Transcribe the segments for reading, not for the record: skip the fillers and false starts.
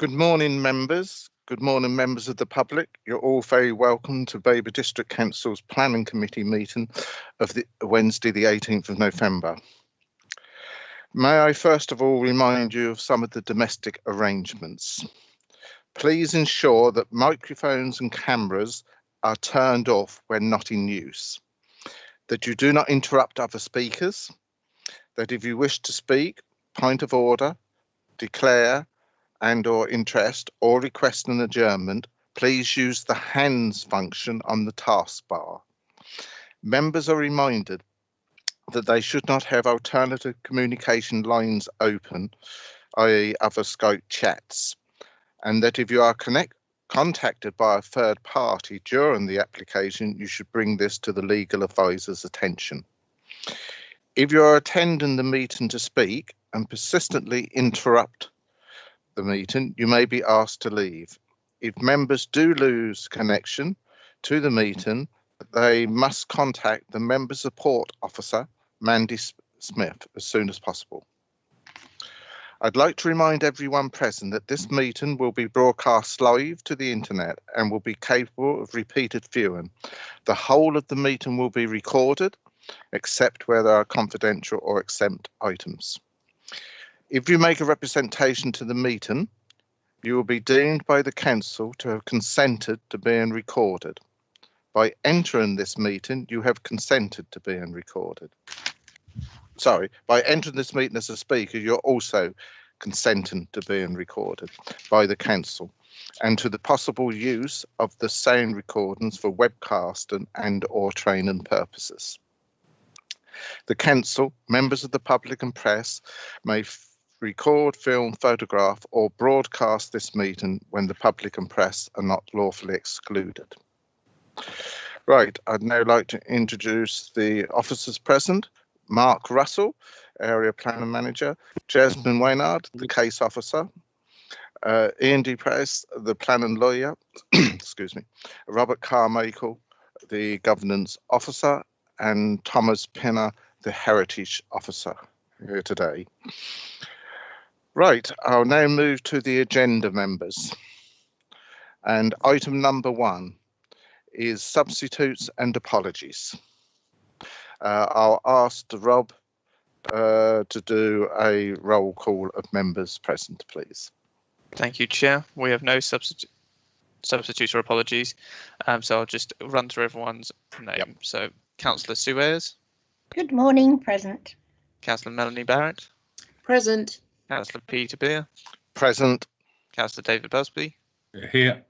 Good morning, members. Good morning, members of the public. You're all very welcome to Babergh District Council's Planning Committee meeting of Wednesday, the 18th of November. May I first of all remind you of some of the domestic arrangements. Please ensure that microphones and cameras are turned off when not in use, that you do not interrupt other speakers, that if you wish to speak, point of order, declare and/or interest or request an adjournment, please use the hands function on the taskbar. Members are reminded that they should not have alternative communication lines open, i.e. other Skype chats, and that if you are contacted by a third party during the application, you should bring this to the legal advisor's attention. If you are attending the meeting to speak and persistently interrupt the meeting, you may be asked to leave. If members do lose connection to the meeting, they must contact the member support officer, Mandy Smith, as soon as possible. I'd like to remind everyone present that this meeting will be broadcast live to the internet and will be capable of repeated viewing. The whole of the meeting will be recorded, except where there are confidential or exempt items. If you make a representation to the meeting, you will be deemed by the council to have consented to being recorded. By entering this meeting, you have consented to being recorded. Sorry, by entering this meeting as a speaker, you're also consenting to being recorded by the council and to the possible use of the sound recordings for webcasting and/or training purposes. The council, members of the public and press may record, film, photograph or broadcast this meeting when the public and press are not lawfully excluded. Right, I'd now like to introduce the officers present. Mark Russell, Area Planning Manager, Jasmine Waynard, the Case Officer, Ian Dupress, the Planning Lawyer, excuse me, Robert Carmichael, the Governance Officer, and Thomas Pinner, the Heritage Officer here today. Right, I'll now move to the agenda, members. And item number 1 is substitutes and apologies. I'll ask Rob to do a roll call of members present, please. Thank you, Chair. We have no substitutes or apologies, so I'll just run through everyone's name. Yep. So, Councillor Suez. Good morning, present. Councillor Melanie Barrett. Present. Councillor Peter Beer. Present. Councillor David Busby. Here.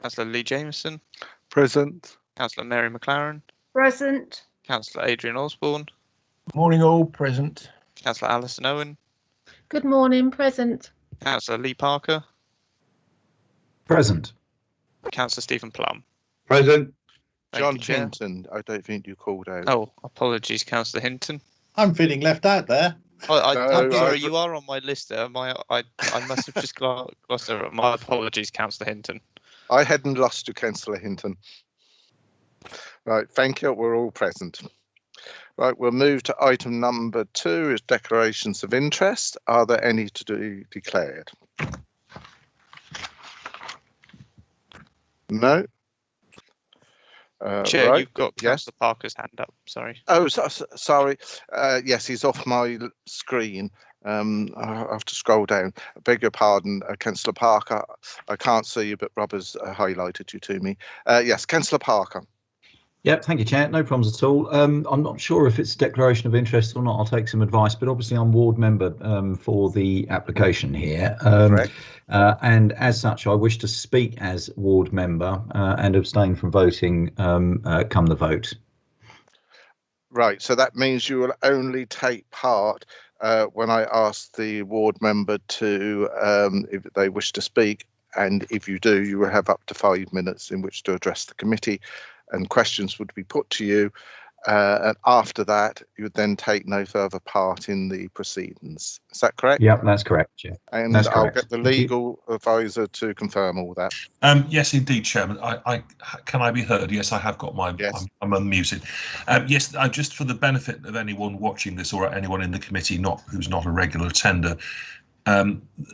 Councillor Lee Jameson. Present. Councillor Mary McLaren. Present. Councillor Adrian Osborne. Morning all, present. Councillor Alison Owen. Good morning, present. Councillor Lee Parker. Present. Councillor Stephen Plum. Present. John Hinton, I don't think you called out. Oh, apologies, Councillor Hinton. I'm feeling left out there. I'm sorry, you are on my list there. I must have just glossed over. My apologies, Councillor Hinton. I hadn't lost you, Councillor Hinton. Right, thank you. We're all present. Right, we'll move to item number 2 is declarations of interest. Are there any to be declared? No. Chair, right. You've got Councillor Parker's hand up. Sorry. Oh, sorry. Yes, he's off my screen. I have to scroll down. I beg your pardon, Councillor Parker. I can't see you, but Rob has highlighted you to me. Yes, Councillor Parker. Yep, thank you, Chair. No problems at all. I'm not sure if it's a declaration of interest or not. I'll take some advice, but obviously I'm ward member for the application here. And as such, I wish to speak as ward member and abstain from voting come the vote. Right, so that means you will only take part when I ask the ward member to, if they wish to speak, and if you do, you will have up to 5 minutes in which to address the committee. And questions would be put to you, and after that you would then take no further part in the proceedings. Is that correct? Yep, that's correct, yeah. And that's I'll correct. get the legal advisor to confirm all that. Yes, indeed, Chairman. Can I be heard? Yes, I have got my. Yes. I'm unmuted. Yes, just for the benefit of anyone watching this or anyone in the committee who's not a regular attender,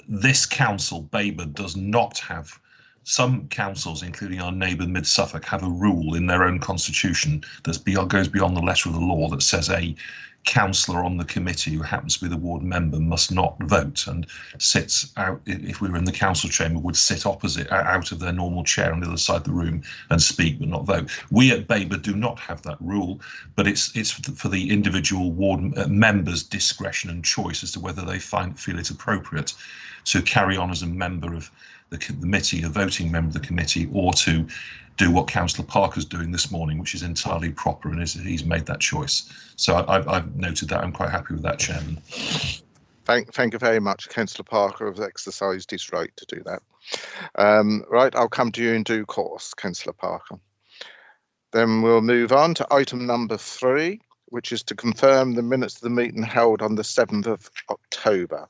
This council, Babergh, does not have. Some councils, including our neighbour Mid Suffolk, have a rule in their own constitution that goes beyond the letter of the law that says a councillor on the committee who happens to be the ward member must not vote and sits out. If we were in the council chamber, would sit opposite, out of their normal chair on the other side of the room and speak but not vote. We at Babergh do not have that rule, but it's for the individual ward members' discretion and choice as to whether they feel it appropriate to carry on as a member of the committee, a voting member of the committee, or to do what Councillor Parker's doing this morning, which is entirely proper, and he's made that choice. So I've noted that. I'm quite happy with that, Chairman. Thank you very much. Councillor Parker has exercised his right to do that. Right, I'll come to you in due course, Councillor Parker. Then we'll move on to item number 3, which is to confirm the minutes of the meeting held on the 7th of October.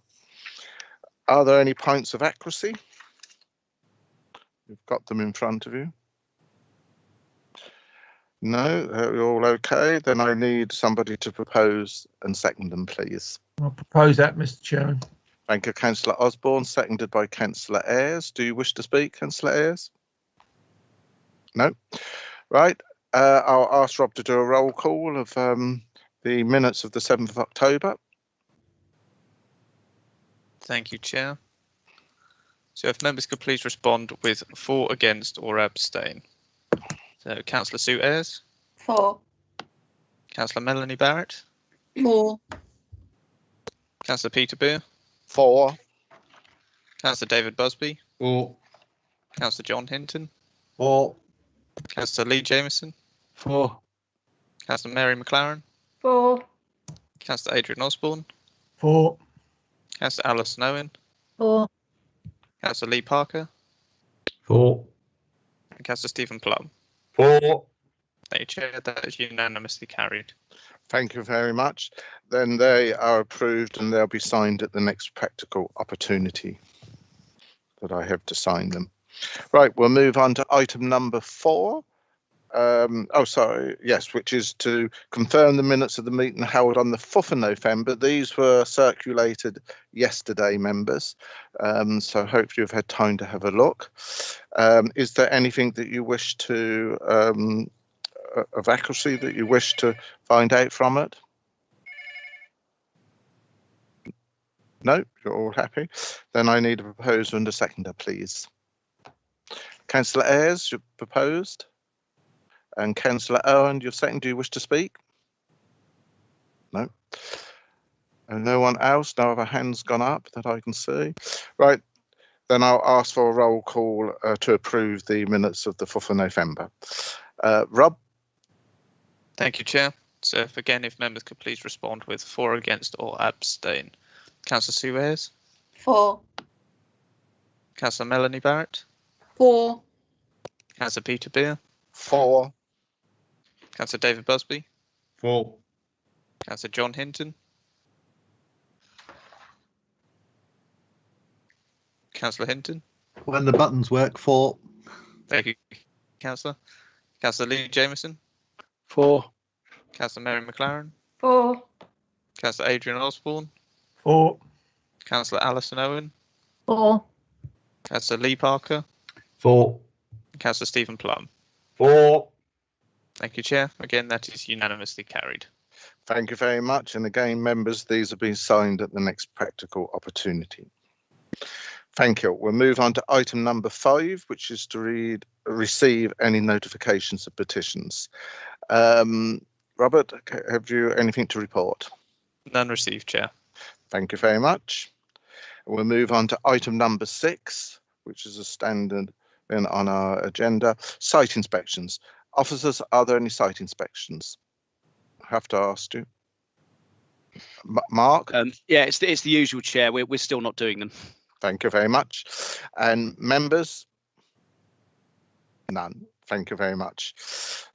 Are there any points of accuracy? You've got them in front of you. No, you're all okay. Then I need somebody to propose and second them, please. I'll propose that, Mr. Chairman. Thank you, Councillor Osborne, seconded by Councillor Ayres. Do you wish to speak, Councillor Ayres? No. Right. I'll ask Rob to do a roll call of the minutes of the 7th of October. Thank you, Chair. So if members could please respond with for, against or abstain. So Councillor Sue Ayres. For. Councillor Melanie Barrett. For. Councillor Peter Beer. For. Councillor David Busby. For. Councillor John Hinton. For. Councillor Lee Jameson. For. Councillor Mary McLaren. For. Councillor Adrian Osborne. For. Councillor Alison Owen. For. Councillor Lee Parker. For. And Councillor Stephen Plum. For. Thank you, Chair. That is unanimously carried. Thank you very much. Then they are approved and they'll be signed at the next practical opportunity that I have to sign them. Right, we'll move on to item number 4. Which is to confirm the minutes of the meeting held on the 4th of November. These were circulated yesterday, members, so hopefully you've had time to have a look. Is there anything that you wish to, of accuracy that you wish to find out from it? No, you're all happy. Then I need a proposer and a seconder, please. Councillor Ayres, you proposed. And Councillor Owen, your second, do you wish to speak? No. And no one else? No other hands gone up that I can see? Right, then I'll ask for a roll call to approve the minutes of the 4th of November. Rob? Thank you, Chair. So if members could please respond with for, against or abstain. Councillor Sue Ayres. For. Councillor Melanie Barrett. For. Councillor Peter Beer. For. Councillor David Busby. For. Councillor John Hinton. Councillor Hinton. When the buttons work, for. Thank you, Councillor. Councillor Lee Jameson. For. Councillor Mary McLaren. For. Councillor Adrian Osborne. For. Councillor Alison Owen. For. Councillor Lee Parker. For. Councillor Stephen Plum. For. Thank you, Chair. Again, that is unanimously carried. Thank you very much. And again, members, these have been signed at the next practical opportunity. Thank you. We'll move on to item number 5, which is to receive any notifications of petitions. Robert, have you anything to report? None received, Chair. Thank you very much. We'll move on to item number 6, which is a standard on our agenda, site inspections. Officers, are there any site inspections? I have to ask you. Mark? Yeah, it's the usual, Chair. We're still not doing them. Thank you very much. And members? None. Thank you very much.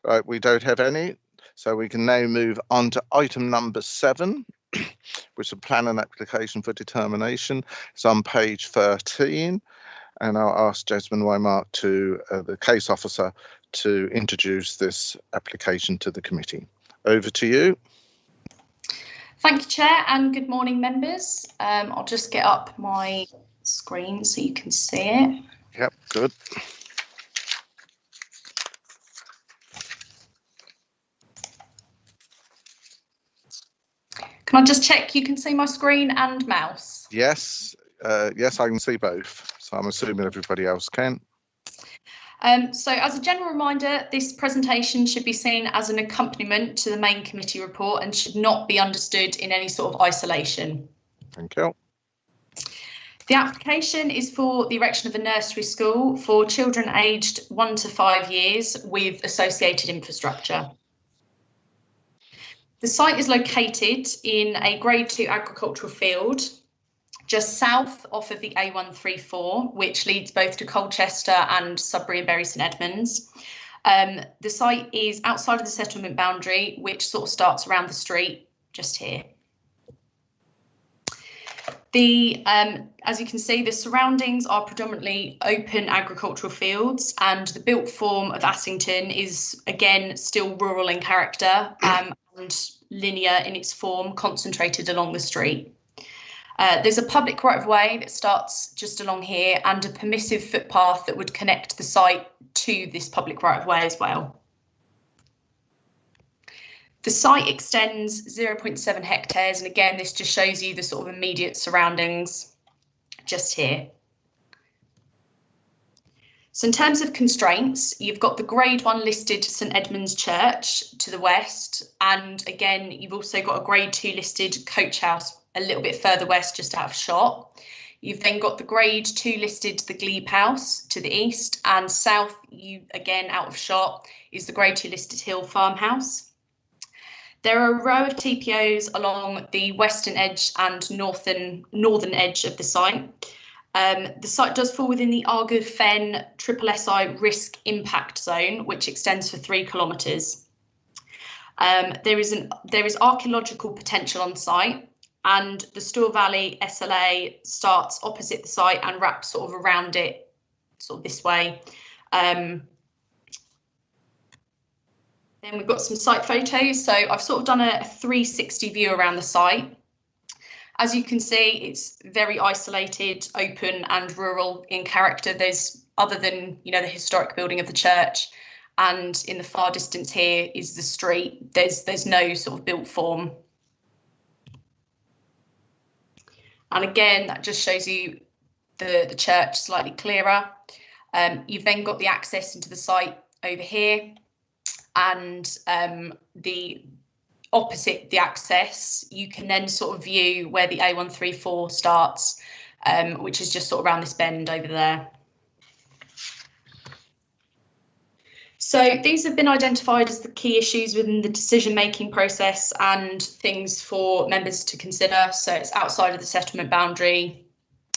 Right, we don't have any, so we can now move on to item number 7, which is a plan and application for determination. It's on page 13, and I'll ask Jasmine Wymark, the case officer, to introduce this application to the committee. Over to you. Thank you, Chair, and good morning, members. I'll just get up my screen so you can see it. Yep, good. Can I just check you can see my screen and mouse? Yes, yes, I can see both. So I'm assuming everybody else can. So as a general reminder, this presentation should be seen as an accompaniment to the main committee report and should not be understood in any sort of isolation. Thank you. The application is for the erection of a nursery school for children aged 1 to 5 years with associated infrastructure. The site is located in a Grade 2 agricultural field just south off of the A134, which leads both to Colchester and Sudbury and Bury St Edmunds. The site is outside of the settlement boundary, which sort of starts around the street just here. As you can see, the surroundings are predominantly open agricultural fields, and the built form of Assington is again still rural in character and linear in its form, concentrated along the street. There's a public right-of-way that starts just along here and a permissive footpath that would connect the site to this public right-of-way as well. The site extends 0.7 hectares, and again, this just shows you the sort of immediate surroundings just here. So in terms of constraints, you've got the Grade 1 listed St Edmund's Church to the west, and again, you've also got a Grade 2 listed Coach House a little bit further west, just out of shot. You've then got the Grade 2 listed the Glebe House to the east, and south, you again out of shot, is the Grade 2 listed Hill Farmhouse. There are a row of TPOs along the western edge and northern edge of the site. The site does fall within the Argyll Fen SSI risk impact zone, which extends for 3 kilometres. There is archaeological potential on site, and the Stour Valley SLA starts opposite the site and wraps sort of around it, sort of this way. Then we've got some site photos. So I've sort of done a 360 view around the site. As you can see, it's very isolated, open and rural in character. There's, other than, you know, the historic building of the church, and in the far distance here is the street. There's no sort of built form. And again, that just shows you the church slightly clearer. You've then got the access into the site over here, and the opposite the access, you can then sort of view where the A134 starts, which is just sort of around this bend over there. So these have been identified as the key issues within the decision-making process and things for members to consider. So it's outside of the settlement boundary,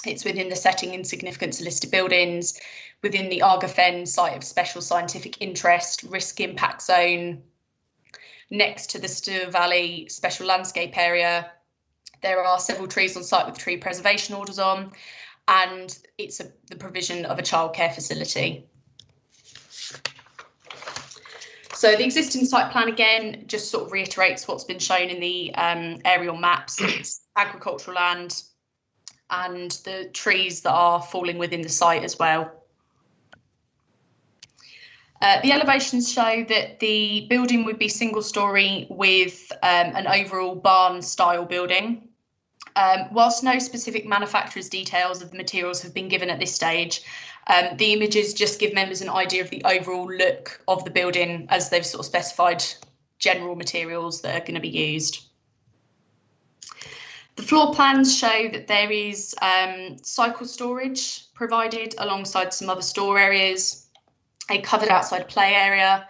it's within the setting and significance of listed buildings, within the Argyll Fen site of special scientific interest, risk impact zone, next to the Stour Valley special landscape area. There are several trees on site with tree preservation orders on, and it's the provision of a childcare facility. So the existing site plan, again, just sort of reiterates what's been shown in the aerial maps. It's agricultural land and the trees that are falling within the site as well. The elevations show that the building would be single storey with an overall barn style building. Whilst no specific manufacturer's details of the materials have been given at this stage, the images just give members an idea of the overall look of the building, as they've sort of specified general materials that are going to be used. The floor plans show that there is cycle storage provided alongside some other store areas, a covered outside play area,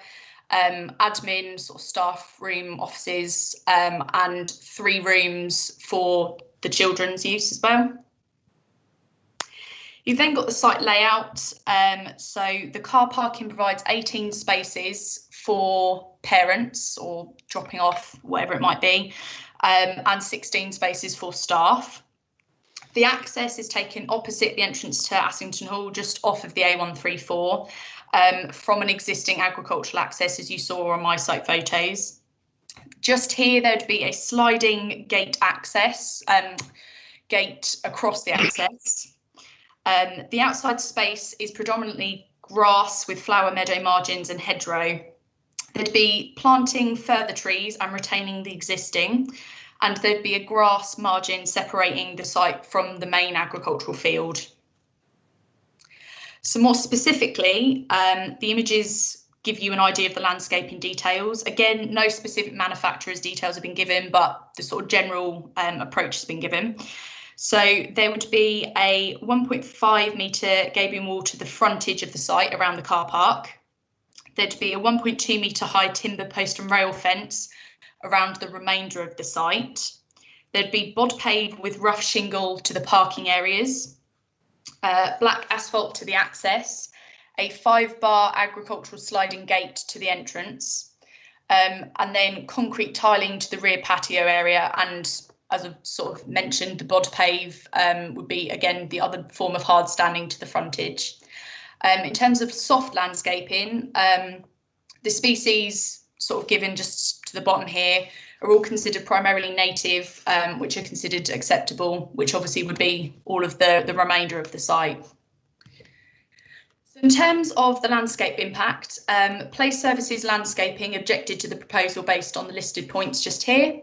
admin, sort of staff room, offices, and 3 rooms for the children's use as well. You've then got the site layout. So the car parking provides 18 spaces for parents or dropping off, whatever it might be, and 16 spaces for staff. The access is taken opposite the entrance to Assington Hall, just off of the A134, from an existing agricultural access, as you saw on my site photos. Just here, there'd be a sliding gate access, gate across the access. The outside space is predominantly grass with flower meadow margins and hedgerow. There'd be planting further trees and retaining the existing, and there'd be a grass margin separating the site from the main agricultural field. So more specifically, the images give you an idea of the landscaping details. Again, no specific manufacturer's details have been given, but the sort of general approach has been given. So there would be a 1.5 metre gabion wall to the frontage of the site around the car park. There'd be a 1.2 metre high timber post and rail fence around the remainder of the site. There'd be bod pave with rough shingle to the parking areas, black asphalt to the access, a 5-bar agricultural sliding gate to the entrance, and then concrete tiling to the rear patio area. And as I've sort of mentioned, the bod pave would be, again, the other form of hard standing to the frontage. In terms of soft landscaping, the species sort of given just to the bottom here are all considered primarily native, which are considered acceptable, which obviously would be all of the remainder of the site. So in terms of the landscape impact, Place Services Landscaping objected to the proposal based on the listed points just here.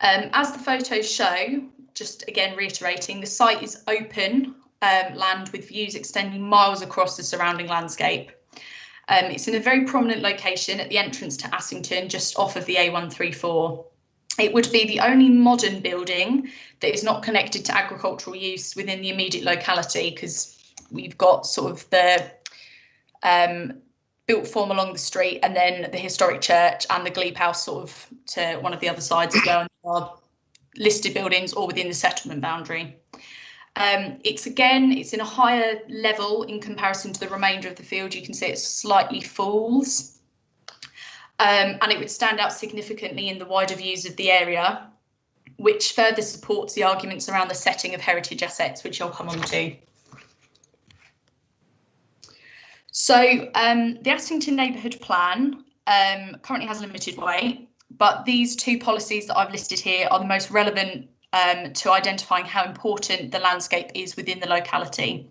As the photos show, just again reiterating, the site is open land with views extending miles across the surrounding landscape. It's in a very prominent location at the entrance to Assington, just off of the A134. It would be the only modern building that is not connected to agricultural use within the immediate locality, because we've got sort of the built form along the street, and then the historic church and the glebe house sort of to one of the other sides as well. And there are listed buildings all within the settlement boundary. It's in a higher level in comparison to the remainder of the field. You can see it slightly falls, and it would stand out significantly in the wider views of the area, which further supports the arguments around the setting of heritage assets, which I'll come on to. So the Assington Neighbourhood Plan currently has limited weight, but these two policies that I've listed here are the most relevant to identifying how important the landscape is within the locality.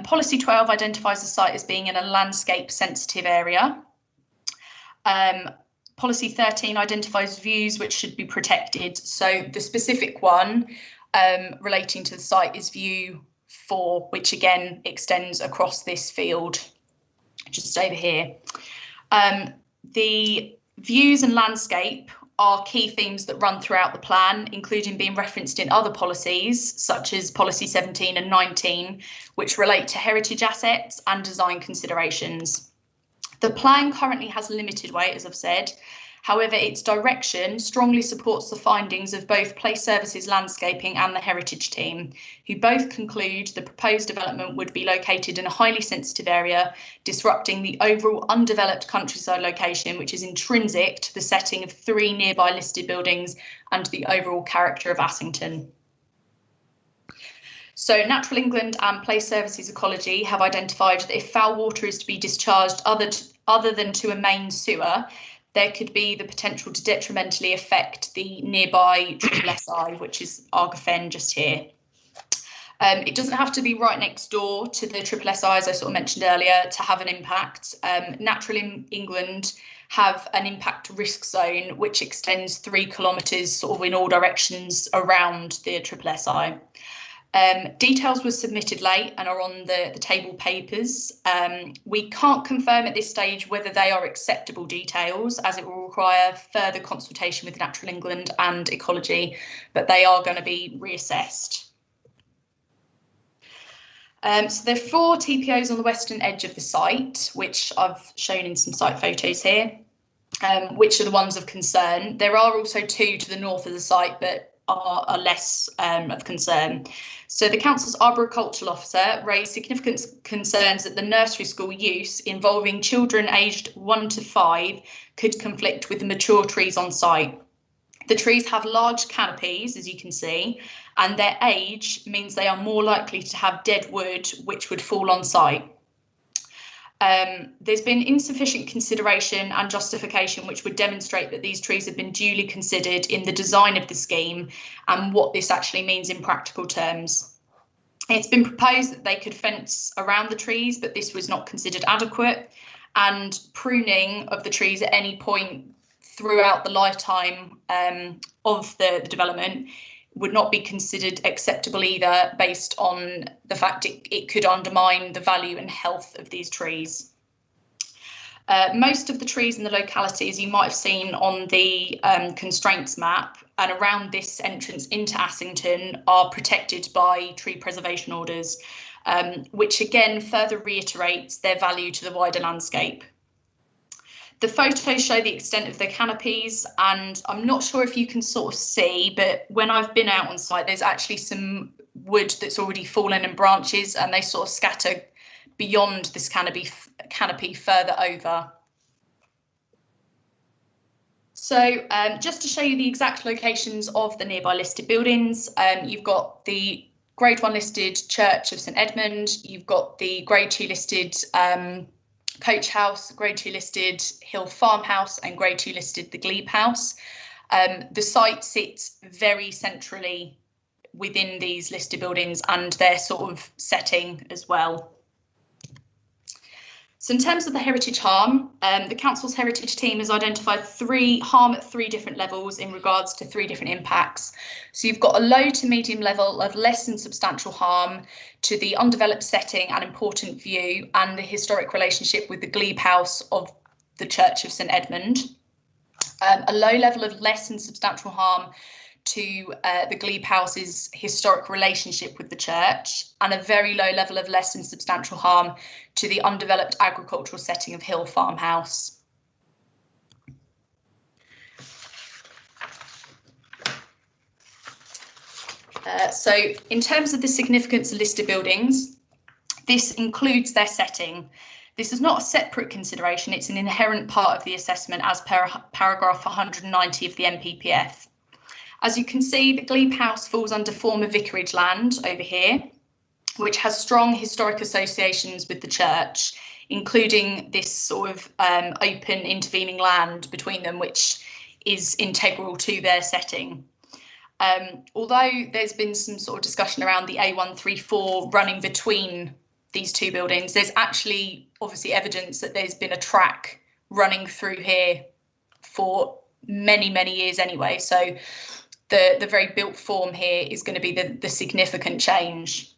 Policy 12 identifies the site as being in a landscape sensitive area. Policy 13 identifies views which should be protected. So the specific one relating to the site is view 4, which again extends across this field, just over here. The views and landscape are key themes that run throughout the plan, including being referenced in other policies, such as policy 17 and 19, which relate to heritage assets and design considerations. The plan currently has limited weight, as I've said. However, its direction strongly supports the findings of both Place Services Landscaping and the Heritage team, who both conclude the proposed development would be located in a highly sensitive area, disrupting the overall undeveloped countryside location, which is intrinsic to the setting of 3 nearby listed buildings and the overall character of Assington. So Natural England and Place Services Ecology have identified that if foul water is to be discharged other than to a main sewer, there could be the potential to detrimentally affect the nearby SSI, which is Argafen just here. It doesn't have to be right next door to the SSI, as I sort of mentioned earlier, to have an impact. Natural England have an impact risk zone, which extends 3 kilometres sort of in all directions around the SSI. Details were submitted late and are on the table papers. We can't confirm at this stage whether they are acceptable details, as it will require further consultation with Natural England and Ecology, but they are going to be reassessed. So there are 4 TPOs on the western edge of the site, which I've shown in some site photos here, which are the ones of concern. There are also 2 to the north of the site, but are less of concern. So the council's arboricultural officer raised significant concerns that the nursery school use involving children aged 1 to 5 could conflict with the mature trees on site. The trees have large canopies, as you can see, and their age means they are more likely to have dead wood, which would fall on site. There's been insufficient consideration and justification which would demonstrate that these trees have been duly considered in the design of the scheme and what this actually means in practical terms. It's been proposed that they could fence around the trees, but this was not considered adequate, and pruning of the trees at any point throughout the lifetime of the development would not be considered acceptable either, based on the fact it could undermine the value and health of these trees. Most of the trees in the locality, as you might have seen on the constraints map and around this entrance into Assington, are protected by tree preservation orders, which again further reiterates their value to the wider landscape. The photos show the extent of the canopies, and I'm not sure if you can sort of see, but when I've been out on site, there's actually some wood that's already fallen and branches, and they sort of scatter beyond this canopy further over. So just to show you the exact locations of the nearby listed buildings, you've got the Grade 1 listed Church of St Edmund, you've got the Grade 2 listed Coach House, Grade 2 listed Hill Farmhouse, and Grade 2 listed the Glebe House. The site sits very centrally within these listed buildings and their sort of setting as well. So in terms of the heritage harm, the council's heritage team has identified harm at 3 different levels in regards to 3 different impacts. So you've got a low to medium level of less than substantial harm to the undeveloped setting and important view and the historic relationship with the glebe house of the Church of St Edmund. A low level of less than substantial harm to the glebe house's historic relationship with the church, and a very low level of less than substantial harm to the undeveloped agricultural setting of Hill Farmhouse. So in terms of the significance of listed buildings, this includes their setting. This is not a separate consideration, it's an inherent part of the assessment as per paragraph 190 of the NPPF. As you can see, the Glebe House falls under former vicarage land over here, which has strong historic associations with the church, including this sort of open intervening land between them, which is integral to their setting. Although there's been some sort of discussion around the A134 running between these 2 buildings, there's actually obviously evidence that there's been a track running through here for many, many years anyway. So the very built form here is going to be the significant change.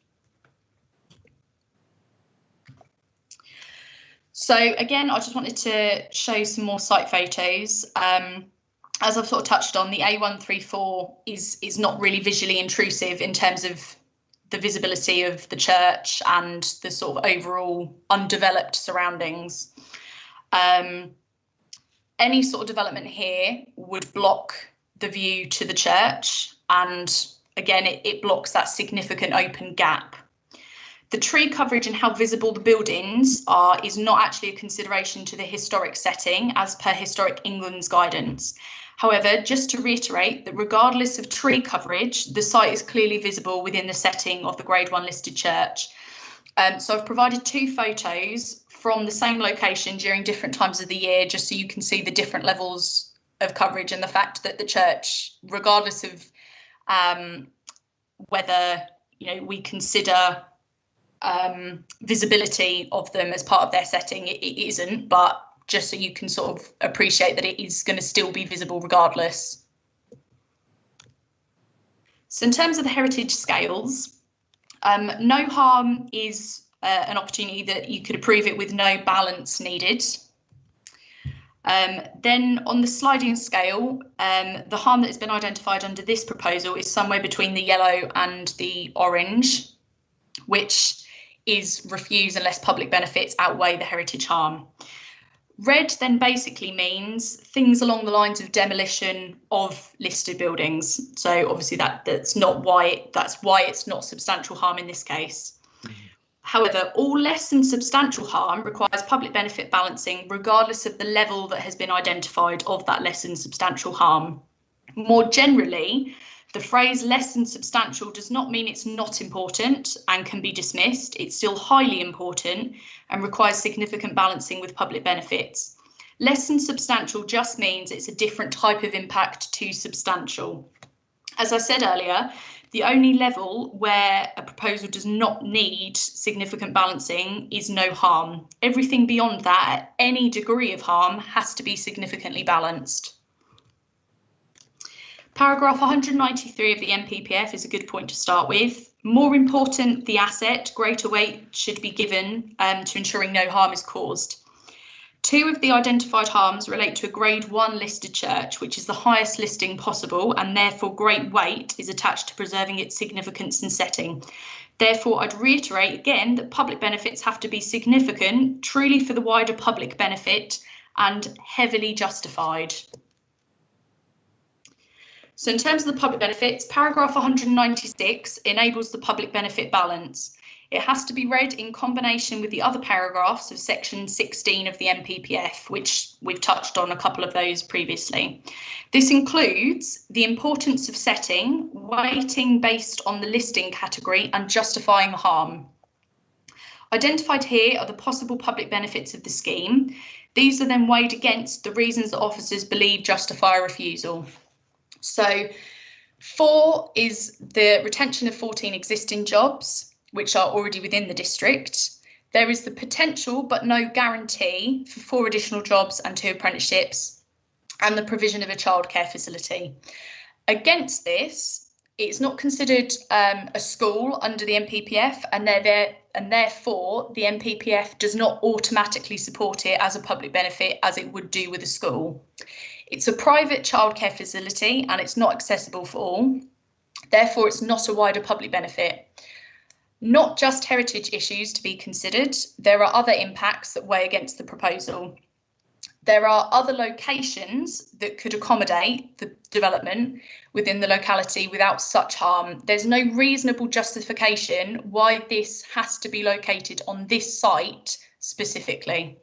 So again, I just wanted to show some more site photos. As I've sort of touched on, the A134 is not really visually intrusive in terms of the visibility of the church and the sort of overall undeveloped surroundings. Any sort of development here would block the view to the church, and again it blocks that significant open gap. The tree coverage and how visible the buildings are is not actually a consideration to the historic setting as per Historic England's guidance. However, just to reiterate that regardless of tree coverage, the site is clearly visible within the setting of the Grade 1 listed church. So I've provided 2 photos from the same location during different times of the year, just so you can see the different levels of coverage and the fact that the church, regardless of whether we consider visibility of them as part of their setting, it isn't, but just so you can sort of appreciate that it is going to still be visible regardless. So in terms of the heritage scales, no harm is an opportunity that you could approve it with no balance needed. Then on the sliding scale, the harm that has been identified under this proposal is somewhere between the yellow and the orange, which is refuse unless public benefits outweigh the heritage harm. Red then basically means things along the lines of demolition of listed buildings. So obviously that's why it's not substantial harm in this case. However, all less than substantial harm requires public benefit balancing regardless of the level that has been identified of that less than substantial harm. More generally, The phrase less than substantial does not mean it's not important and can be dismissed. It's still highly important and requires significant balancing with public benefits. Less than substantial just means it's a different type of impact to substantial. As I said earlier, the only level where a proposal does not need significant balancing is no harm. Everything beyond that, at any degree of harm, has to be significantly balanced. Paragraph 193 of the NPPF is a good point to start with. More important the asset, greater weight should be given to ensuring no harm is caused. 2 of the identified harms relate to a grade 1 listed church, which is the highest listing possible, and therefore great weight is attached to preserving its significance and setting. Therefore, I'd reiterate again that public benefits have to be significant, truly for the wider public benefit, and heavily justified. So in terms of the public benefits, paragraph 196 enables the public benefit balance. It has to be read in combination with the other paragraphs of section 16 of the NPPF, which we've touched on a couple of those previously. This includes the importance of setting, weighting based on the listing category and justifying the harm. Identified here are the possible public benefits of the scheme. These are then weighed against the reasons that officers believe justify a refusal. So 4 is the retention of 14 existing jobs, which are already within the district. There is the potential but no guarantee for 4 additional jobs and 2 apprenticeships, and the provision of a childcare facility. Against this, it's not considered a school under the NPPF, and therefore the NPPF does not automatically support it as a public benefit as it would do with a school. It's a private childcare facility and it's not accessible for all. Therefore, it's not a wider public benefit. Not just heritage issues to be considered, there are other impacts that weigh against the proposal. There are other locations that could accommodate the development within the locality without such harm. There's no reasonable justification why this has to be located on this site specifically.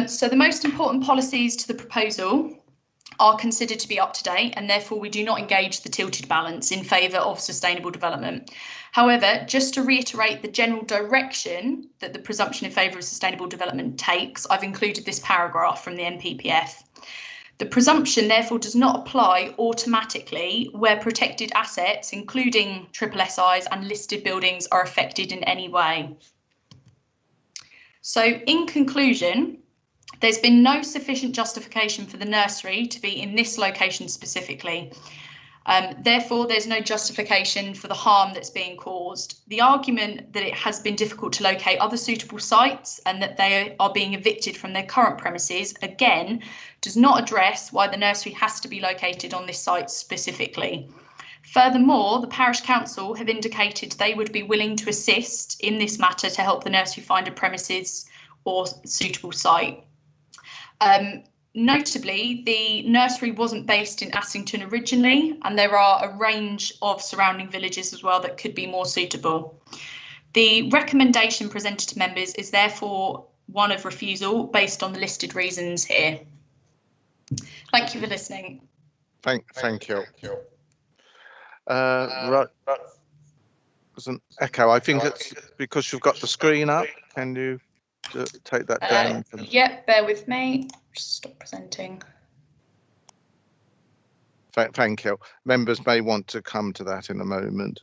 So the most important policies to the proposal are considered to be up to date, and therefore we do not engage the tilted balance in favour of sustainable development. However, just to reiterate the general direction that the presumption in favour of sustainable development takes, I've included this paragraph from the NPPF. The presumption therefore does not apply automatically where protected assets, including SSSIs and listed buildings, are affected in any way. So in conclusion, there's been no sufficient justification for the nursery to be in this location specifically. Therefore, there's no justification for the harm that's being caused. The argument that it has been difficult to locate other suitable sites and that they are being evicted from their current premises, again, does not address why the nursery has to be located on this site specifically. Furthermore, the parish council have indicated they would be willing to assist in this matter to help the nursery find a premises or suitable site. Notably, the nursery wasn't based in Assington originally, and there are a range of surrounding villages as well that could be more suitable. The recommendation presented to members is therefore one of refusal based on the listed reasons here. Thank you for listening. Thank you. Right. There's an echo. I think it's because you've got the screen up. Can you take that down? Yep, bear with me. Just stop presenting. Thank you. Members may want to come to that in a moment.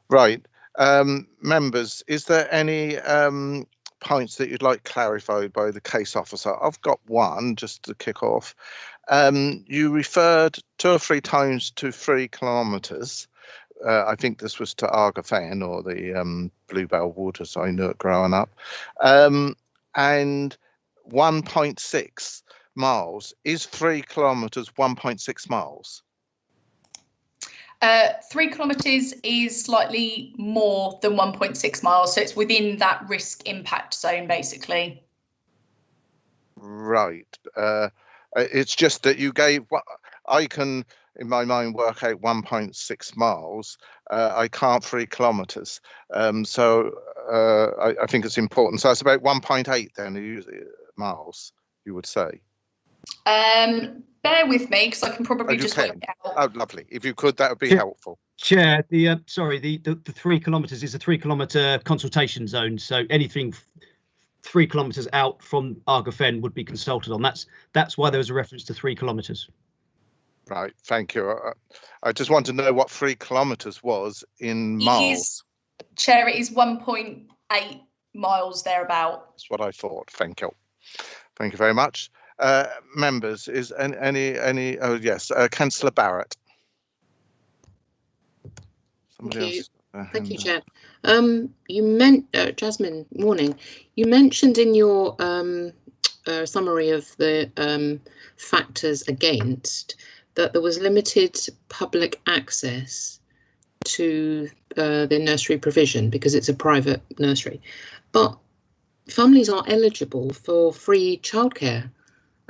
Right. Members, is there any points that you'd like clarified by the case officer? I've got one just to kick off. You referred 2 or 3 times to 3 kilometres. I think this was to Argafen or the Bluebell Wood, as I knew it growing up. And 1.6 miles. Is 3 kilometres 1.6 miles? 3 kilometres is slightly more than 1.6 miles, so it's within that risk impact zone, basically. Right. It's just that you gave. I can in my mind work out 1.6 miles. I can't 3 kilometres. So I think it's important. So it's about 1.8 then miles, you would say. Bear with me because I can probably just work it out. Oh, lovely. If you could, that would be helpful. Chair, the 3 kilometres is a 3 kilometre consultation zone. So anything 3 kilometres out from Argafen would be consulted on. That's why there was a reference to 3 kilometres. Right, thank you. I just want to know what 3 kilometres was in miles. Chair, it is 1.8 miles thereabout. That's what I thought. Thank you. Thank you very much. Members, is any? Oh yes, Councillor Barrett. Thank you, Chair. You meant Jasmine. Morning. You mentioned in your summary of the factors against that there was limited public access to the nursery provision because it's a private nursery, but families are eligible for free childcare.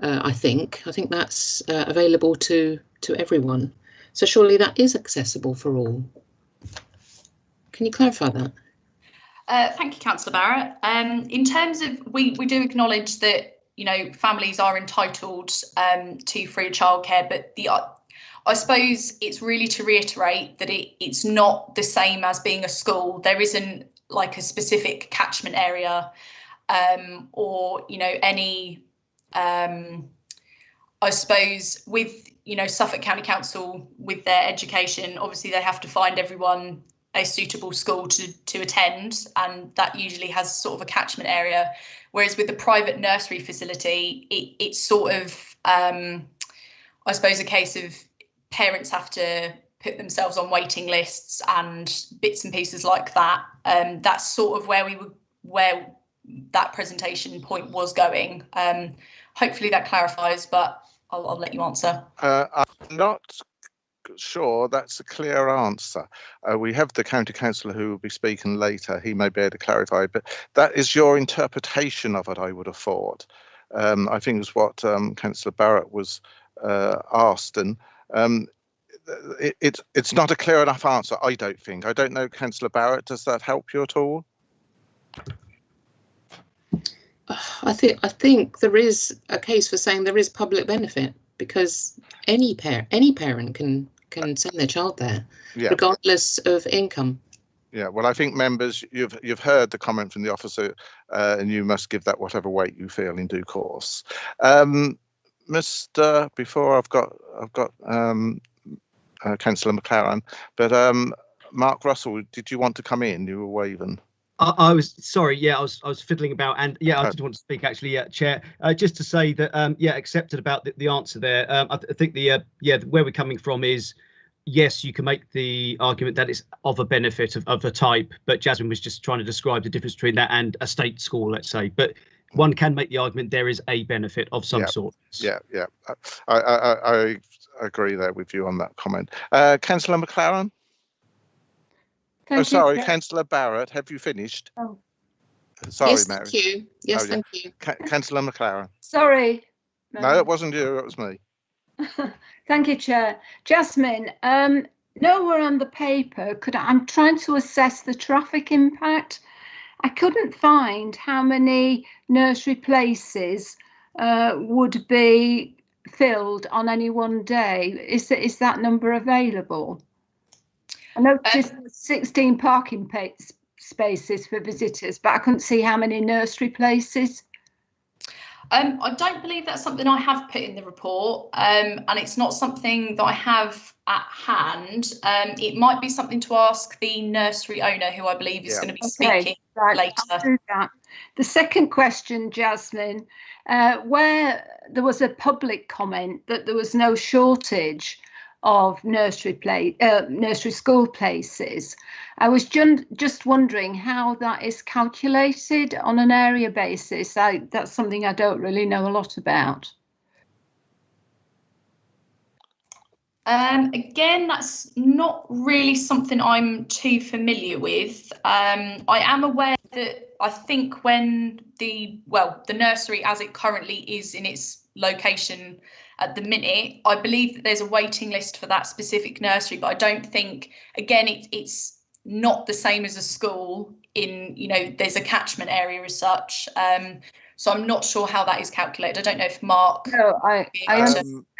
I think that's available to everyone. So surely that is accessible for all. Can you clarify that? Thank you, Councillor Barrett. In terms of, we do acknowledge that, you know, families are entitled to free childcare, but I suppose it's really to reiterate that it's not the same as being a school. There isn't like a specific catchment area or, you know, any, I suppose with, you know, Suffolk County Council with their education, obviously they have to find everyone a suitable school to attend, and that usually has sort of a catchment area. Whereas with the private nursery facility, it's sort of, I suppose, a case of parents have to put themselves on waiting lists and bits and pieces like that. That's sort of where that presentation point was going. Hopefully that clarifies, but I'll let you answer. I'm not sure that's a clear answer. We have the county councillor who will be speaking later. He may be able to clarify, but that is your interpretation of it, I would have thought. I think it's what Councillor Barrett was asked, and it's not a clear enough answer, I don't think. I don't know, Councillor Barrett, does that help you at all? I think there is a case for saying there is public benefit, because any parent can send their child there, regardless of income. Yeah, well, I think members, you've heard the comment from the officer, and you must give that whatever weight you feel in due course. Before I've got Councillor McLaren, but Mark Russell, did you want to come in? You were waving. I was sorry. Yeah, I was fiddling about, and yeah, I did want to speak actually. Yeah, Chair. Just to say that accepted about the answer there. I think where we're coming from is, yes, you can make the argument that it's of a benefit of a type, but Jasmine was just trying to describe the difference between that and a state school, let's say. But one can make the argument there is a benefit of some sort. Yeah. I agree there with you on that comment. Councillor McLaren. Sorry, Councillor Barrett, have you finished? Oh. Sorry, yes, Mary. Thank you. Yes, thank you. Councillor McLaren. Sorry. No, it wasn't you, it was me. Thank you, Chair. Jasmine, nowhere on the paper I'm trying to assess the traffic impact. I couldn't find how many nursery places would be filled on any one day. Is that number available? I noticed 16 parking spaces for visitors, but I couldn't see how many nursery places. I don't believe that's something I have put in the report, and it's not something that I have at hand. It might be something to ask the nursery owner, who I believe is going to be speaking later. I'll do that. The second question, Jasmine, where there was a public comment that there was no shortage of nursery school places. I was just wondering how that is calculated on an area basis. That's something I don't really know a lot about. Again, that's not really something I'm too familiar with. I am aware that I think when the nursery as it currently is in its location at the minute. I believe that there's a waiting list for that specific nursery, but I don't think, again, it's not the same as a school in, you know, there's a catchment area as such. So I'm not sure how that is calculated. I don't know if Mark. No,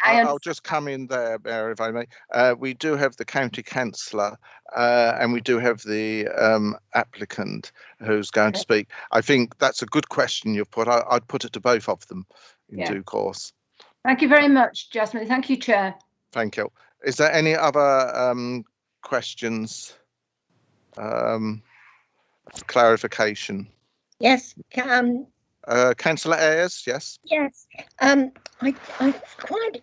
I'll just come in there, Mayor, if I may. We do have the county councillor and we do have the applicant who's going to speak. I think that's a good question you've put. I'd put it to both of them in due course. Thank you very much, Jasmine. Thank you, Chair. Thank you. Is there any other questions? Clarification? Yes, Councillor Ayres, yes. Yes, I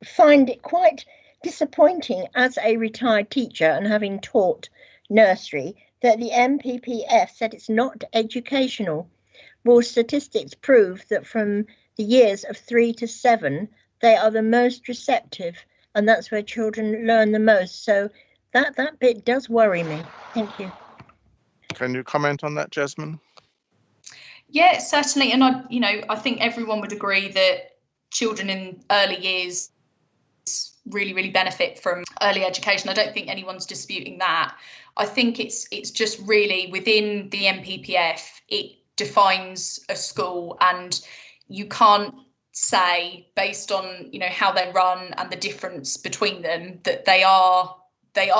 find it quite disappointing as a retired teacher and having taught nursery that the MPPF said it's not educational. Well, statistics prove that from the years of 3 to 7, they are the most receptive, and that's where children learn the most. So that bit does worry me. Thank you. Can you comment on that, Jasmine? Yeah, certainly. And I think everyone would agree that children in early years really benefit from early education. I don't think anyone's disputing that. I think it's just really within the MPPF, it defines a school, and you can't say based on, you know, how they run and the difference between them that they are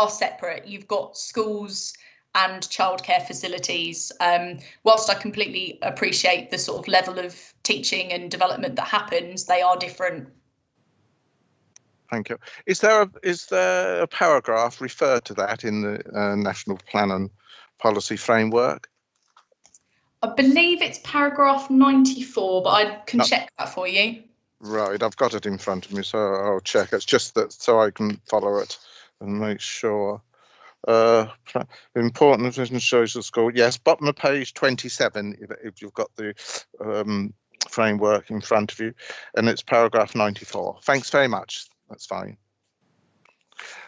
separate. You've got schools and childcare facilities. Whilst I completely appreciate the sort of level of teaching and development that happens, they are different. Thank you. Is there a paragraph referred to that in the National Plan and Policy Framework? I believe it's paragraph 94, but I can check that for you. Right, I've got it in front of me, so I'll check. It's just that so I can follow it and make sure. Important vision shows the school. Yes, bottom of page 27, if you've got the framework in front of you, and it's paragraph 94. Thanks very much. That's fine.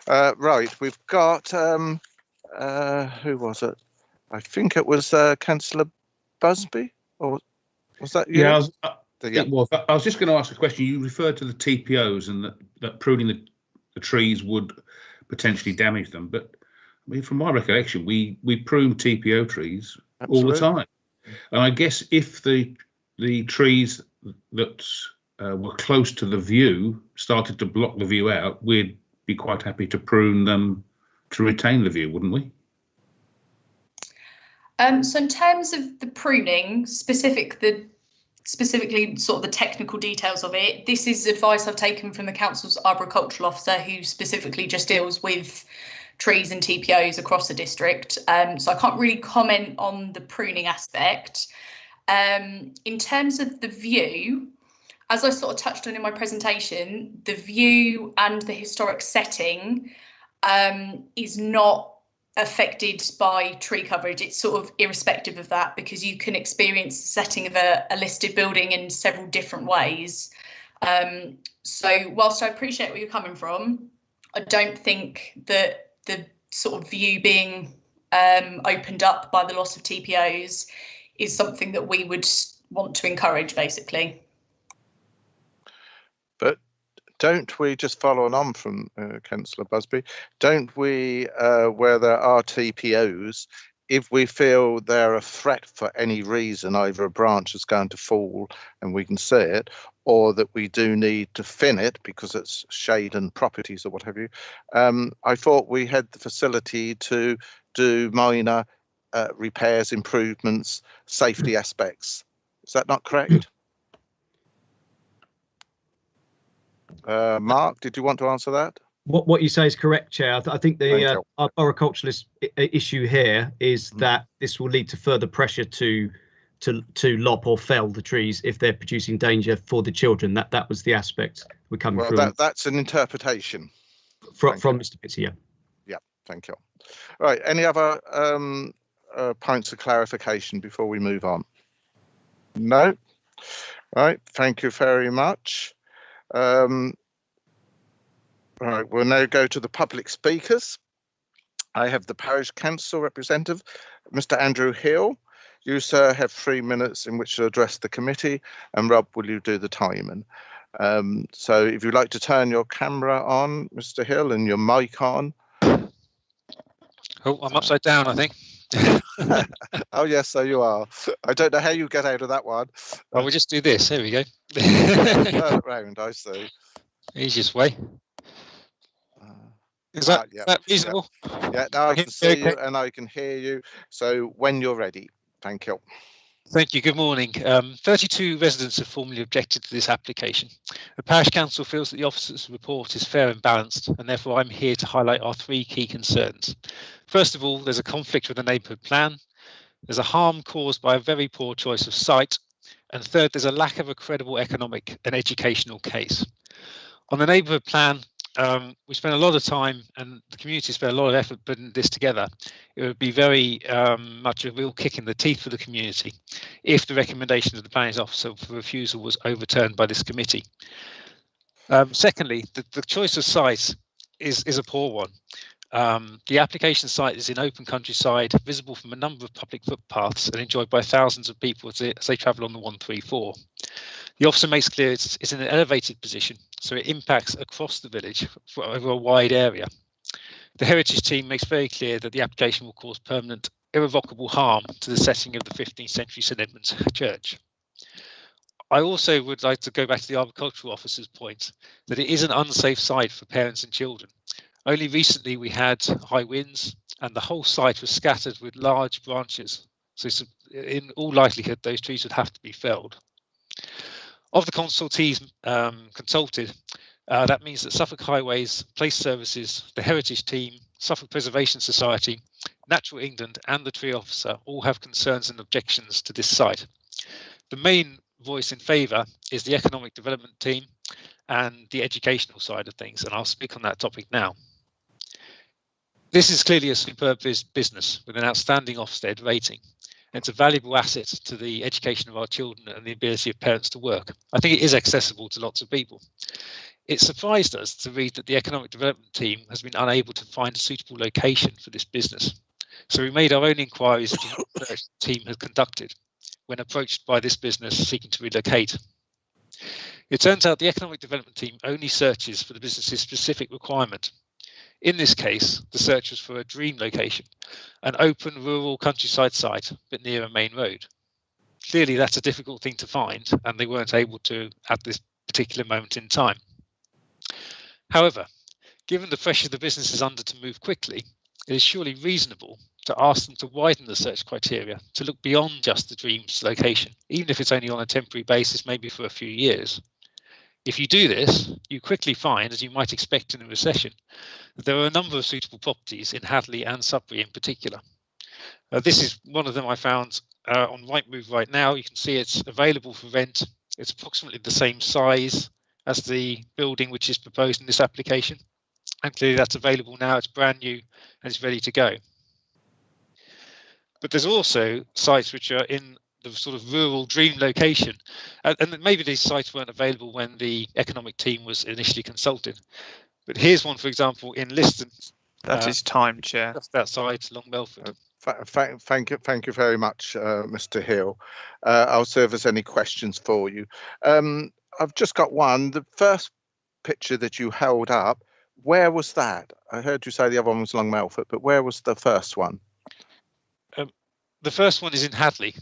Right, we've got who was it? I think it was Councillor Busby, or was that you? Yeah, it was. I was just going to ask a question. You referred to the TPOs and that pruning the trees would potentially damage them, but I mean, from my recollection, we prune TPO trees all the time, and I guess if the trees that were close to the view started to block the view out, we'd be quite happy to prune them to retain the view, wouldn't we? So in terms of the pruning, specifically sort of the technical details of it, this is advice I've taken from the council's arboricultural officer, who specifically just deals with trees and TPOs across the district. So I can't really comment on the pruning aspect. In terms of the view, as I sort of touched on in my presentation, the view and the historic setting is not affected by tree coverage. It's sort of irrespective of that, because you can experience the setting of a listed building in several different ways. So whilst I appreciate where you're coming from, I don't think that the sort of view being opened up by the loss of TPOs is something that we would want to encourage, basically. But don't we, just following on from Councillor Busby, don't we, where there are TPOs, if we feel they're a threat for any reason, either a branch is going to fall and we can see it, or that we do need to thin it because it's shade and properties or what have you, I thought we had the facility to do minor repairs, improvements, safety aspects. Is that not correct? Mark, did you want to answer that? What you say is correct, Chair. I think the arboriculturalist issue here is that this will lead to further pressure to lop or fell the trees if they're producing danger for the children. That was the aspect we're coming through. That's an interpretation from Mr. Pitts here. Yeah, thank you. Right, any other points of clarification before we move on? No. Right, thank you very much. Right, we'll now go to the public speakers. I have the Parish Council representative, Mr. Andrew Hill. You, sir, have 3 minutes in which to address the committee, and Rob, will you do the timing? So if you'd like to turn your camera on, Mr. Hill, and your mic on. Oh, I'm upside down, I think. Oh, yes, so you are. I don't know how you get out of that one. Well, we'll just do this. Here we go. Turn it round, I see. Easiest way. Is that reasonable? Yeah, now I can see you and I can hear you. So when you're ready, thank you. Thank you. Good morning. 32 residents have formally objected to this application. The Parish Council feels that the officer's report is fair and balanced, and therefore I'm here to highlight our 3 key concerns. First of all, there's a conflict with the neighbourhood plan. There's a harm caused by a very poor choice of site. And third, there's a lack of a credible economic and educational case. On the neighbourhood plan, we spent a lot of time, and the community spent a lot of effort putting this together. It would be very much a real kick in the teeth for the community if the recommendation of the planning officer for refusal was overturned by this committee. Secondly, the choice of site is a poor one. The application site is in open countryside, visible from a number of public footpaths and enjoyed by thousands of people as they travel on the 134. The officer makes clear it's in an elevated position, so it impacts across the village over a wide area. The heritage team makes very clear that the application will cause permanent, irrevocable harm to the setting of the 15th century St Edmund's Church. I also would like to go back to the agricultural officer's point that it is an unsafe site for parents and children. Only recently we had high winds and the whole site was scattered with large branches. So in all likelihood, those trees would have to be felled. Of the consultees consulted, that means that Suffolk Highways, Place Services, the Heritage Team, Suffolk Preservation Society, Natural England and the Tree Officer all have concerns and objections to this site. The main voice in favour is the Economic Development Team and the educational side of things, and I'll speak on that topic now. This is clearly a superb business with an outstanding Ofsted rating. It's a valuable asset to the education of our children and the ability of parents to work. I think it is accessible to lots of people. It surprised us to read that the Economic Development Team has been unable to find a suitable location for this business. So we made our own inquiries into what the research team had conducted when approached by this business seeking to relocate. It turns out the Economic Development Team only searches for the business's specific requirement. In this case, the search was for a dream location, an open rural countryside site, but near a main road. Clearly, that's a difficult thing to find, and they weren't able to at this particular moment in time. However, given the pressure the business is under to move quickly, it is surely reasonable to ask them to widen the search criteria to look beyond just the dream's location, even if it's only on a temporary basis, maybe for a few years. If you do this, you quickly find, as you might expect in a recession, that there are a number of suitable properties in Hadley and Sudbury in particular. This is one of them I found on Rightmove right now. You can see it's available for rent. It's approximately the same size as the building which is proposed in this application. And clearly that's available now. It's brand new and it's ready to go. But there's also sites which are in the sort of rural dream location, and maybe these sites weren't available when the economic team was initially consulted. But here's one, for example, in Liston. That is time, Chair. Just outside Long Melford. Thank you very much, Mr. Hill. I'll see if there's any questions for you. I've just got one. The first picture that you held up, where was that? I heard you say the other one was Long Melford, but where was the first one? The first one is in Hadley.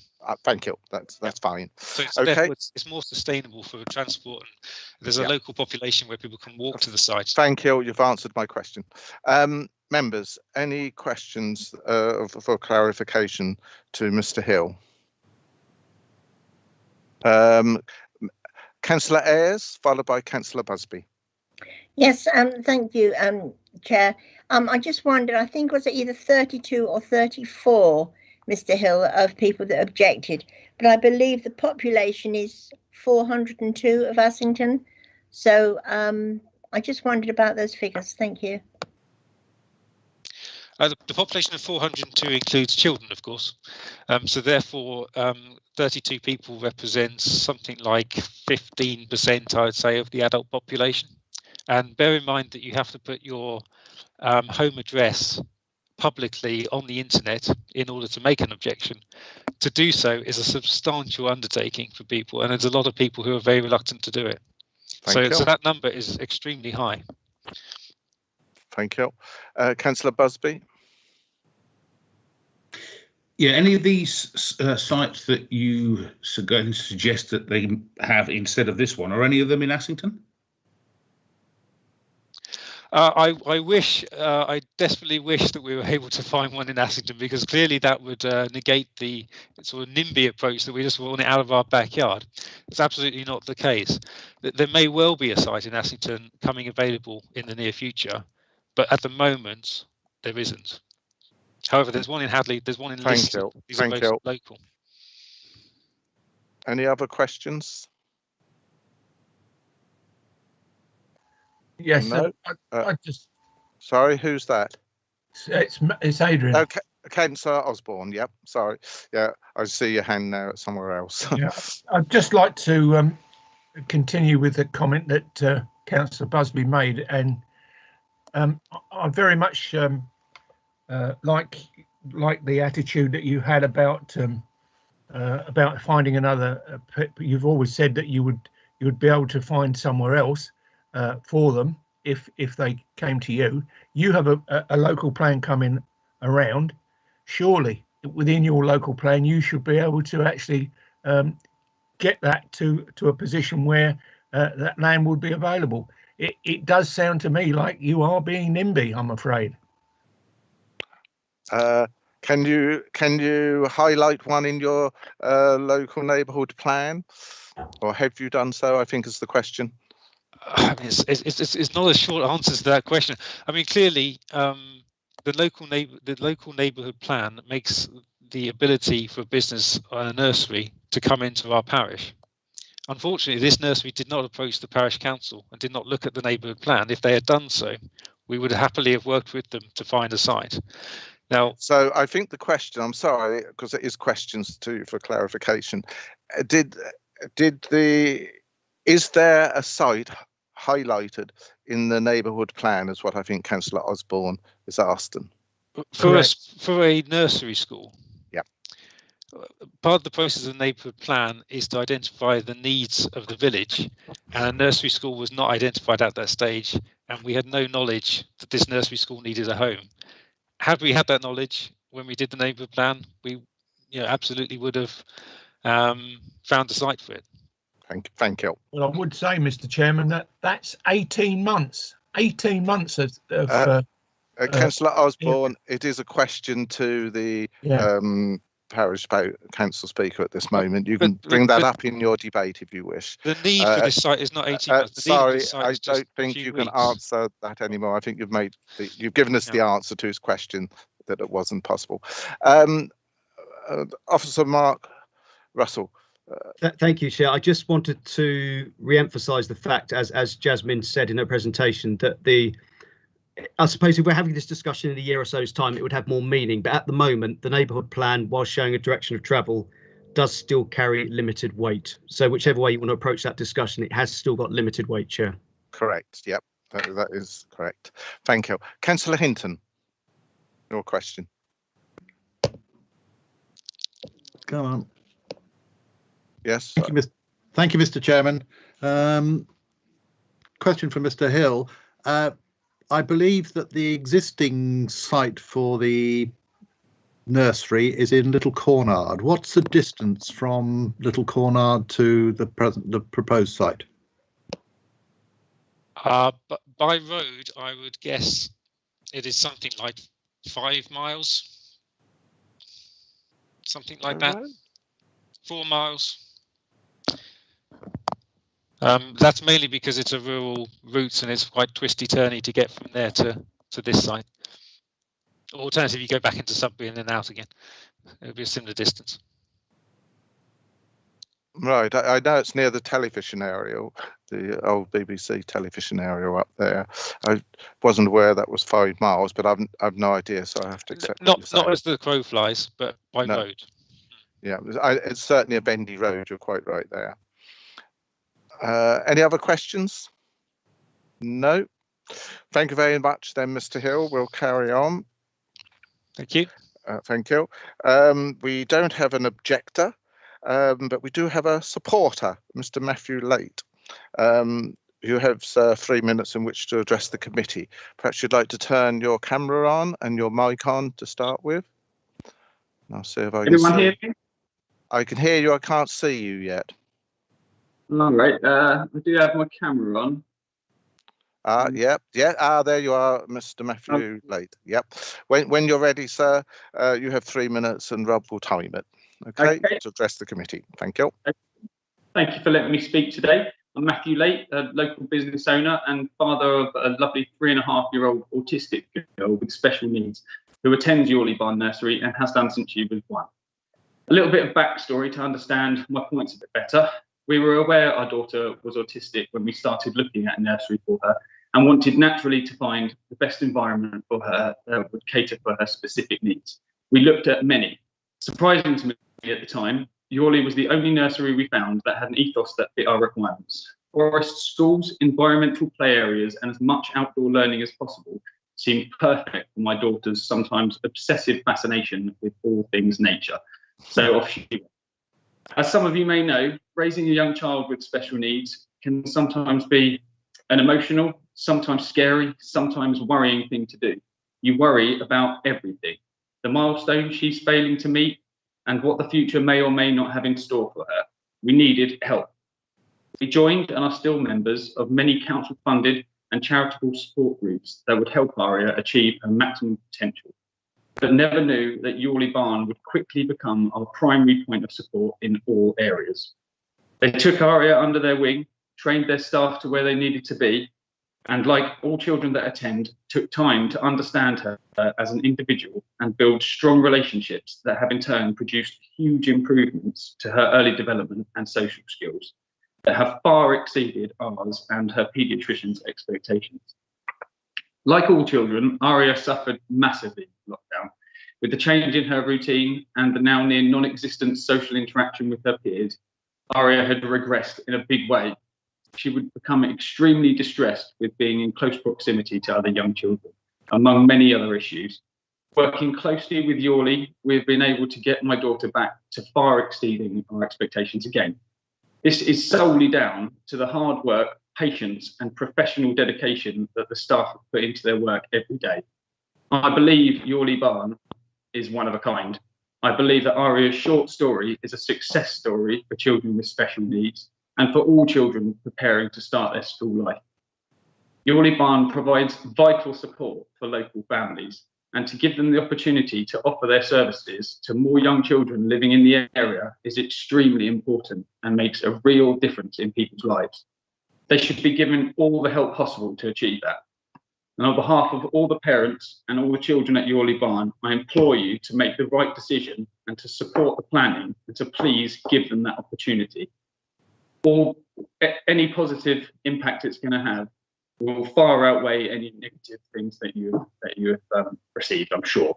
Thank you. That's fine. So it's, okay. It's more sustainable for transport, and there's a local population where people can walk to the site. Thank you. You've answered my question. Members, any questions for clarification to Mr. Hill? Councillor Ayres, followed by Councillor Busby. Yes, thank you, Chair. I just wondered, I think was it either 32 or 34, Mr. Hill, of people that objected, but I believe the population is 402 of Assington. So I just wondered about those figures. Thank you. The population of 402 includes children, of course. So therefore, 32 people represents something like 15%, I would say, of the adult population. And bear in mind that you have to put your home address publicly on the internet in order to make an objection. To do so is a substantial undertaking for people, and there's a lot of people who are very reluctant to do it. Thank you. So that number is extremely high. Thank you. Councillor Busby. Yeah, any of these sites that you going to suggest that they have instead of this one, are any of them in Assington? I wish, I desperately wish that we were able to find one in Assington, because clearly that would negate the sort of NIMBY approach that we just want it out of our backyard. It's absolutely not the case. There may well be a site in Assington coming available in the near future, but at the moment there isn't. However, there's one in Hadley, there's one in Liston. These are both local. Any other questions? Yes, no. I just. Sorry, who's that? It's Adrian. Okay, Councillor Osborne. Yep. Sorry. Yeah, I see your hand now at somewhere else. Yeah, I'd just like to continue with the comment that Councillor Busby made, and I very much like the attitude that you had about finding another. You've always said that you would be able to find somewhere else for them if they came to you. You have a local plan coming around. Surely within your local plan you should be able to actually get that to a position where that land would be available. It does sound to me like you are being NIMBY, I'm afraid. Can you highlight one in your local neighbourhood plan, or have you done so? I think is the question. I mean, it's not a short answer to that question. I mean, clearly, the local neighbourhood plan makes the ability for a business or a nursery to come into our parish. Unfortunately, this nursery did not approach the parish council and did not look at the neighbourhood plan. If they had done so, we would happily have worked with them to find a site. Now, so I think the question, I'm sorry, because it is questions too for clarification. Is there a site highlighted in the neighbourhood plan, is what I think Councillor Osborne is asking. For a nursery school. Yeah. Part of the process of the neighbourhood plan is to identify the needs of the village, and a nursery school was not identified at that stage, and we had no knowledge that this nursery school needed a home. Had we had that knowledge when we did the neighbourhood plan, we absolutely would have found a site for it. Thank you. Well, I would say, Mr. Chairman, that's 18 months. 18 months of Councillor Osborne, it is a question to the parish council speaker at this moment. You can bring that up in your debate if you wish. The need for this site is not 18 months. Sorry, I don't think you can answer that anymore. I think you've given us the answer to his question that it wasn't possible. Officer Mark Russell. Thank you, Chair. I just wanted to re-emphasise the fact, as Jasmine said in her presentation, that I suppose if we're having this discussion in a year or so's time, it would have more meaning. But at the moment, the neighbourhood plan, while showing a direction of travel, does still carry limited weight. So whichever way you want to approach that discussion, it has still got limited weight, Chair. Correct. Yep, that is correct. Thank you. Councillor Hinton, your question. Come on. Yes. Thank you, Mr. Chairman. Question from Mr. Hill. I believe that the existing site for the nursery is in Little Cornard. What's the distance from Little Cornard to the proposed site? But by road, I would guess it is something like 5 miles, something like that. 4 miles. That's mainly because it's a rural route and it's quite twisty-turny to get from there to this site. Alternatively, you go back into Sudbury and then out again. It'll be a similar distance. Right, I know it's near the television area, the old BBC television area up there. I wasn't aware that was 5 miles, but I've no idea, so I have to accept. Not as the crow flies, but by road. Yeah, it's certainly a bendy road. You're quite right there. Any other questions? No. Thank you very much then, Mr. Hill. We'll carry on. Thank you. Thank you. We don't have an objector, but we do have a supporter, Mr. Matthew Late, you have 3 minutes in which to address the committee. Perhaps you'd like to turn your camera on and your mic on to start with. I'll see if I can Anyone hear me? I can hear you. I can't see you yet. All right. I do have my camera on. Yep. Yeah. There you are, Mr. Matthew Late. Yep. When you're ready, sir, you have 3 minutes, and Rob will time it. Okay. To address the committee. Thank you. Thank you for letting me speak today. I'm Matthew Late, a local business owner and father of a lovely 3.5-year-old autistic girl with special needs who attends Yorley Barn Nursery and has done since she was 1. A little bit of backstory to understand my points a bit better. We were aware our daughter was autistic when we started looking at a nursery for her and wanted naturally to find the best environment for her that would cater for her specific needs. We looked at many. Surprising to me at the time, Yorley was the only nursery we found that had an ethos that fit our requirements. Forest schools, environmental play areas, and as much outdoor learning as possible seemed perfect for my daughter's sometimes obsessive fascination with all things nature. So off she went. As some of you may know, raising a young child with special needs can sometimes be an emotional, sometimes scary, sometimes worrying thing to do. You worry about everything, the milestones she's failing to meet, and what the future may or may not have in store for her. We needed help. We joined and are still members of many council-funded and charitable support groups that would help Aria achieve her maximum potential, but never knew that Yorley Barn would quickly become our primary point of support in all areas. They took Aria under their wing, trained their staff to where they needed to be, and like all children that attend, took time to understand her as an individual and build strong relationships that have in turn produced huge improvements to her early development and social skills that have far exceeded ours and her paediatrician's expectations. Like all children, Aria suffered massively in lockdown. With the change in her routine and the now near non-existent social interaction with her peers, Aria had regressed in a big way. She would become extremely distressed with being in close proximity to other young children, among many other issues. Working closely with Yorley, we've been able to get my daughter back to far exceeding our expectations again. This is solely down to the hard work, patience and professional dedication that the staff have put into their work every day. I believe Yorley Barn is one of a kind. I believe that Aria's short story is a success story for children with special needs and for all children preparing to start their school life. Yorley Barn provides vital support for local families, and to give them the opportunity to offer their services to more young children living in the area is extremely important and makes a real difference in people's lives. They should be given all the help possible to achieve that. And on behalf of all the parents and all the children at Yorley Barn, I implore you to make the right decision and to support the planning and to please give them that opportunity. Any positive impact it's going to have will far outweigh any negative things that you have received, I'm sure.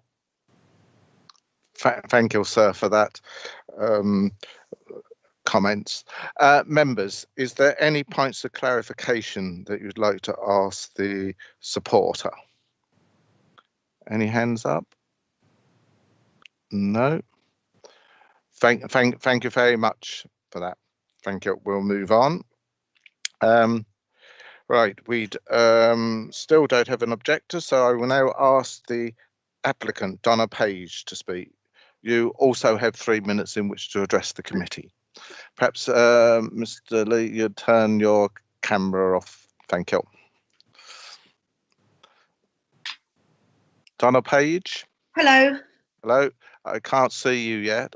Thank you, sir, for that comments. Members, is there any points of clarification that you'd like to ask the supporter? Any hands up? No. Thank you very much for that. Thank you. We'll move on. Right, we still don't have an objector, so I will now ask the applicant, Donna Page, to speak. You also have 3 minutes in which to address the committee. Perhaps, Mr. Lee, you'd turn your camera off. Thank you. Donna Page? Hello. Hello. I can't see you yet.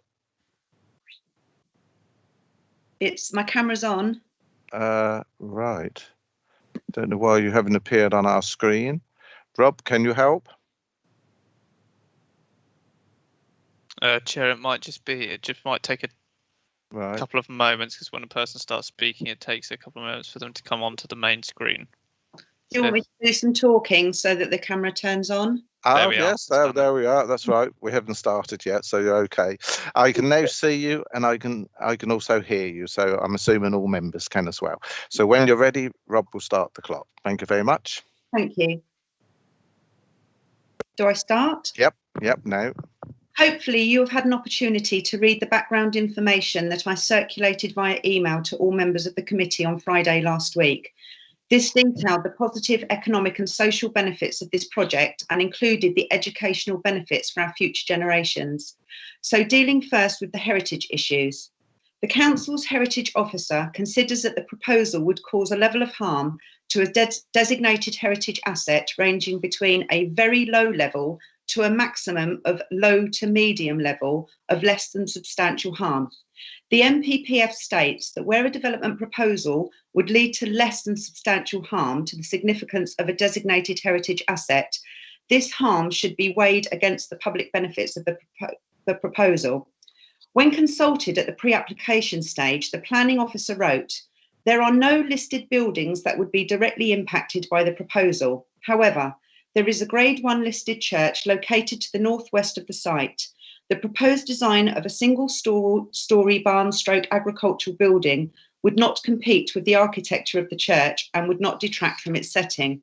My camera's on. Right. Don't know why you haven't appeared on our screen. Rob, can you help? Chair, it might take a couple of moments, because when a person starts speaking, it takes a couple of moments for them to come onto the main screen. Do you want me to do some talking so that the camera turns on? Oh, yes, there we are. That's right. We haven't started yet, so you're okay. I can now see you, and I can also hear you. So I'm assuming all members can as well. So when you're ready, Rob will start the clock. Thank you very much. Thank you. Do I start? Yep, now. Hopefully you have had an opportunity to read the background information that I circulated via email to all members of the committee on Friday last week. This detailed the positive economic and social benefits of this project and included the educational benefits for our future generations. So dealing first with the heritage issues. The Council's Heritage Officer considers that the proposal would cause a level of harm to a designated heritage asset ranging between a very low level to a maximum of low to medium level of less than substantial harm. The NPPF states that where a development proposal would lead to less than substantial harm to the significance of a designated heritage asset, this harm should be weighed against the public benefits of the proposal. When consulted at the pre-application stage, the planning officer wrote, "There are no listed buildings that would be directly impacted by the proposal. However, there is a Grade 1 listed church located to the northwest of the site. The proposed design of a single story barn stroke agricultural building would not compete with the architecture of the church and would not detract from its setting."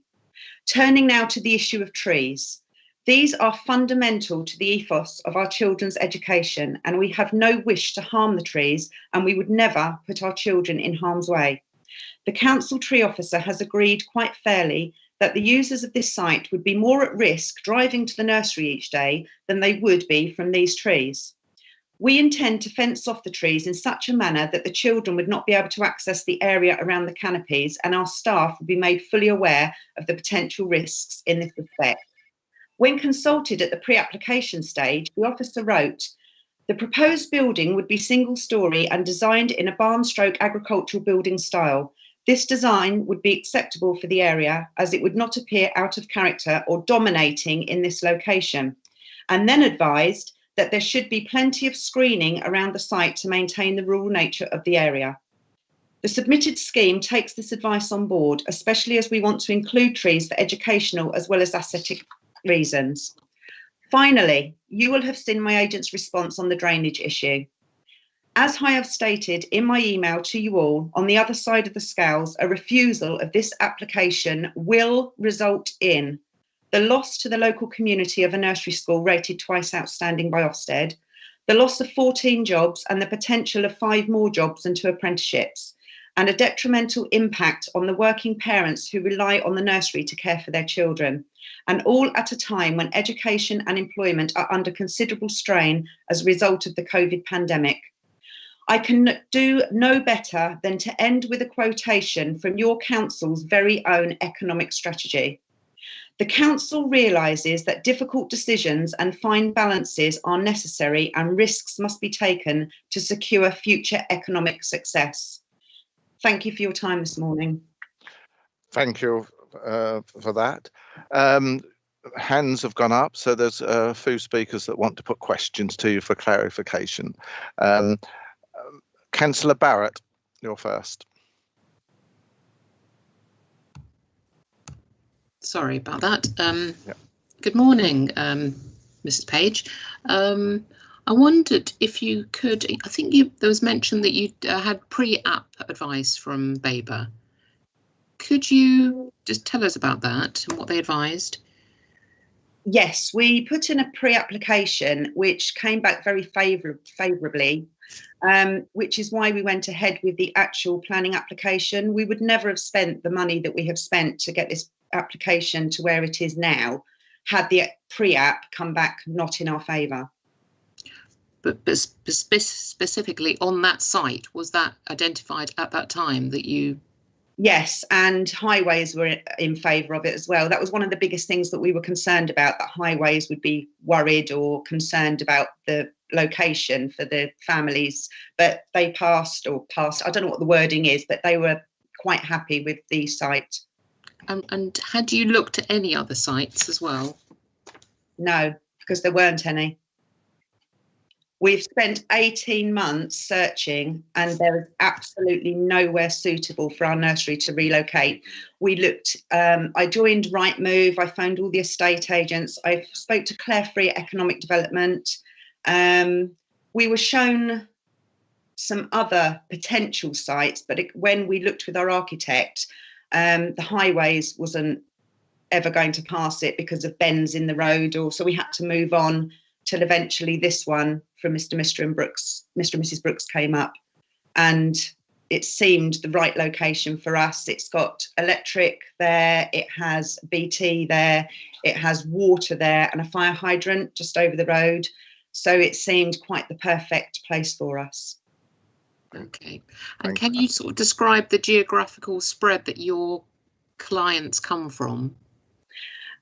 Turning now to the issue of trees. These are fundamental to the ethos of our children's education, and we have no wish to harm the trees, and we would never put our children in harm's way. The Council Tree Officer has agreed quite fairly that the users of this site would be more at risk driving to the nursery each day than they would be from these trees. We intend to fence off the trees in such a manner that the children would not be able to access the area around the canopies, and our staff would be made fully aware of the potential risks in this respect. When consulted at the pre-application stage, the officer wrote, "The proposed building would be single story and designed in a barn stroke agricultural building style. This design would be acceptable for the area as it would not appear out of character or dominating in this location," and then advised that there should be plenty of screening around the site to maintain the rural nature of the area. The submitted scheme takes this advice on board, especially as we want to include trees for educational as well as aesthetic reasons. Finally, you will have seen my agent's response on the drainage issue. As I have stated in my email to you all, on the other side of the scales, a refusal of this application will result in the loss to the local community of a nursery school rated twice outstanding by Ofsted, the loss of 14 jobs and the potential of 5 more jobs and 2 apprenticeships, and a detrimental impact on the working parents who rely on the nursery to care for their children, and all at a time when education and employment are under considerable strain as a result of the COVID pandemic. I can do no better than to end with a quotation from your council's very own economic strategy. The council realises that difficult decisions and fine balances are necessary and risks must be taken to secure future economic success. Thank you for your time this morning. Thank you for that. Hands have gone up, so there's a few speakers that want to put questions to you for clarification. Councillor Barrett, you're first. Sorry about that. Good morning, Mrs. Page. I wondered if you could, I think there was mention that you had pre-app advice from Babergh. Could you just tell us about that and what they advised? Yes, we put in a pre-application which came back very favourably, which is why we went ahead with the actual planning application. We would never have spent the money that we have spent to get this application to where it is now had the pre-app come back not in our favour. But specifically on that site, was that identified at that time that you? Yes, and highways were in favour of it as well. That was one of the biggest things that we were concerned about, that highways would be worried or concerned about the location for the families, but they passed, I don't know what the wording is, but they were quite happy with the site. And had you looked at any other sites as well? No, because there weren't any. We've spent 18 months searching and there is absolutely nowhere suitable for our nursery to relocate. We looked, I joined Rightmove, I phoned all the estate agents, I spoke to Clare Free Economic Development. We were shown some other potential sites, but when we looked with our architect, the highways wasn't ever going to pass it because of bends in the road, so we had to move on till eventually this one from Mr. and Mrs. Brooks came up, and it seemed the right location for us. It's got electric there, it has BT there, it has water there, and a fire hydrant just over the road. So it seemed quite the perfect place for us. Okay. And can you sort of describe the geographical spread that your clients come from?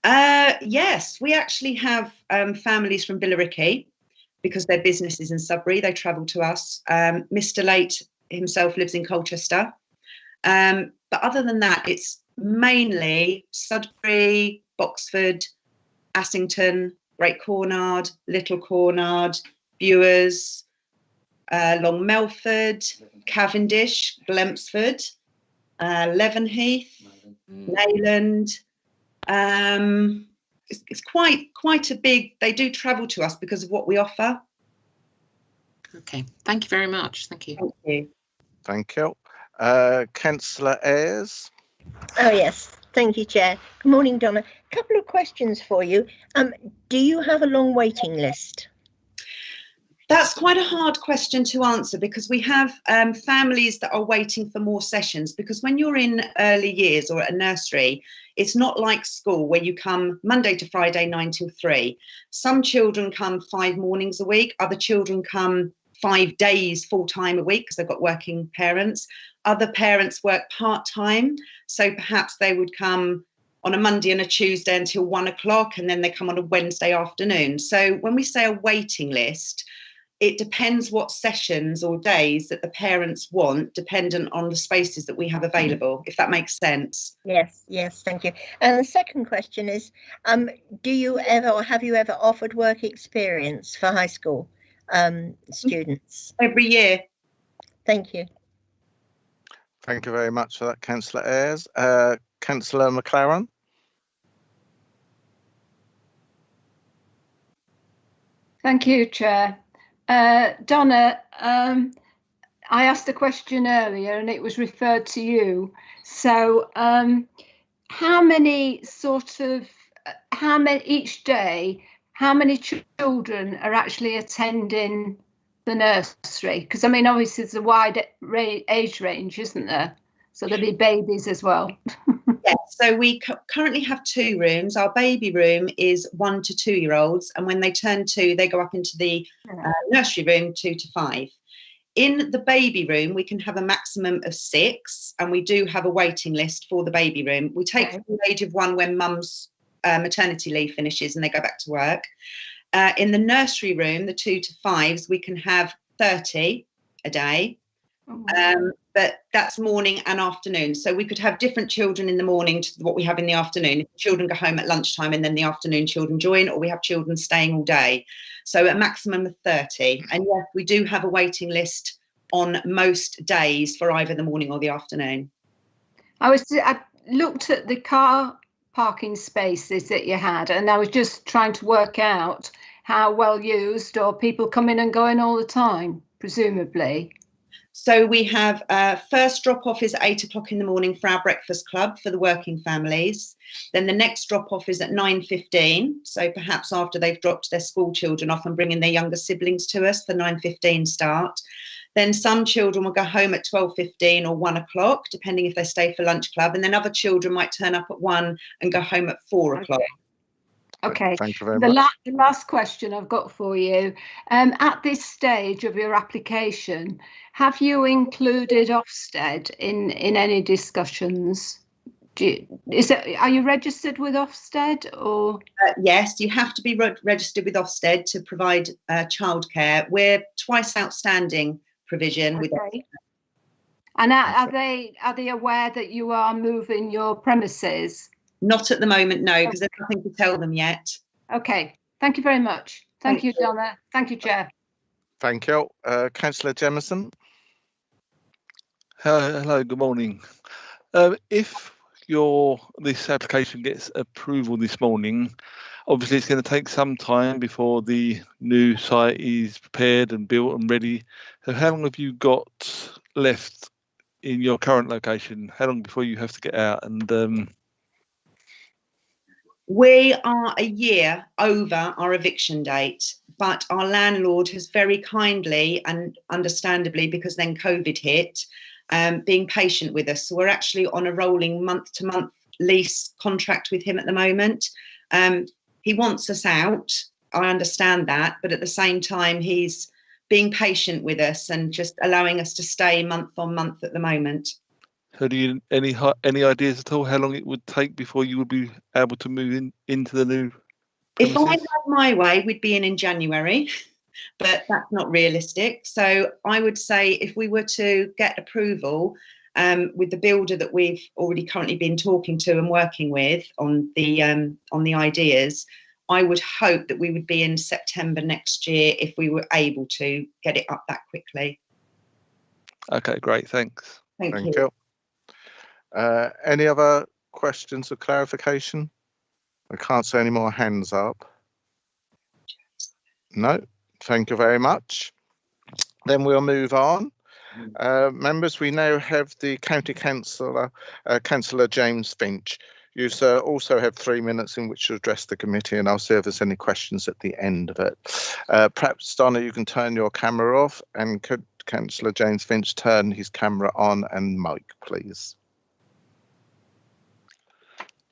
Yes, we actually have families from Billericay, because their business is in Sudbury. They travel to us. Mr. Late himself lives in Colchester. But other than that, it's mainly Sudbury, Boxford, Assington, Great Cornard, Little Cornard, Bewers, Long Melford, Cavendish, Glempsford, Leavenheath, Nayland. It's quite a big, they do travel to us because of what we offer. Okay, thank you very much. Thank you. Thank you. Thank you. Councillor Ayres. Oh yes, thank you, Chair. Good morning, Donna. A couple of questions for you. Do you have a long waiting list? That's quite a hard question to answer, because we have families that are waiting for more sessions, because when you're in early years or at a nursery, it's not like school where you come Monday to Friday 9 till 3. Some children come 5 mornings a week, other children come 5 days full time a week because they've got working parents. Other parents work part-time, so perhaps they would come on a Monday and a Tuesday until 1 o'clock, and then they come on a Wednesday afternoon. So when we say a waiting list, it depends what sessions or days that the parents want, dependent on the spaces that we have available, if that makes sense. Yes, thank you. And the second question is, do you ever, or have you ever offered work experience for high school students? Every year. Thank you. Thank you very much for that, Councillor Ayres. Councillor McLaren. Thank you, Chair. Donna, I asked a question earlier and it was referred to you. So how many each day, how many children are actually attending the nursery? Because I mean, obviously there's a wide age range, isn't there? So there'll be babies as well. Yes, so we currently have 2 rooms. Our baby room is 1 to 2 year olds, and when they turn 2, they go up into the nursery room 2 to 5. In the baby room, we can have a maximum of 6, and we do have a waiting list for the baby room. We take from the age of 1 when mum's maternity leave finishes and they go back to work. In the nursery room, the 2 to 5s, we can have 30 a day. But that's morning and afternoon. So we could have different children in the morning to what we have in the afternoon. If children go home at lunchtime and then the afternoon children join, or we have children staying all day. So a maximum of 30. And yes, we do have a waiting list on most days for either the morning or the afternoon. I looked at the car parking spaces that you had, and I was just trying to work out how well used, or people coming and going all the time, presumably. So we have first drop off is at 8 o'clock in the morning for our breakfast club for the working families. Then the next drop off is at 9:15. So perhaps after they've dropped their school children off and bringing their younger siblings to us for 9:15 start. Then some children will go home at 12:15 or 1 o'clock, depending if they stay for lunch club. And then other children might turn up at 1 and go home at 4 o'clock. Okay. Thank you very much. The last question I've got for you. At this stage of your application, have you included Ofsted in any discussions? Are you registered with Ofsted, or? Yes, you have to be registered with Ofsted to provide childcare. We're twice outstanding provision with Ofsted. And are they aware that you are moving your premises? Not at the moment, no, because there's nothing to tell them yet. Okay, thank you very much. Thank you, Donna. Thank you, Chair. Thank you. Councillor Jemison. Hello, good morning. If this application gets approval this morning, obviously it's going to take some time before the new site is prepared and built and ready. So how long have you got left in your current location? How long before you have to get out? And we are a year over our eviction date, but our landlord has very kindly and understandably, because then COVID hit, being patient with us. So we're actually on a rolling month-to-month lease contract with him at the moment. He wants us out. I understand that, but at the same time, he's being patient with us and just allowing us to stay month on month at the moment. So do you any ideas at all how long it would take before you would be able to move into the new premises? If I had my way, we'd be in January, but that's not realistic. So I would say if we were to get approval with the builder that we've already currently been talking to and working with on the ideas, I would hope that we would be in September next year if we were able to get it up that quickly. Okay, great, thanks. Thank you. Any other questions or clarification? I can't see any more hands up. No, thank you very much. Then we'll move on. Members, we now have the County Councillor, Councillor James Finch. You, sir, also have 3 minutes in which to address the committee, and I'll see if there's any questions at the end of it. Perhaps, Donna, you can turn your camera off, and could Councillor James Finch turn his camera on and mic, please?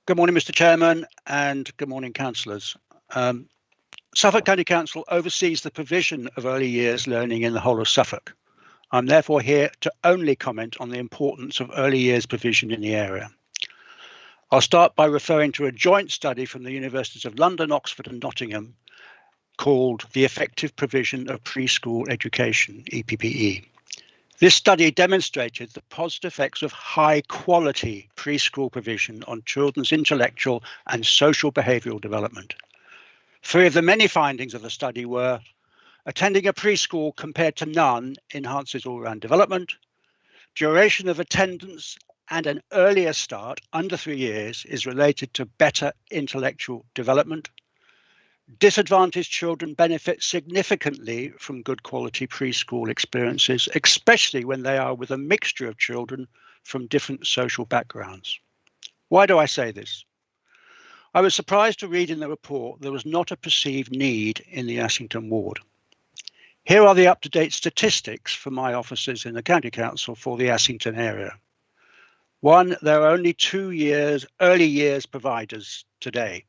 Good morning, Mr. Chairman, and good morning, councillors. Suffolk County Council oversees the provision of early years learning in the whole of Suffolk. I'm therefore here to only comment on the importance of early years provision in the area. I'll start by referring to a joint study from the Universities of London, Oxford and Nottingham called The Effective Provision of Preschool Education, EPPE. This study demonstrated the positive effects of high quality preschool provision on children's intellectual and social behavioural development. 3 of the many findings of the study were: attending a preschool compared to none enhances all-round development, duration of attendance and an earlier start under 3 years is related to better intellectual development, disadvantaged children benefit significantly from good quality preschool experiences, especially when they are with a mixture of children from different social backgrounds. Why do I say this? I was surprised to read in the report there was not a perceived need in the Ashington ward. Here are the up-to-date statistics for my officers in the County Council for the Assington area. 1, there are only 2 early years providers today.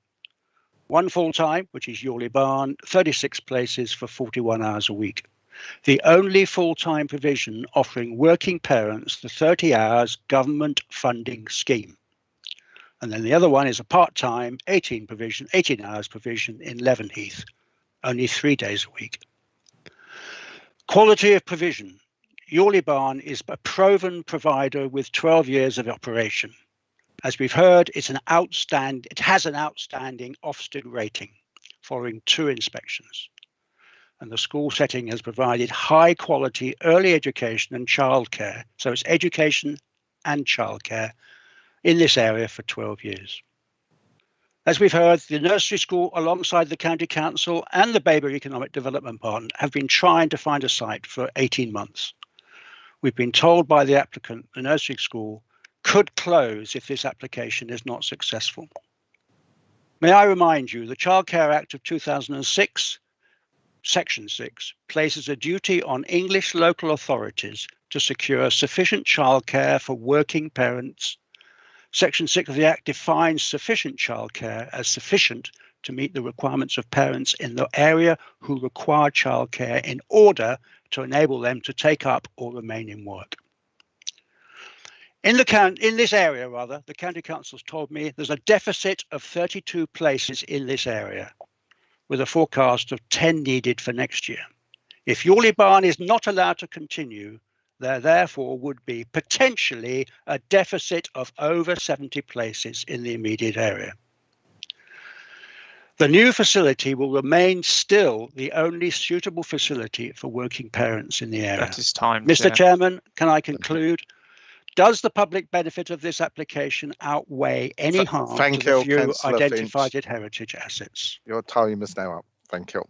1 full-time, which is Yawley Barn, 36 places for 41 hours a week. The only full-time provision offering working parents the 30 hours government funding scheme. And then the other one is a part-time 18 hours provision in Leavenheath, only 3 days a week. Quality of provision. Yawley Barn is a proven provider with 12 years of operation. As we've heard, it has an outstanding Ofsted rating following 2 inspections. And the school setting has provided high quality early education and childcare. So it's education and childcare in this area for 12 years. As we've heard, the nursery school alongside the County Council and the Babergh Economic Development Partner have been trying to find a site for 18 months. We've been told by the applicant the nursery school could close if this application is not successful. May I remind you, the Childcare Act of 2006, Section 6, places a duty on English local authorities to secure sufficient childcare for working parents. Section 6 of the Act defines sufficient childcare as sufficient to meet the requirements of parents in the area who require childcare in order to enable them to take up or remain in work. In this area, the County Council's told me there's a deficit of 32 places in this area, with a forecast of 10 needed for next year. If Yawley Barn is not allowed to continue, there therefore would be potentially a deficit of over 70 places in the immediate area. The new facility will remain still the only suitable facility for working parents in the area. That is time, Mr. Chairman, can I conclude? Does the public benefit of this application outweigh any harm to the few identified heritage assets? Your time is now up. Thank you.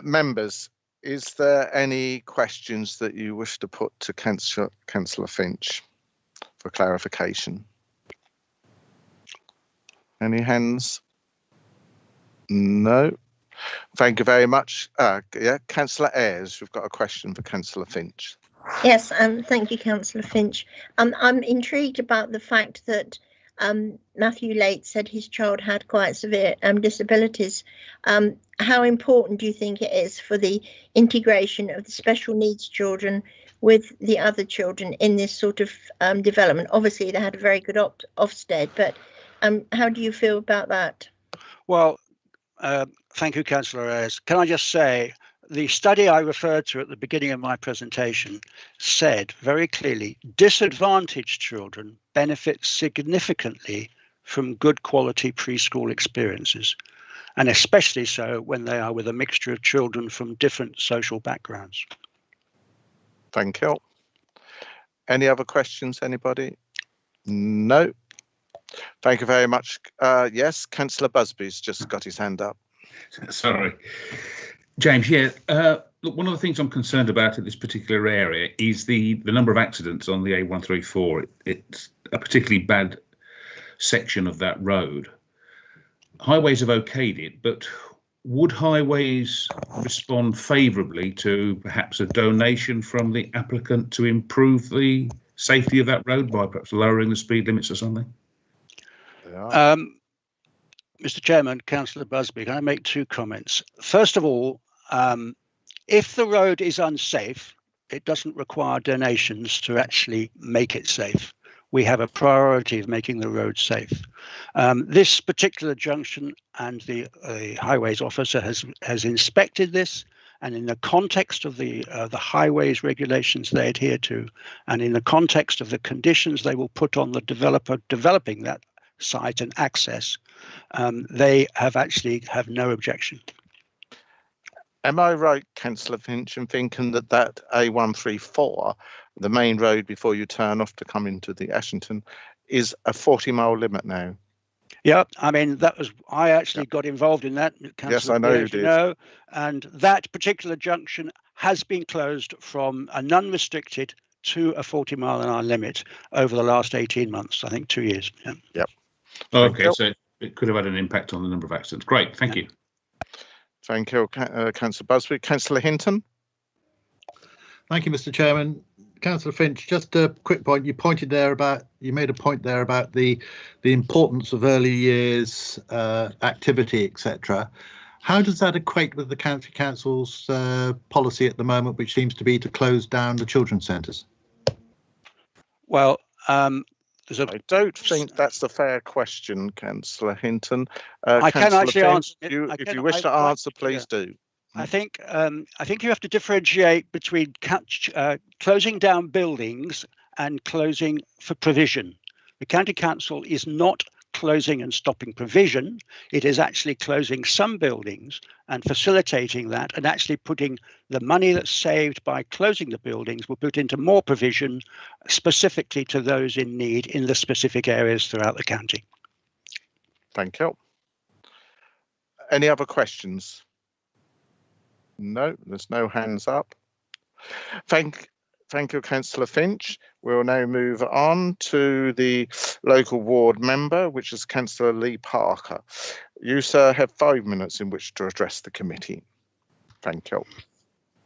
Members, is there any questions that you wish to put to Councillor Finch for clarification? Any hands? No. Thank you very much. Yeah, Councillor Ayres, we've got a question for Councillor Finch. Yes, thank you, Councillor Finch. I'm intrigued about the fact that Matthew Late said his child had quite severe disabilities. How important do you think it is for the integration of the special needs children with the other children in this sort of development? Obviously, they had a very good Ofsted, but how do you feel about that? Well, thank you, Councillor Ayres. Can I just say, the study I referred to at the beginning of my presentation said very clearly disadvantaged children benefit significantly from good quality preschool experiences, and especially so when they are with a mixture of children from different social backgrounds. Thank you. Any other questions, anybody? No. Thank you very much. Yes, Councillor Busby's just got his hand up. Sorry. James, yeah, look, one of the things I'm concerned about in this particular area is the number of accidents on the A134. It's a particularly bad section of that road. Highways have okayed it, but would Highways respond favourably to perhaps a donation from the applicant to improve the safety of that road by perhaps lowering the speed limits or something? Mr. Chairman, Councillor Busby, can I make two comments? First of all, if the road is unsafe, it doesn't require donations to actually make it safe. We have a priority of making the road safe. This particular junction, and the highways officer has inspected this, and in the context of the highways regulations they adhere to, and in the context of the conditions they will put on the developer developing that site and access, they have no objection. Am I right, Councillor Finch, in thinking that that A134, the main road before you turn off to come into the Ashington, is a 40-mile limit now? Yeah, I mean, I actually got involved in that. Yes, I know you did. And that particular junction has been closed from a non-restricted to a 40-mile-an-hour limit over the last 18 months, I think 2 years. Yeah. Yep. Okay, so it could have had an impact on the number of accidents. Great, thank you. Thank you, Councillor Busby. Councillor Hinton. Thank you, Mr. Chairman. Councillor Finch, just a quick point. You made a point there about the importance of early years activity, etc. How does that equate with the County Council's policy at the moment, which seems to be to close down the children's centres? Well, I don't think that's a fair question, Councillor Hinton. I can actually answer it. If you wish to answer, please do. I think you have to differentiate between closing down buildings and closing for provision. The County Council is not closing and stopping provision. It is actually closing some buildings and facilitating that, and actually putting the money that's saved by closing the buildings will put into more provision specifically to those in need in the specific areas throughout the county. Thank you. Any other questions? No, there's no hands up. Thank you, Councillor Finch. We'll now move on to the local ward member, which is Councillor Lee Parker. You, sir, have 5 minutes in which to address the committee. Thank you.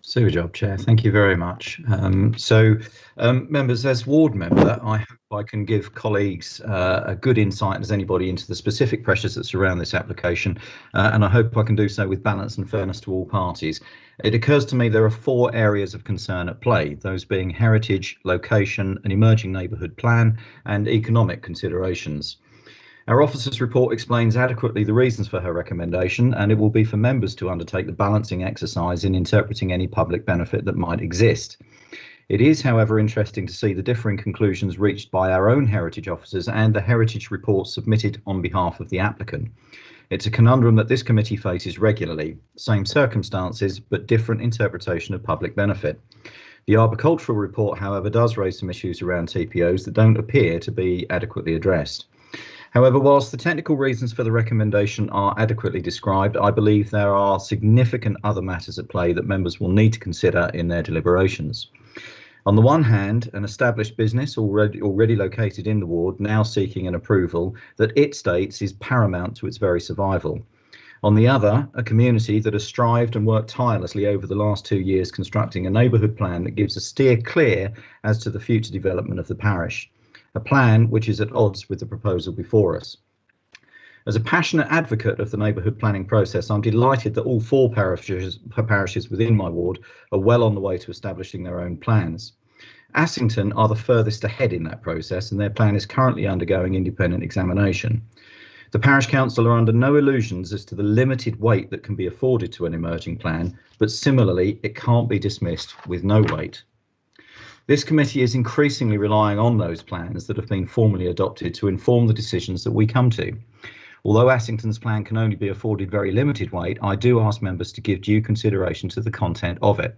Super job, Chair. Thank you very much. Members, as ward member, I hope I can give colleagues a good insight as anybody into the specific pressures that surround this application, and I hope I can do so with balance and fairness to all parties. It occurs to me there are 4 areas of concern at play, those being heritage, location, an emerging neighbourhood plan, and economic considerations. Our officer's report explains adequately the reasons for her recommendation, and it will be for members to undertake the balancing exercise in interpreting any public benefit that might exist. It is, however, interesting to see the differing conclusions reached by our own heritage officers and the heritage report submitted on behalf of the applicant. It's a conundrum that this committee faces regularly, same circumstances, but different interpretation of public benefit. The arboricultural report, however, does raise some issues around TPOs that don't appear to be adequately addressed. However, whilst the technical reasons for the recommendation are adequately described, I believe there are significant other matters at play that members will need to consider in their deliberations. On the one hand, an established business already located in the ward now seeking an approval that it states is paramount to its very survival. On the other, a community that has strived and worked tirelessly over the last 2 years constructing a neighbourhood plan that gives a steer clear as to the future development of the parish, a plan which is at odds with the proposal before us. As a passionate advocate of the neighbourhood planning process, I'm delighted that all 4 parishes within my ward are well on the way to establishing their own plans. Assington are the furthest ahead in that process, and their plan is currently undergoing independent examination. The parish council are under no illusions as to the limited weight that can be afforded to an emerging plan, but similarly, it can't be dismissed with no weight. This committee is increasingly relying on those plans that have been formally adopted to inform the decisions that we come to. Although Assington's plan can only be afforded very limited weight, I do ask members to give due consideration to the content of it.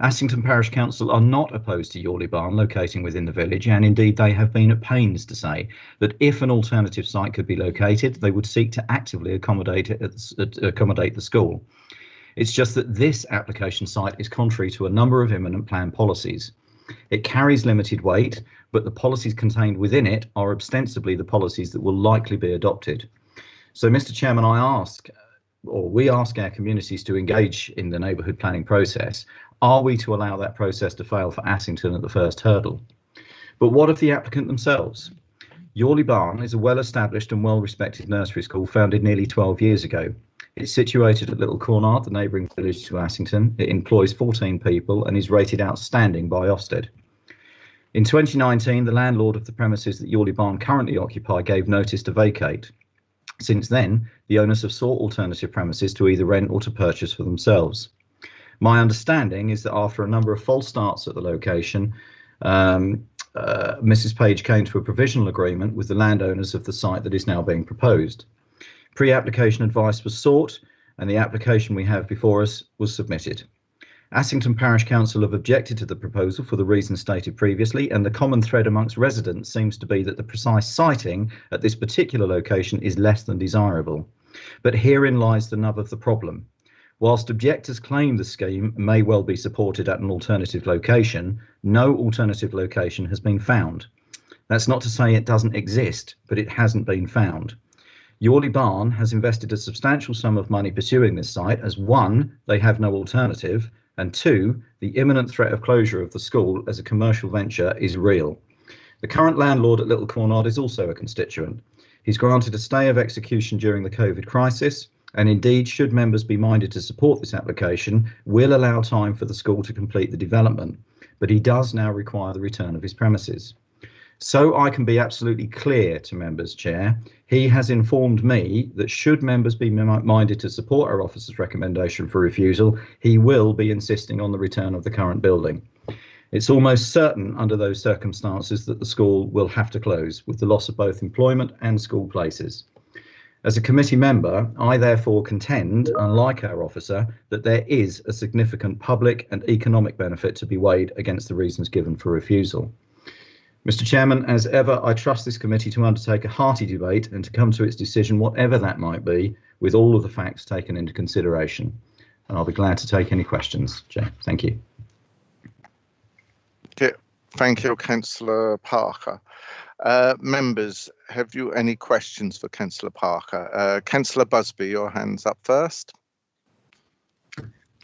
Assington Parish Council are not opposed to Yawley Barn locating within the village, and indeed they have been at pains to say that if an alternative site could be located, they would seek to actively accommodate the school. It's just that this application site is contrary to a number of imminent plan policies. It carries limited weight, but the policies contained within it are ostensibly the policies that will likely be adopted. So, Mr. Chairman, we ask our communities to engage in the neighbourhood planning process. Are we to allow that process to fail for Assington at the first hurdle? But what of the applicant themselves? Yawley Barn is a well-established and well-respected nursery school founded nearly 12 years ago. It's situated at Little Cornard, the neighbouring village to Assington. It employs 14 people and is rated outstanding by Ofsted. In 2019, the landlord of the premises that Yawley Barn currently occupy gave notice to vacate. Since then, the owners have sought alternative premises to either rent or to purchase for themselves. My understanding is that after a number of false starts at the location, Mrs. Page came to a provisional agreement with the landowners of the site that is now being proposed. Pre-application advice was sought, and the application we have before us was submitted. Assington Parish Council have objected to the proposal for the reasons stated previously, and the common thread amongst residents seems to be that the precise siting at this particular location is less than desirable. But herein lies the nub of the problem. Whilst objectors claim the scheme may well be supported at an alternative location, no alternative location has been found. That's not to say it doesn't exist, but it hasn't been found. Yawley Barn has invested a substantial sum of money pursuing this site as 1, they have no alternative, and 2, the imminent threat of closure of the school as a commercial venture is real. The current landlord at Little Cornard is also a constituent. He's granted a stay of execution during the COVID crisis, and indeed, should members be minded to support this application, will allow time for the school to complete the development, but he does now require the return of his premises. So I can be absolutely clear to members, Chair, he has informed me that should members be minded to support our officer's recommendation for refusal, he will be insisting on the return of the current building. It's almost certain under those circumstances that the school will have to close, with the loss of both employment and school places. As a committee member, I therefore contend, unlike our officer, that there is a significant public and economic benefit to be weighed against the reasons given for refusal. Mr. Chairman, as ever, I trust this committee to undertake a hearty debate and to come to its decision, whatever that might be, with all of the facts taken into consideration. And I'll be glad to take any questions, Chair. Thank you. Thank you, Councillor Parker. Members, have you any questions for Councillor Parker? Councillor Busby, your hand's up first.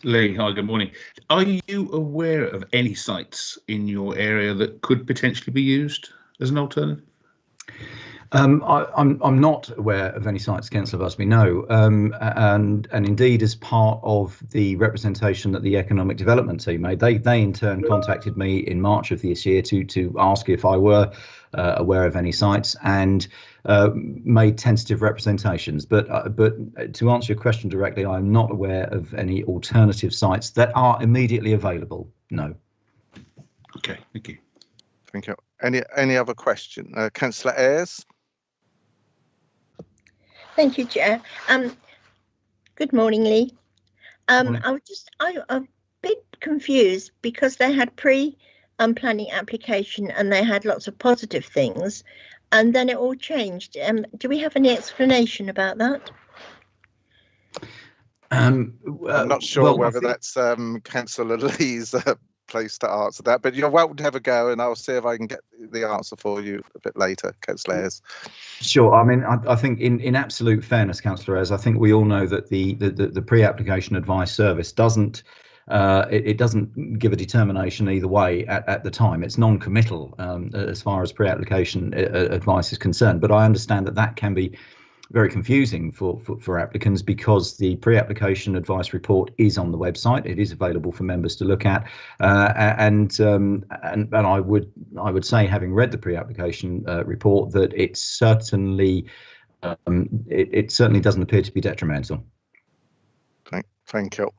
Lee, hi, good morning. Are you aware of any sites in your area that could potentially be used as an alternative? I'm not aware of any sites, Councillor Busby, no. And indeed, as part of the representation that the Economic Development team made, they in turn contacted me in March of this year to ask if I were aware of any sites, and made tentative representations. But to answer your question directly, I'm not aware of any alternative sites that are immediately available. No. Okay, thank you. Thank you. Any other question? Councillor Ayres. Thank you, Chair. Good morning, Lee. Morning. I was just a bit confused because they had planning application and they had lots of positive things, and then it all changed. Do we have any explanation about that? I'm not sure whether that's Councillor Lee's place to answer that, but you're welcome to have a go, and I'll see if I can get the answer for you a bit later, Councillor Ayres. Sure. I mean, I think in absolute fairness, Councillor Ayres, I think we all know that the pre-application advice service doesn't it doesn't give a determination either way at the time. It's non-committal as far as pre-application advice is concerned. But I understand that can be very confusing for applicants, because the pre-application advice report is on the website. It is available for members to look at, and I would say, having read the pre-application report, that it certainly doesn't appear to be detrimental. Thank you.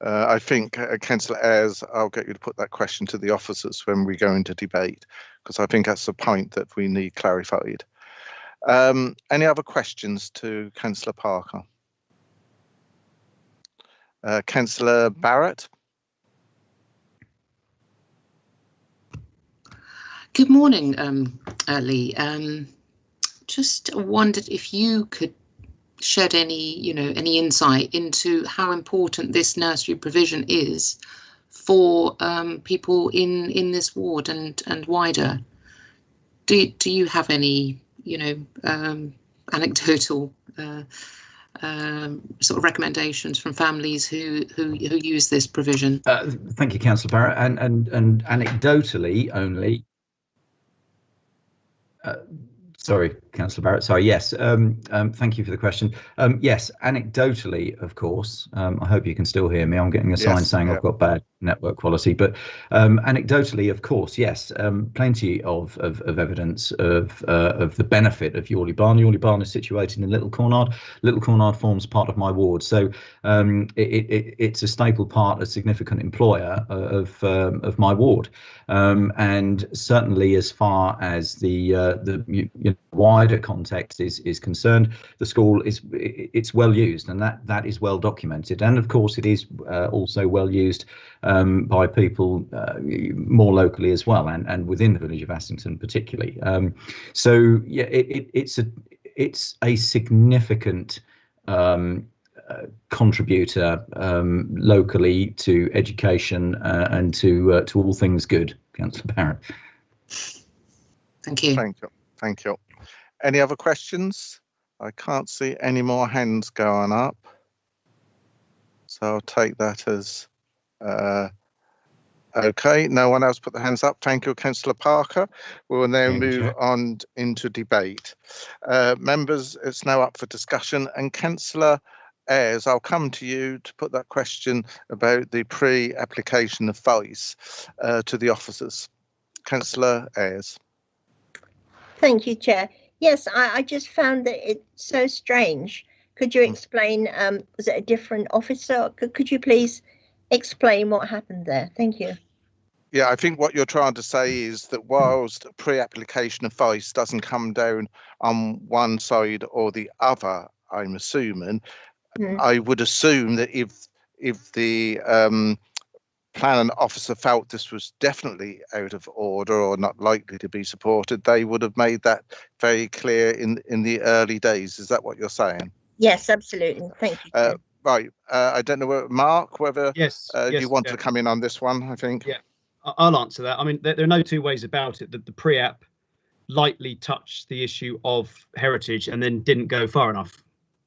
I think, Councillor Ayres, I'll get you to put that question to the officers when we go into debate, because I think that's the point that we need clarified. Any other questions to Councillor Parker? Councillor Barrett? Good morning, Lee. Just wondered if you could shed any insight into how important this nursery provision is for people in this ward and wider. Do you have any anecdotal sort of recommendations from families who use this provision? Thank you, Councillor Barrett. And anecdotally only. Sorry, Councillor Barrett. Sorry. Yes. Thank you for the question. Yes, anecdotally, of course. I hope you can still hear me. I'm getting a sign saying I've got bad network quality, but anecdotally, of course, yes. Plenty of evidence of the benefit of Yawley Barn. Yawley Barn is situated in Little Cornard. Little Cornard forms part of my ward, so it's a staple part, a significant employer of my ward. And certainly, as far as the wider context is concerned, the school it's well used, and that is well documented. And of course, it is also well used by people more locally as well, and within the village of Assington particularly. So yeah, it's a significant contributor locally to education and to all things good, Councillor Barrett. Thank you. Thank you. Any other questions? I can't see any more hands going up, so I'll take that as okay. No one else put their hands up. Thank you, Councillor Parker. We will now move on into debate. Members, it's now up for discussion, and Councillor Ayres, I'll come to you to put that question about the pre-application advice to the officers. Councillor Ayres. Thank you, Chair. Yes, I just found that it's so strange. Could you explain, was it a different officer? Could you please explain what happened there? Thank you. Yeah, I think what you're trying to say is that whilst pre-application advice doesn't come down on one side or the other, I'm assuming, I would assume that if the planning officer felt this was definitely out of order or not likely to be supported, they would have made that very clear in the early days. Is that what you're saying? Yes, absolutely. Thank you. Right. I don't know, Mark, whether yes, you want to come in on this one, I think. Yeah, I'll answer that. I mean, there are no two ways about it. That the pre-app lightly touched the issue of heritage and then didn't go far enough,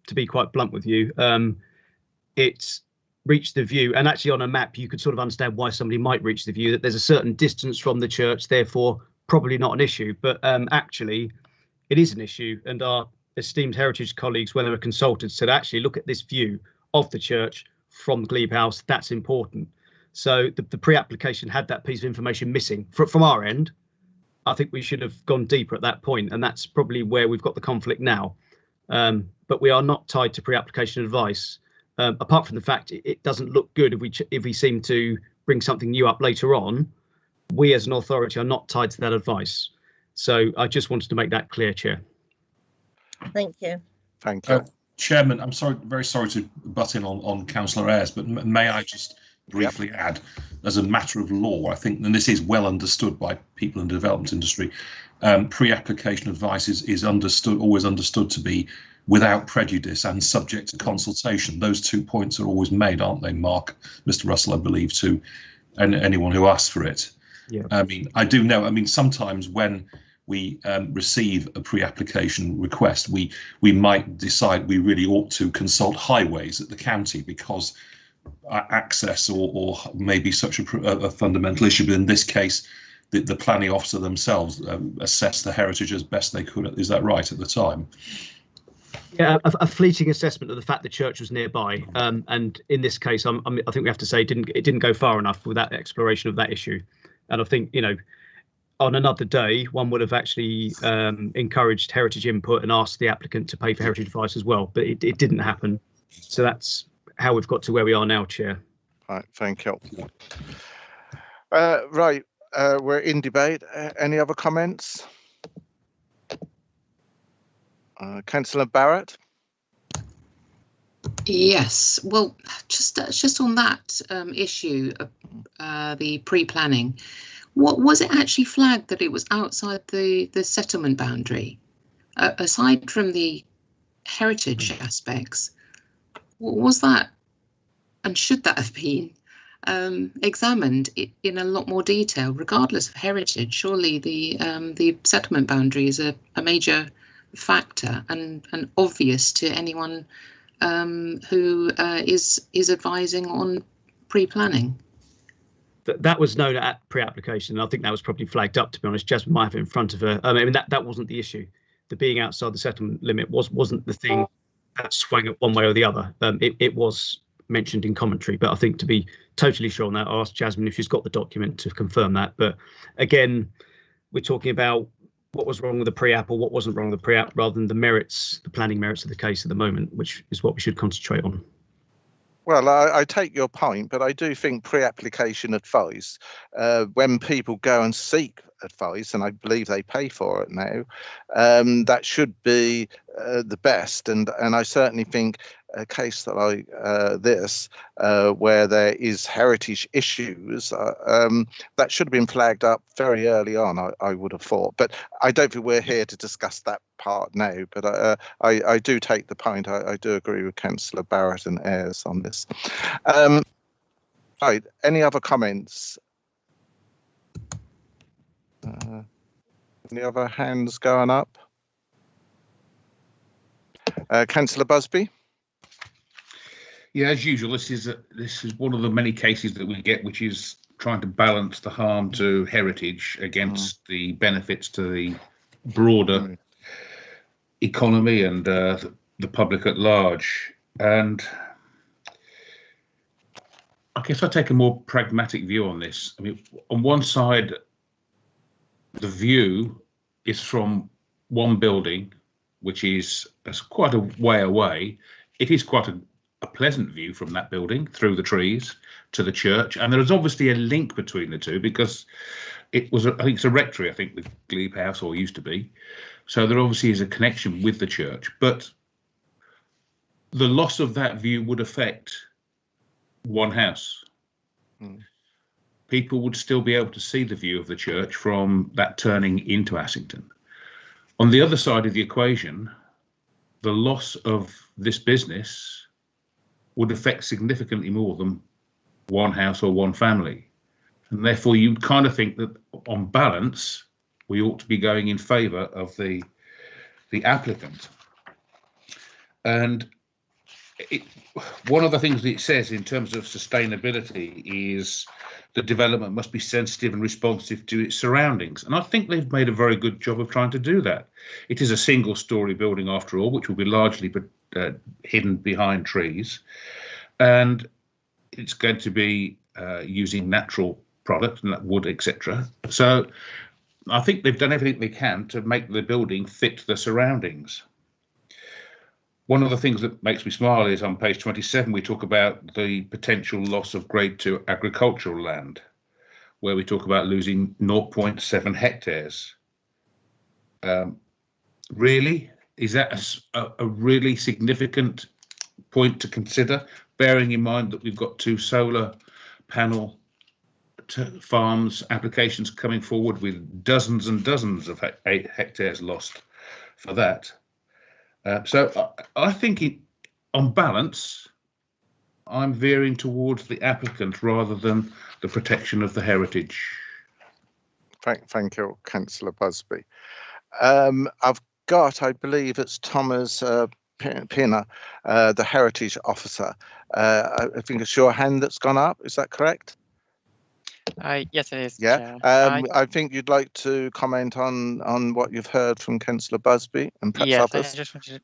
to be quite blunt with you. It's reached the view, and actually on a map you could sort of understand why somebody might reach the view that there's a certain distance from the church, therefore probably not an issue. But actually it is an issue, and our esteemed heritage colleagues, when they were consulted, said actually look at this view of the church from the glebe house, that's important. So the pre-application had that piece of information missing from our end. I think we should have gone deeper at that point, and that's probably where we've got the conflict now. But we are not tied to pre-application advice, apart from the fact it doesn't look good if we seem to bring something new up later on. We as an authority are not tied to that advice. So I just wanted to make that clear, Chair. Thank you. Thank you. Chairman, I'm sorry, very sorry to butt in on Councillor Ayres, but may I just briefly add, as a matter of law, I think, and this is well understood by people in the development industry, pre-application advice is always understood to be without prejudice and subject to consultation. Those 2 points are always made, aren't they, Mark? Mr. Russell, I believe, to and anyone who asks for it. Yeah. I mean, I do know. I mean, sometimes when we receive a pre-application request, we might decide we really ought to consult highways at the county because access or maybe such a fundamental issue. But in this case, the planning officer themselves assessed the heritage as best they could. Is that right at the time? Yeah, a fleeting assessment of the fact the church was nearby, and in this case, I think we have to say it didn't go far enough with that exploration of that issue. And I think, you know, on another day, one would have actually encouraged heritage input and asked the applicant to pay for heritage advice as well, but it didn't happen. So that's how we've got to where we are now, Chair. Right, thank you. Right, we're in debate. Any other comments? Councillor Barrett. Yes, well, just on that issue, the pre-planning, what was it actually flagged that it was outside the settlement boundary? Aside from the heritage aspects, was that, and should that have been examined in a lot more detail, regardless of heritage? Surely the settlement boundary is a major factor and obvious to anyone who is advising on pre-planning. That was known at pre-application, and I think that was probably flagged up, to be honest. Jasmine might have it in front of her. I mean, that wasn't the issue. The being outside the settlement limit wasn't the thing that swung it one way or the other. It was mentioned in commentary, but I think to be totally sure on that, I'll ask Jasmine if she's got the document to confirm that. But again, we're talking about what was wrong with the pre-app or what wasn't wrong with the pre-app, rather than the merits, the planning merits of the case at the moment, which is what we should concentrate on. Well, I take your point, but I do think pre-application advice, when people go and seek advice, and I believe they pay for it now, that should be the best. And I certainly think a case that like this, where there is heritage issues, that should have been flagged up very early on, I would have thought. But I don't think we're here to discuss that part now. But I do take the point. I do agree with Councillor Barrett and Ayres on this. Right, any other comments? Any other hands going up? Councillor Busby. Yeah, as usual, this is one of the many cases that we get, which is trying to balance the harm to heritage against the benefits to the broader economy and the public at large. And I guess I take a more pragmatic view on this. I mean, on one side, the view is from one building, which is quite a way away. It is quite a pleasant view from that building through the trees to the church, and there is obviously a link between the two because it was, I think it's a rectory, I think the Glebe House, or used to be. So there obviously is a connection with the church, but the loss of that view would affect one house. People would still be able to see the view of the church from that turning into Assington. On the other side of the equation, the loss of this business would affect significantly more than one house or one family. And therefore, you kind of think that on balance, we ought to be going in favour of the applicant. And one of the things that it says in terms of sustainability is the development must be sensitive and responsive to its surroundings. And I think they've made a very good job of trying to do that. It is a single-storey building after all, which will be largely hidden behind trees. And it's going to be using natural product and wood, etc. So I think they've done everything they can to make the building fit the surroundings. One of the things that makes me smile is on page 27, we talk about the potential loss of grade 2 agricultural land, where we talk about losing 0.7 hectares. Really? Is that a really significant point to consider, bearing in mind that we've got 2 solar panel farms applications coming forward with dozens and dozens of hectares lost for that? So I think on balance, I'm veering towards the applicant rather than the protection of the heritage. Thank you, Councillor Busby. I've got, I believe it's Thomas Pinner, the Heritage Officer. I think it's your hand that's gone up. Is that correct? Yes, it is. Yeah. Chair. I think you'd like to comment on what you've heard from Councillor Busby and perhaps Yes, others. I just wanted to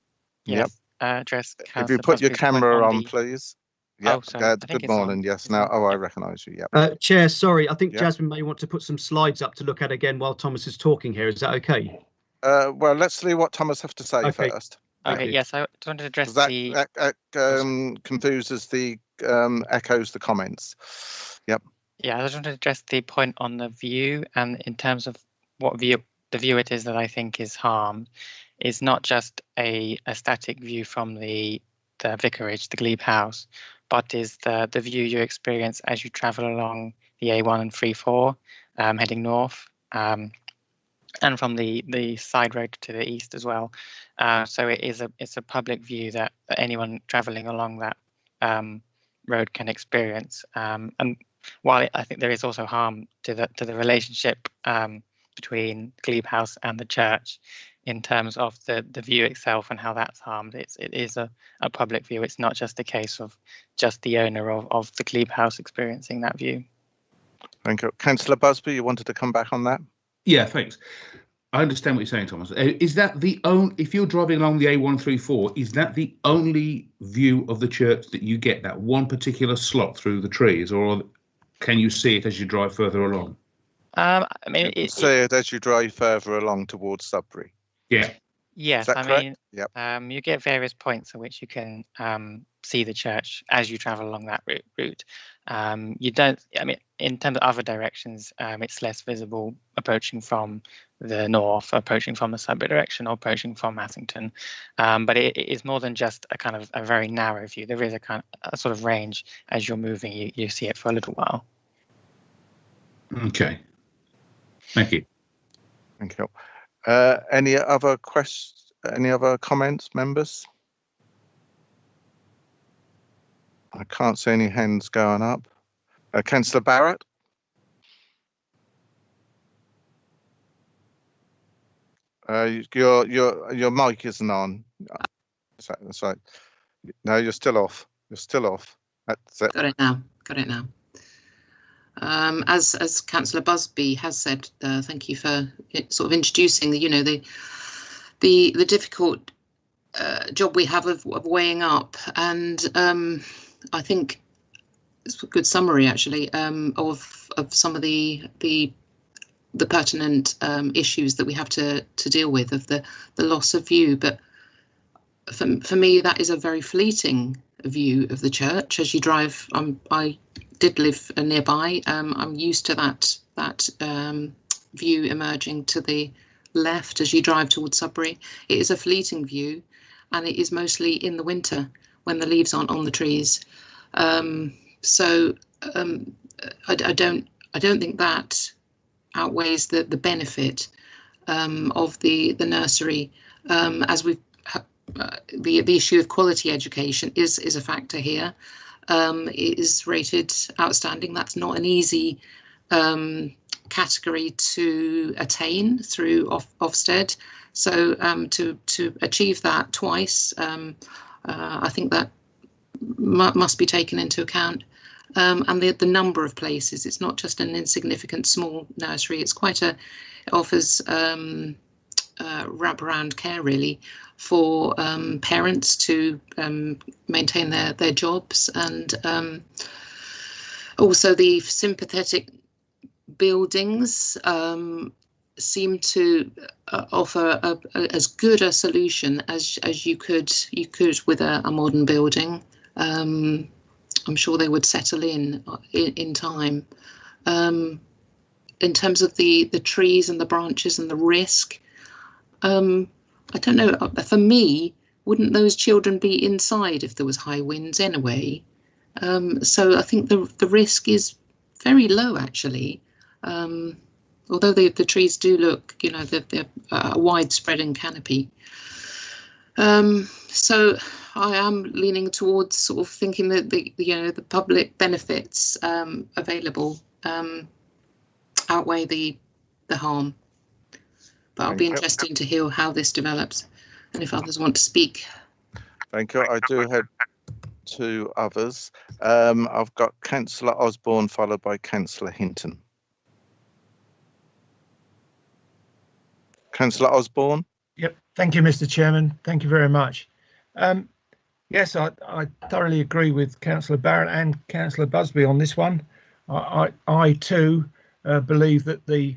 Yep. address. If you Councillor put your Busby's point camera on, the- please. Oh, Yep. sorry. I think Good it's on. morning. Yes. Now. Oh, I recognise you. Yep. Chair, sorry, I think Yep. Jasmine may want to put some slides up to look at again while Thomas is talking here. Is that okay? Well, let's see what Thomas has to say Okay. first. Okay. Yes, I just wanted to address That the. confuses the echoes the comments. Yep. Yeah, I just wanted to address the point on the view, and in terms of what the view it is that I think is harmed, is not just a static view from the vicarage, the glebe house, but is the view you experience as you travel along the A1 and 3-4, heading north, and from the side road to the east as well. So it's a public view that anyone travelling along that road can experience. And while I think there is also harm to the relationship between glebe house and the church in terms of the view itself and how that's harmed, it is a public view. It's not just a case of just the owner of the glebe house experiencing that view. Thank you. Councillor Busby, you wanted to come back on that? Yeah, thanks. I understand what you're saying, Thomas. Is that the only, if you're driving along the A134, is that the only view of the church that you get, that one particular slot through the trees, or can you see it as you drive further along? I mean, you see it as you drive further along towards Sudbury. Yeah. Yes, Is that I correct? mean, Yep. you get various points at which you can see the church as you travel along that route. You don't, I mean, in terms of other directions, it's less visible approaching from the north, approaching from the Sudbury direction, or approaching from Assington. But it is more than just a kind of a very narrow view. There is a sort of range as you're moving. You see it for a little while. Okay. Thank you. Thank you. Any other questions? Any other comments, members? I can't see any hands going up. Councillor Barrett. Your mic isn't on. That's right. No, you're still off. You're still off. That's it. Got it now. Got it now. As Councillor Busby has said, thank you for sort of introducing the difficult job we have of weighing up, and I think it's a good summary actually of some of the pertinent issues that we have to deal with, of the loss of view. But for me, that is a very fleeting view of the church as you drive. I did live nearby. I'm used to that view emerging to the left as you drive towards Sudbury. It is a fleeting view, and it is mostly in the winter when the leaves aren't on the trees. So I don't think that outweighs the benefit of the nursery, as we've the issue of quality education is a factor here. It is rated outstanding. That's not an easy category to attain through Ofsted. So to achieve that twice, I think that must be taken into account. And the number of places. It's not just an insignificant small nursery. It's quite it offers wraparound care really for parents to maintain their jobs, and also the sympathetic buildings seem to offer as good a solution as you could with a modern building. I'm sure they would settle in time. In terms of the trees and the branches and the risk, I don't know. For me, wouldn't those children be inside if there was high winds anyway? So I think the risk is very low actually. Although the trees do look, they're a widespreading canopy. So I am leaning towards sort of thinking that the public benefits available outweigh the harm. But I'll be interested to hear how this develops and if others want to speak. Thank you. I do have 2 others. I've got Councillor Osborne followed by Councillor Hinton. Councillor Osborne. Yep. Thank you, Mr. Chairman. Thank you very much. Yes, I thoroughly agree with Councillor Barrett and Councillor Busby on this one. I too believe that the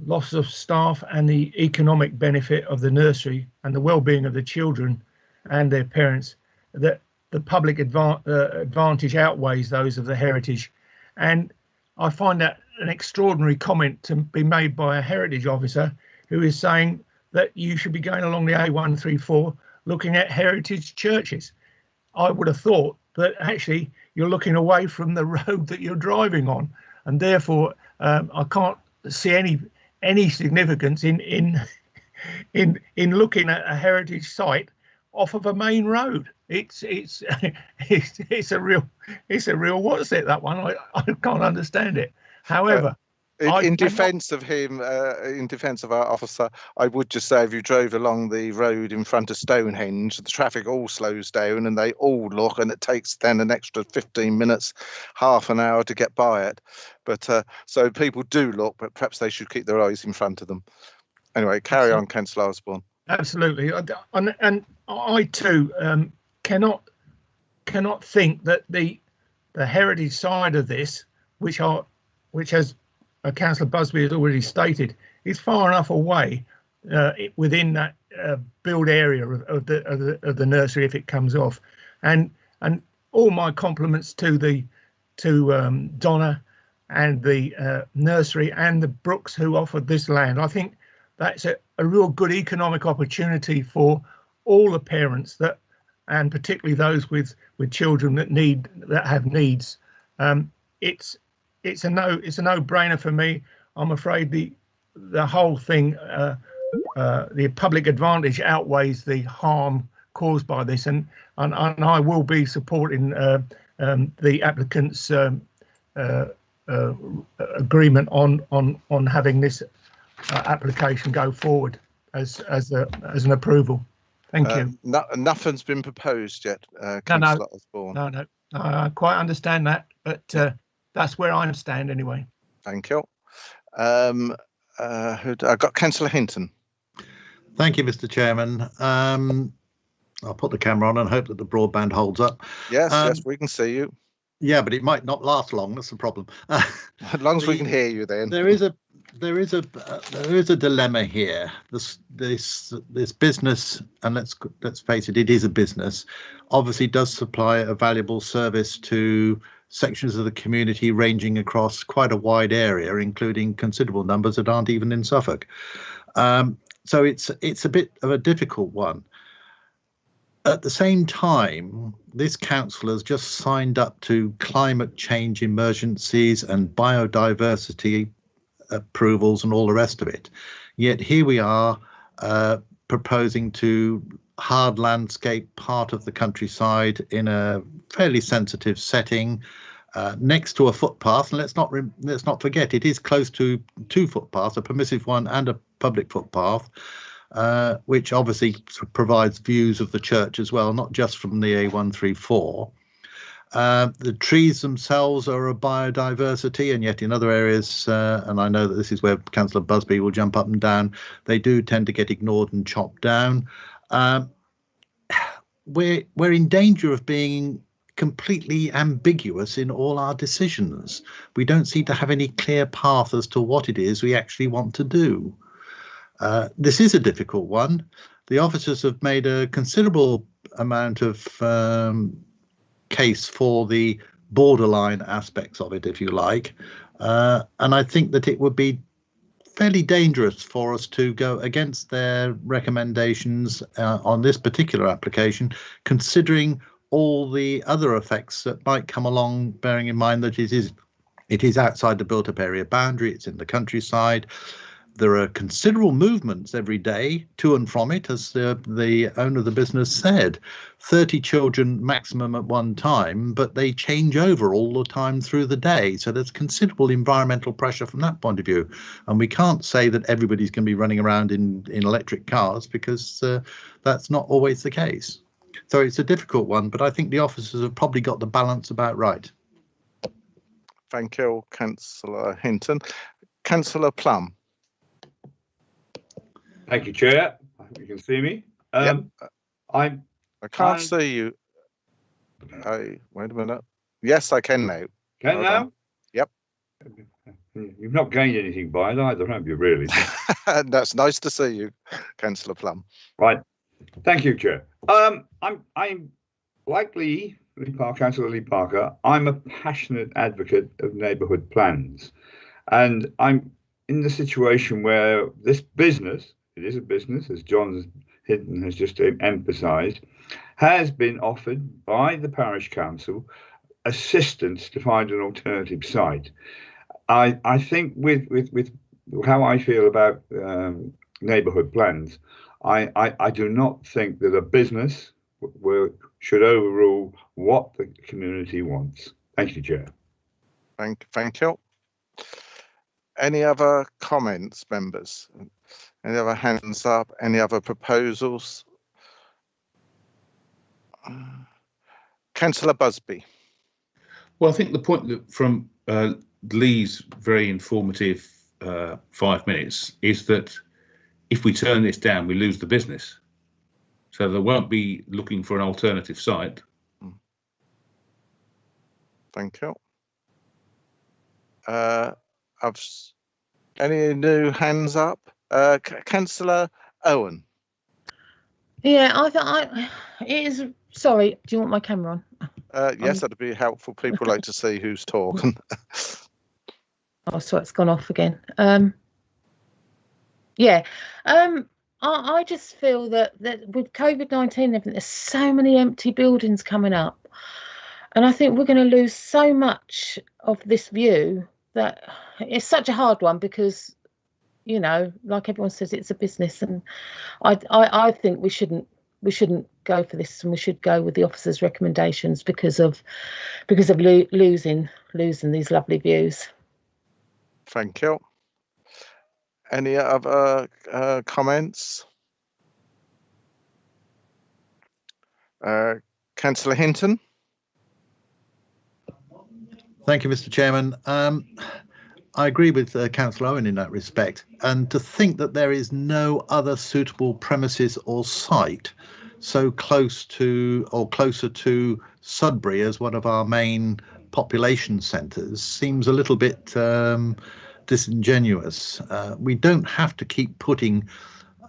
loss of staff and the economic benefit of the nursery and the well-being of the children and their parents, that the public advantage outweighs those of the heritage. And I find that an extraordinary comment to be made by a heritage officer who is saying that you should be going along the A134 looking at heritage churches. I would have thought that actually you're looking away from the road that you're driving on, and therefore I can't see any significance in looking at a heritage site off of a main road. It's a real what's it, that one? I can't understand it. However, in defence of him, in defence of our officer, I would just say if you drove along the road in front of Stonehenge, the traffic all slows down and they all look, and it takes then an extra 15 minutes, half an hour to get by it. But so people do look, but perhaps they should keep their eyes in front of them. Anyway, carry on, Councillor Osborne. Absolutely, and I too cannot think that the heritage side of this, which has Councillor Busby has already stated, is far enough away within that build area of the nursery if it comes off, and all my compliments to Donna and the nursery and the Brooks who offered this land. I think that's a real good economic opportunity for all the parents and particularly those with children that have needs. It's a no-brainer for me. I'm afraid the whole thing, the public advantage outweighs the harm caused by this, and I will be supporting the applicant's agreement on having this application go forward as an approval. Thank you. Nothing's been proposed yet, Councillor Osborne. No, I quite understand that, but that's where I stand anyway. Thank you. I've got Councillor Hinton. Thank you, Mr. Chairman. I'll put the camera on and hope that the broadband holds up. Yes, we can see you. Yeah, but it might not last long. That's the problem. As long as we can hear you, then. There is a dilemma here. This business, and let's face it, it is a business, obviously does supply a valuable service to sections of the community ranging across quite a wide area, including considerable numbers that aren't even in Suffolk. So it's a bit of a difficult one. At the same time, this council has just signed up to climate change emergencies and biodiversity approvals and all the rest of it. Yet here we are proposing to hard landscape part of the countryside in a fairly sensitive setting next to a footpath, and let's not forget it is close to 2 footpaths, a permissive one and a public footpath, which obviously provides views of the church as well, not just from the A134. The trees themselves are a biodiversity, and yet in other areas, and I know that this is where Councillor Busby will jump up and down, they do tend to get ignored and chopped down. We're in danger of being completely ambiguous in all our decisions. We don't seem to have any clear path as to what it is we actually want to do. This is a difficult one. The officers have made a considerable amount of case for the borderline aspects of it, if you like, and I think that it would be fairly dangerous for us to go against their recommendations on this particular application, considering all the other effects that might come along, bearing in mind that it is outside the built-up area boundary, it's in the countryside. there are considerable movements every day to and from it, as the owner of the business said. 30 children maximum at one time, but they change over all the time through the day. So there's considerable environmental pressure from that point of view. And we can't say that everybody's going to be running around in electric cars, because that's not always the case. So it's a difficult one, but I think the officers have probably got the balance about right. Thank you, Councillor Hinton. Councillor Plum. Thank you, Chair. I hope you can see me. I can't see you. Wait a minute. Yes, I can now. Can now? On. Yep. You've not gained anything by it either, have you, really? That's nice to see you, Councillor Plum. Right. Thank you, Chair. I'm like Councillor Lee Parker, I'm a passionate advocate of neighbourhood plans. And I'm in the situation where this business, it is a business, as John Hinton has just emphasised, has been offered by the parish council assistance to find an alternative site. I think with how I feel about neighbourhood plans, I do not think that a business should overrule what the community wants. Thank you, Chair. Thank you. Any other comments, members? Any other hands up? Any other proposals? Councillor Busby. Well, I think the point that from Lee's very informative 5 minutes is that if we turn this down, we lose the business. So they won't be looking for an alternative site. Thank you. Any new hands up? Councillor Owen. Yeah, it is. Sorry, do you want my camera on? Yes, that'd be helpful. People like to see who's talking. Oh, sorry, it's gone off again. I just feel that with COVID-19 and everything, there's so many empty buildings coming up. And I think we're going to lose so much of this view that it's such a hard one, because, you know, like everyone says, it's a business. And I think we shouldn't go for this, and we should go with the officers' recommendations because of losing these lovely views. Thank you. Any other comments? Councillor Hinton. Thank you, Mr. Chairman. I agree with Councillor Owen in that respect. And to think that there is no other suitable premises or site so close to or closer to Sudbury as one of our main population centres seems a little bit disingenuous. We don't have to keep putting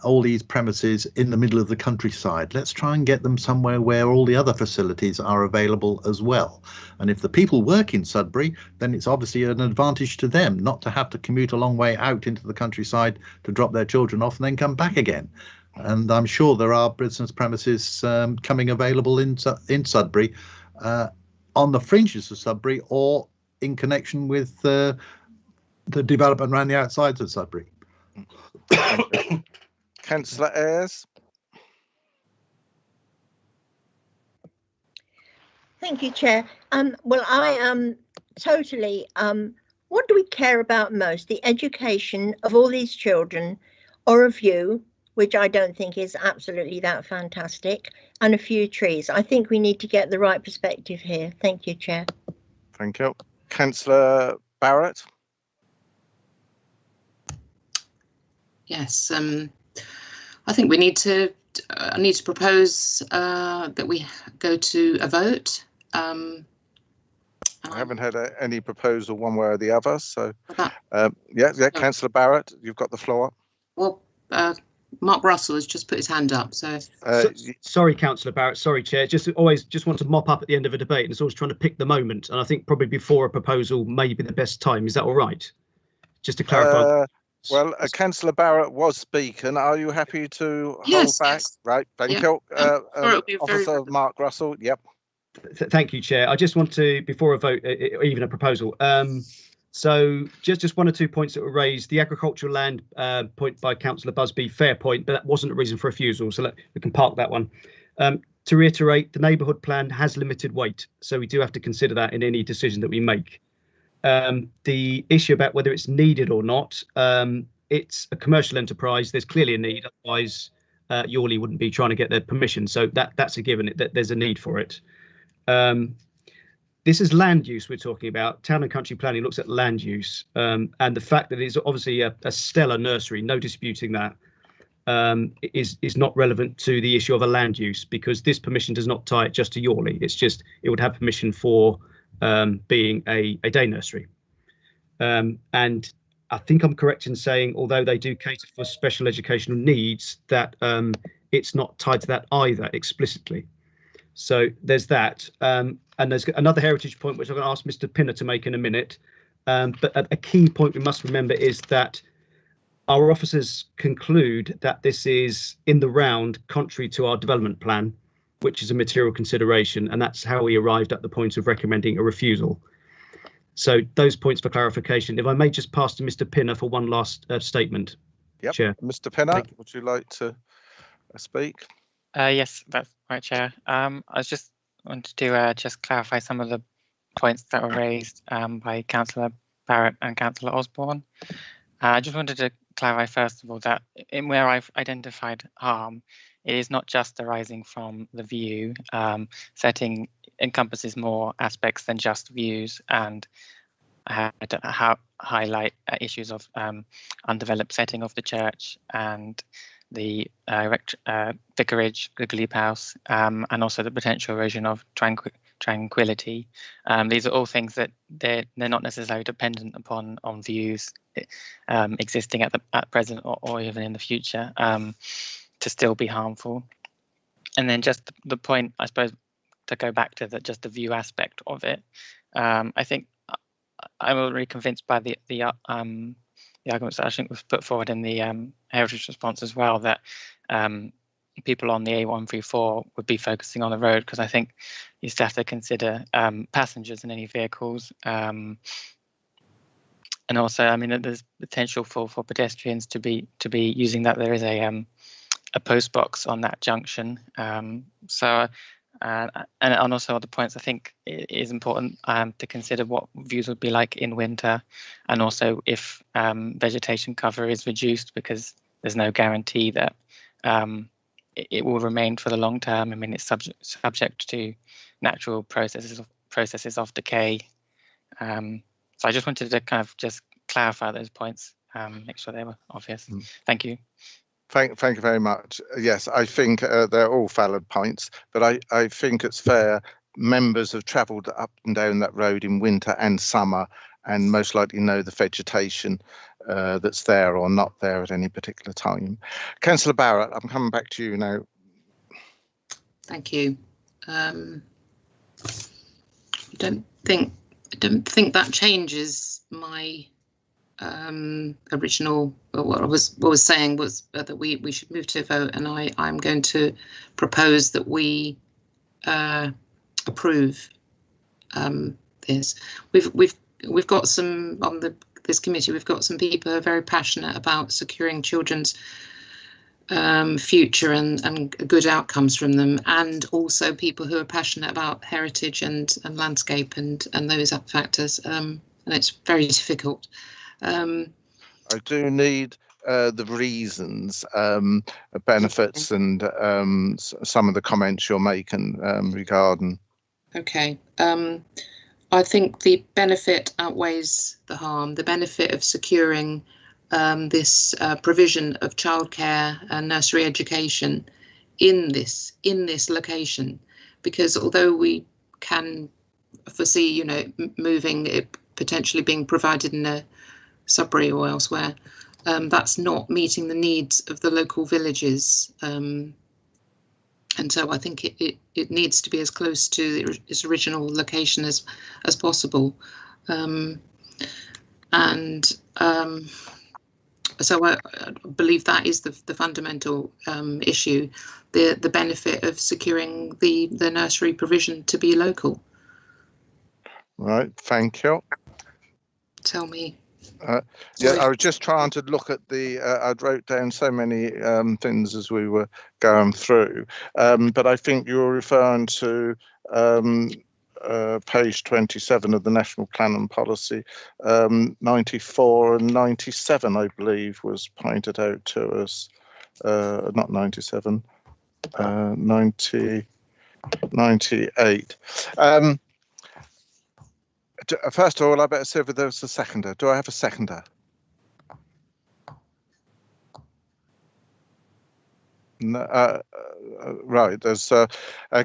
all these premises in the middle of the countryside. Let's try and get them somewhere where all the other facilities are available as well. And if the people work in Sudbury, then it's obviously an advantage to them not to have to commute a long way out into the countryside to drop their children off and then come back again. And I'm sure there are business premises coming available in Sudbury, on the fringes of Sudbury, or in connection with the development around the outsides of Sudbury. Councillor Ayres. Thank you, Chair. Well, I am totally. What do we care about most? The education of all these children, or a view, which I don't think is absolutely that fantastic, and a few trees? I think we need to get the right perspective here. Thank you, Chair. Thank you. Councillor Barrett. Yes. I think we need to propose that we go to a vote. I haven't had any proposal one way or the other, so yeah, Councillor Barrett, you've got the floor. Well, Mark Russell has just put his hand up, so. Sorry, Councillor Barrett. Sorry, Chair. Just want to mop up at the end of a debate, and it's always trying to pick the moment. And I think probably before a proposal may be the best time. Is that all right? Just to clarify. Well, Councillor Barrett was speaking. Are you happy to hold back? Yes. Right, thank you. Officer Mark Russell, yep. Thank you, Chair. I just want to, before a vote, even a proposal, So just one or two points that were raised. The agricultural land point by Councillor Busby, fair point, but that wasn't a reason for refusal. So we can park that one. To reiterate, the neighbourhood plan has limited weight, so we do have to consider that in any decision that we make. The issue about whether it's needed or not, it's a commercial enterprise. There's clearly a need, otherwise Yawley wouldn't be trying to get their permission. So that's a given, that there's a need for it. This is land use we're talking about. Town and country planning looks at land use, and the fact that it's obviously a stellar nursery, no disputing that, is not relevant to the issue of a land use, because this permission does not tie it just to Yawley. It's just it would have permission for being a day nursery. And I think I'm correct in saying, although they do cater for special educational needs, that it's not tied to that either explicitly. So there's that. And there's another heritage point, which I'm going to ask Mr. Pinner to make in a minute. But a key point we must remember is that our officers conclude that this is in the round contrary to our development plan, which is a material consideration. And that's how we arrived at the point of recommending a refusal. So those points for clarification. If I may just pass to Mr. Pinner for one last statement. Yep. Chair. Mr. Pinner, would you like to speak? Yes, that's right, Chair. I just wanted to just clarify some of the points that were raised by Councillor Barrett and Councillor Osborne. I just wanted to clarify, first of all, that in where I've identified harm, it is not just arising from the view. Setting encompasses more aspects than just views, and I had to highlight issues of undeveloped setting of the church and the vicarage, the glebe house, and also the potential erosion of tranquility. These are all things that they're not necessarily dependent upon on views existing at present or even in the future to still be harmful. And then just the point, I suppose, to go back to just the view aspect of it, I think I'm already convinced by the arguments that I think was put forward in the heritage response as well, that people on the A134 would be focusing on the road, because I think you still have to consider passengers in any vehicles. And also, I mean, there's potential for pedestrians to be using that. There is a post box on that junction. And also other points, I think it is important to consider what views would be like in winter, and also if vegetation cover is reduced, because there's no guarantee that it will remain for the long term. I mean, it's subject to natural processes of decay. So I just wanted to kind of just clarify those points, make sure they were obvious. Thank you. Thank you very much. Yes, I think they're all valid points, but I think it's fair. Members have travelled up and down that road in winter and summer, and most likely know the vegetation that's there or not there at any particular time. Councillor Barrett, I'm coming back to you now. Thank you. I don't think that changes my original. What I was saying was that we should move to a vote, and I'm going to propose that we approve this. We've got some on this committee. We've got some people who are very passionate about securing children's future and good outcomes from them, and also people who are passionate about heritage and landscape and those factors. And it's very difficult. I do need the reasons, benefits, and some of the comments you're making regarding. Okay. I think the benefit outweighs the harm. The benefit of securing this provision of childcare and nursery education in this location, because although we can foresee, moving it potentially being provided in a Sudbury or elsewhere, that's not meeting the needs of the local villages. And so I think it needs to be as close to its original location as possible. So I believe that is the fundamental issue, the benefit of securing the nursery provision to be local. Right, thank you. tell me. Yeah, I was just trying to look at the. I wrote down so many things as we were going through, but I think you were referring to page 27 of the National Plan and Policy. 94 and 97, I believe, was pointed out to us. Not 97, 90, 98. First of all, I better see if there's a seconder. Do I have a seconder? No, right, there's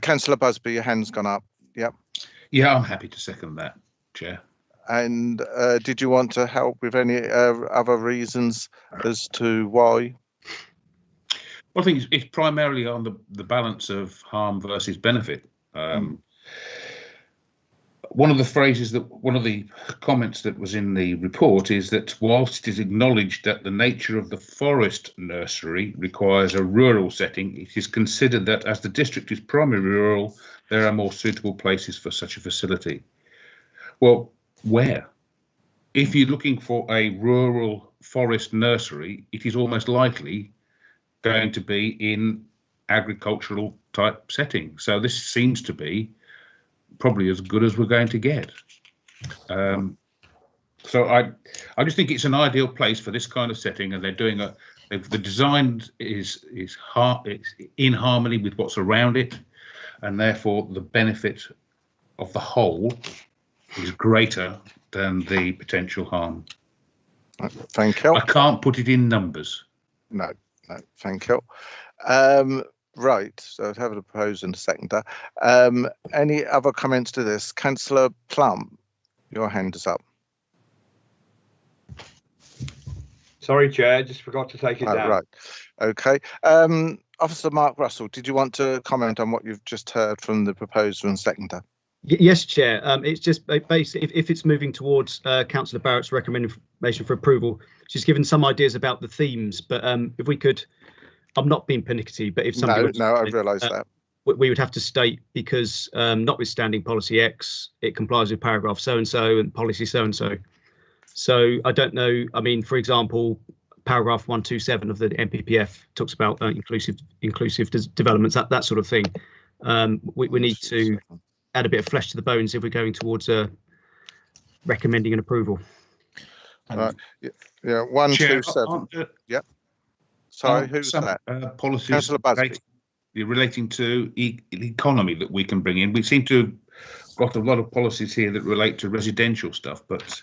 Councillor Busby, your hand's gone up. Yep. Yeah, I'm happy to second that, Chair. And did you want to help with any other reasons as to why? Well, I think it's primarily on the balance of harm versus benefit. One of the comments that was in the report is that whilst it is acknowledged that the nature of the forest nursery requires a rural setting, it is considered that as the district is primarily rural, there are more suitable places for such a facility. Well, where? If you're looking for a rural forest nursery, it is almost likely going to be in agricultural type setting. So this seems to be probably as good as we're going to get. So I just think it's an ideal place for this kind of setting, and they're doing the design is in harmony with what's around it, and therefore the benefit of the whole is greater than the potential harm. Thank you. I can't put it in numbers. No, thank you. Right, so I'd have a propose and a seconder. Any other comments to this? Councillor Plum, your hand is up. Sorry, Chair, just forgot to take it down. Right, okay. Officer Mark Russell, did you want to comment on what you've just heard from the proposer and seconder? Yes, Chair. It's just basically if it's moving towards Councillor Barrett's recommendation for approval, she's given some ideas about the themes, but if we could. I'm not being pernickety, but if somebody no, I realise that we would have to state because notwithstanding policy X, it complies with paragraph so and so and policy so and so. So I don't know. I mean, for example, paragraph 127 of the NPPF talks about inclusive developments, that sort of thing. We need to add a bit of flesh to the bones if we're going towards recommending an approval. Right. Yeah, 127. Yep. Sorry, who's that? Policies relating to the economy that we can bring in. We seem to have got a lot of policies here that relate to residential stuff, but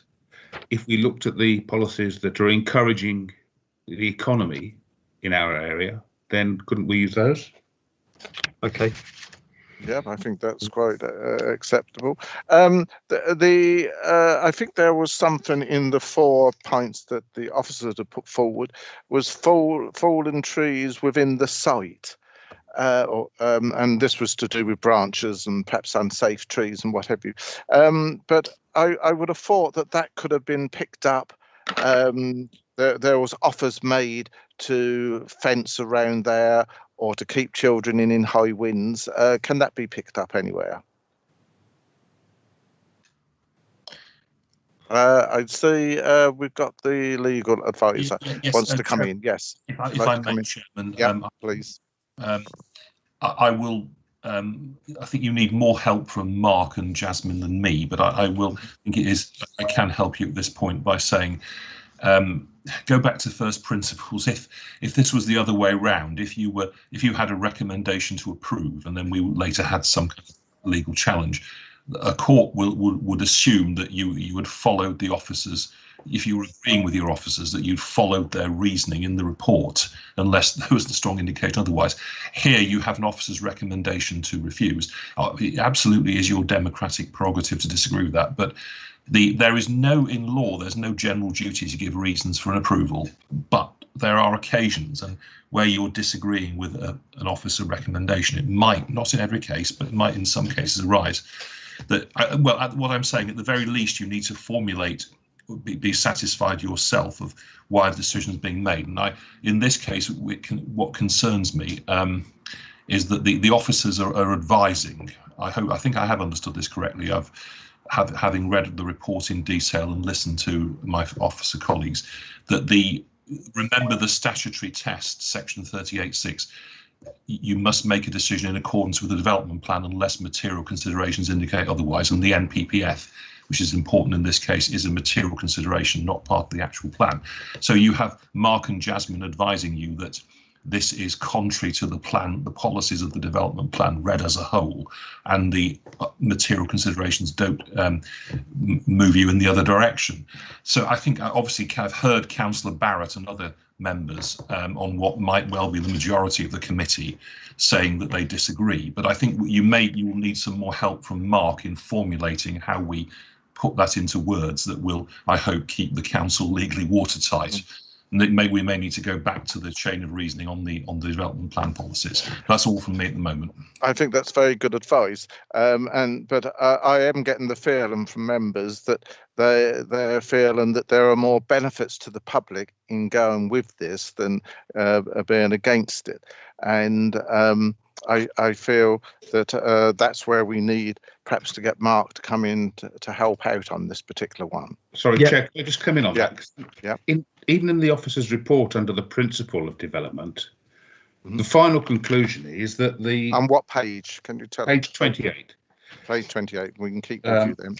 if we looked at the policies that are encouraging the economy in our area, then couldn't we use those? Okay. Yeah, I think that's quite acceptable. I think there was something in the 4 points that the officers had put forward was fallen trees within the site. And this was to do with branches and perhaps unsafe trees and what have you. But I would have thought that could have been picked up. There was offers made to fence around there or to keep children in high winds. Can that be picked up anywhere? I'd see we've got the legal advisor wants to come in. Yes. If I may, Chairman, yeah, please. I will. I think you need more help from Mark and Jasmine than me, but I can help you at this point by saying, go back to first principles. If this was the other way round, if you had a recommendation to approve and then we later had some kind of legal challenge, a court would assume that you had followed the officers. If you were agreeing with your officers, that you'd followed their reasoning in the report, unless there was a strong indication otherwise. Here you have an officer's recommendation to refuse. It absolutely is your democratic prerogative to disagree with that, but there is in law, there's no general duty to give reasons for an approval, but there are occasions and where you're disagreeing with an officer recommendation. It might, not in every case, but it might in some cases arise. What I'm saying, at the very least, you need to formulate, be satisfied yourself of why the decision is being made. And in this case, what concerns me is that the officers are advising. I think I have understood this correctly. having read the report in detail and listened to my officer colleagues, that remember the statutory test, section 38.6, you must make a decision in accordance with the development plan unless material considerations indicate otherwise, and the NPPF, which is important in this case, is a material consideration, not part of the actual plan. So you have Mark and Jasmine advising you that this is contrary to the plan, the policies of the development plan read as a whole, and the material considerations don't move you in the other direction. So I think obviously I've heard Councillor Barrett and other members on what might well be the majority of the committee saying that they disagree, but I think you will need some more help from Mark in formulating how we put that into words that will, I hope, keep the council legally watertight. And we may need to go back to the chain of reasoning on the development plan policies. That's all from me at the moment. I think that's very good advice. But I am getting the feeling from members that they're feeling that there are more benefits to the public in going with this than being against it. And I feel that that's where we need perhaps to get Mark to come in to help out on this particular one. Sorry, Chair, can I just come in on that? Yeah. Even in the officer's report under the principle of development, the final conclusion is that the... On what page? Can you tell? Page 28. Page 28. We can keep with you then.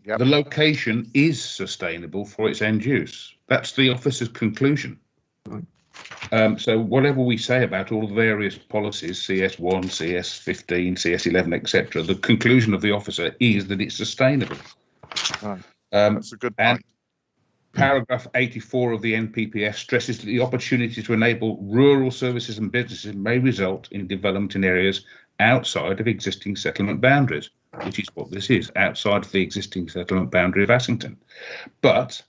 Yep. The location is sustainable for its end use. That's the officer's conclusion. Right. So whatever we say about all the various policies, CS1, CS15, CS11, etc., the conclusion of the officer is that it's sustainable. Right. That's a good point. Paragraph 84 of the NPPF stresses that the opportunity to enable rural services and businesses may result in development in areas outside of existing settlement boundaries, which is what this is, outside of the existing settlement boundary of Assington. But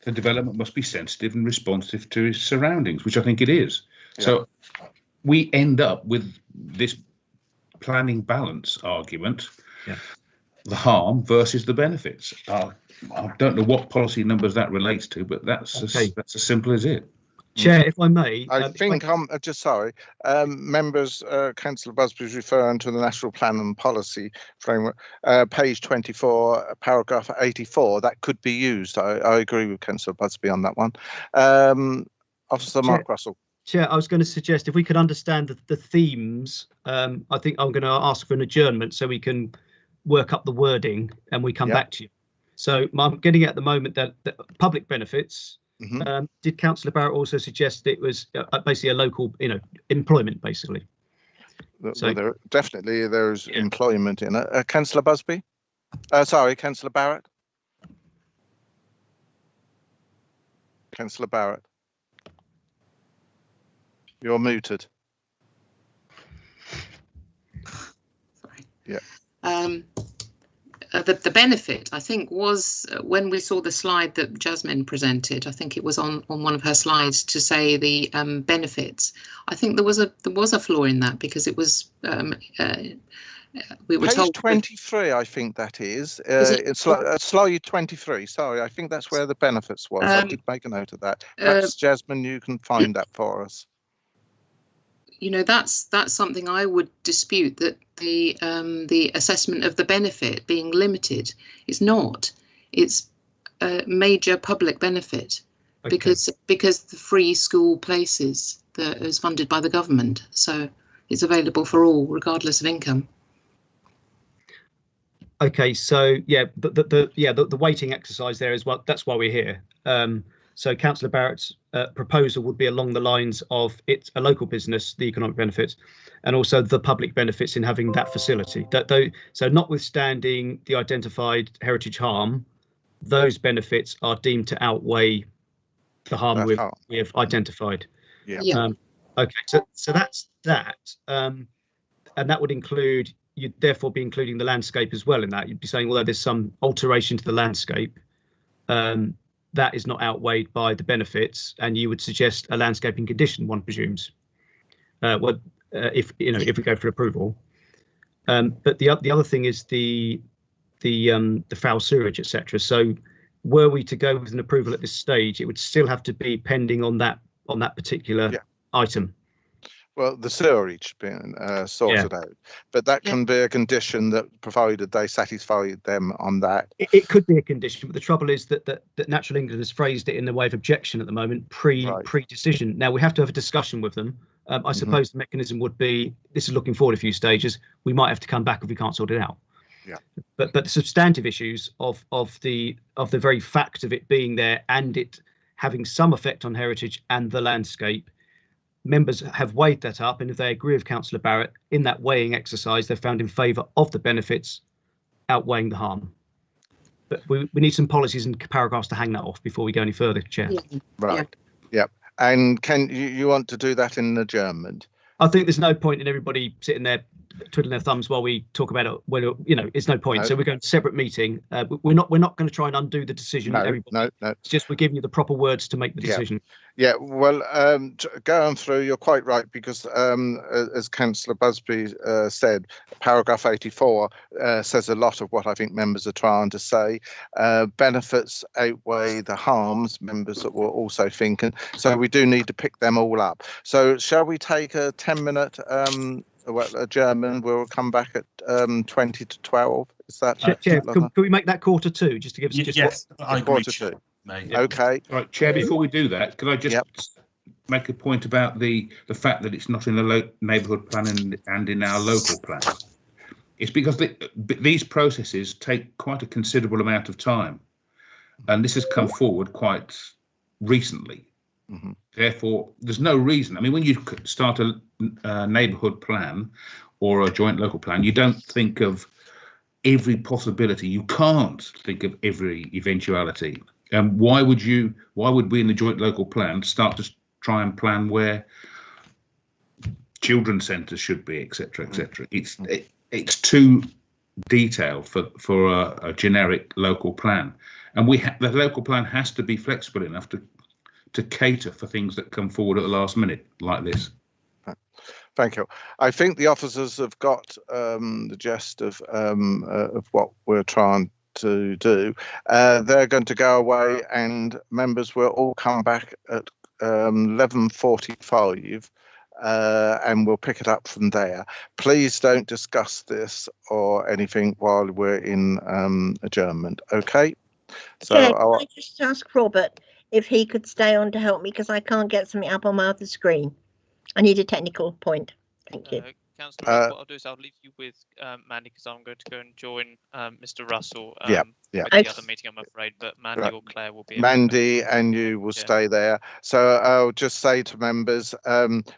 the development must be sensitive and responsive to its surroundings, which I think it is. Yeah. So we end up with this planning balance argument, the harm versus the benefits. I don't know what policy numbers that relates to, but that's as simple as it. Chair, if I may, I think I'm just sorry. Members, Councillor Busby is referring to the National Plan and Policy Framework, page 24, paragraph 84. That could be used. I agree with Councillor Busby on that one. Officer Mark Russell. Chair, I was going to suggest if we could understand the themes, I think I'm going to ask for an adjournment so we can work up the wording and we come back to you. So I'm getting at the moment that public benefits. Did Councillor Barrett also suggest it was basically a local, employment, basically? So well, there's employment in it. Councillor Busby? Sorry, Councillor Barrett? Councillor Barrett? You're muted. Sorry. Yeah. The benefit, I think, was when we saw the slide that Jasmine presented. I think it was on one of her slides to say the benefits. I think there was a flaw in that because it was we were page told 23. I think that is it's slide 23. Sorry, I think that's where the benefits was. I did make a note of that. Perhaps Jasmine, you can find that for us. That's something I would dispute, that the assessment of the benefit being limited is not. It's a major public benefit because the free school places that is funded by the government, so it's available for all regardless of income. Okay, so the weighting exercise there is that's why we're here. So Councillor Barrett's proposal would be along the lines of it's a local business, the economic benefits, and also the public benefits in having that facility. So notwithstanding the identified heritage harm, those benefits are deemed to outweigh the harm we have identified. Okay, so that's that. And that would include, you'd therefore be including the landscape as well in that. You'd be saying, although there's some alteration to the landscape, that is not outweighed by the benefits, and you would suggest a landscaping condition, one presumes, if we go for approval. But the other thing is the foul sewerage, etc. So were we to go with an approval at this stage, it would still have to be pending on that particular item. Well, the sewerage being sorted out, but that can be a condition that provided they satisfy them on that. It could be a condition, but the trouble is that Natural England has phrased it in the way of objection at the moment, pre-decision. Now we have to have a discussion with them. I suppose the mechanism would be, this is looking forward a few stages, we might have to come back if we can't sort it out. Yeah. But the substantive issues of the very fact of it being there and it having some effect on heritage and the landscape, members have weighed that up, and if they agree with Councillor Barrett in that weighing exercise, they've found in favour of the benefits outweighing the harm. But we need some policies and paragraphs to hang that off before we go any further, Chair. Right. Yep. And can you want to do that in adjournment? I think there's no point in everybody sitting there twiddling their thumbs while we talk about it. Well, it's no point. No. So we're going to separate meeting. We're not going to try and undo the decision. No. It's just we're giving you the proper words to make the decision. Yeah. Well, going through, you're quite right, because as Councillor Busby said, paragraph 84 says a lot of what I think members are trying to say. Benefits outweigh the harms, members that were also thinking. So we do need to pick them all up. So shall we take a 10-minute adjournment? We'll come back at 20 to 12. Is that? Chair, can we make that quarter two, just to give us Yes, I agree. quarter two. Okay. Right, Chair, before we do that, could I just make a point about the fact that it's not in the neighbourhood plan and in our local plan? It's because these processes take quite a considerable amount of time, and this has come forward quite recently. Therefore, there's no reason. I mean, when you start a neighbourhood plan or a joint local plan, you don't think of every possibility. You can't think of every eventuality. Why would we in the joint local plan start to try and plan where children's centres should be, etc., etc.? It's too detailed for a generic local plan, and the local plan has to be flexible enough to cater for things that come forward at the last minute like this. Thank you. I think the officers have got the gist of what we're trying to do. They're going to go away, and members will all come back at 11:45, and we'll pick it up from there. Please don't discuss this or anything while we're in adjournment. Okay. So can I just ask Robert if he could stay on to help me, because I can't get something up on my other screen. I need a technical point. Thank you. Councillor, what I'll do is I'll leave you with Mandy, because I'm going to go and join Mr. Russell with the other meeting, I'm afraid, but Mandy or Claire will be Mandy and you will stay there. So I'll just say to members,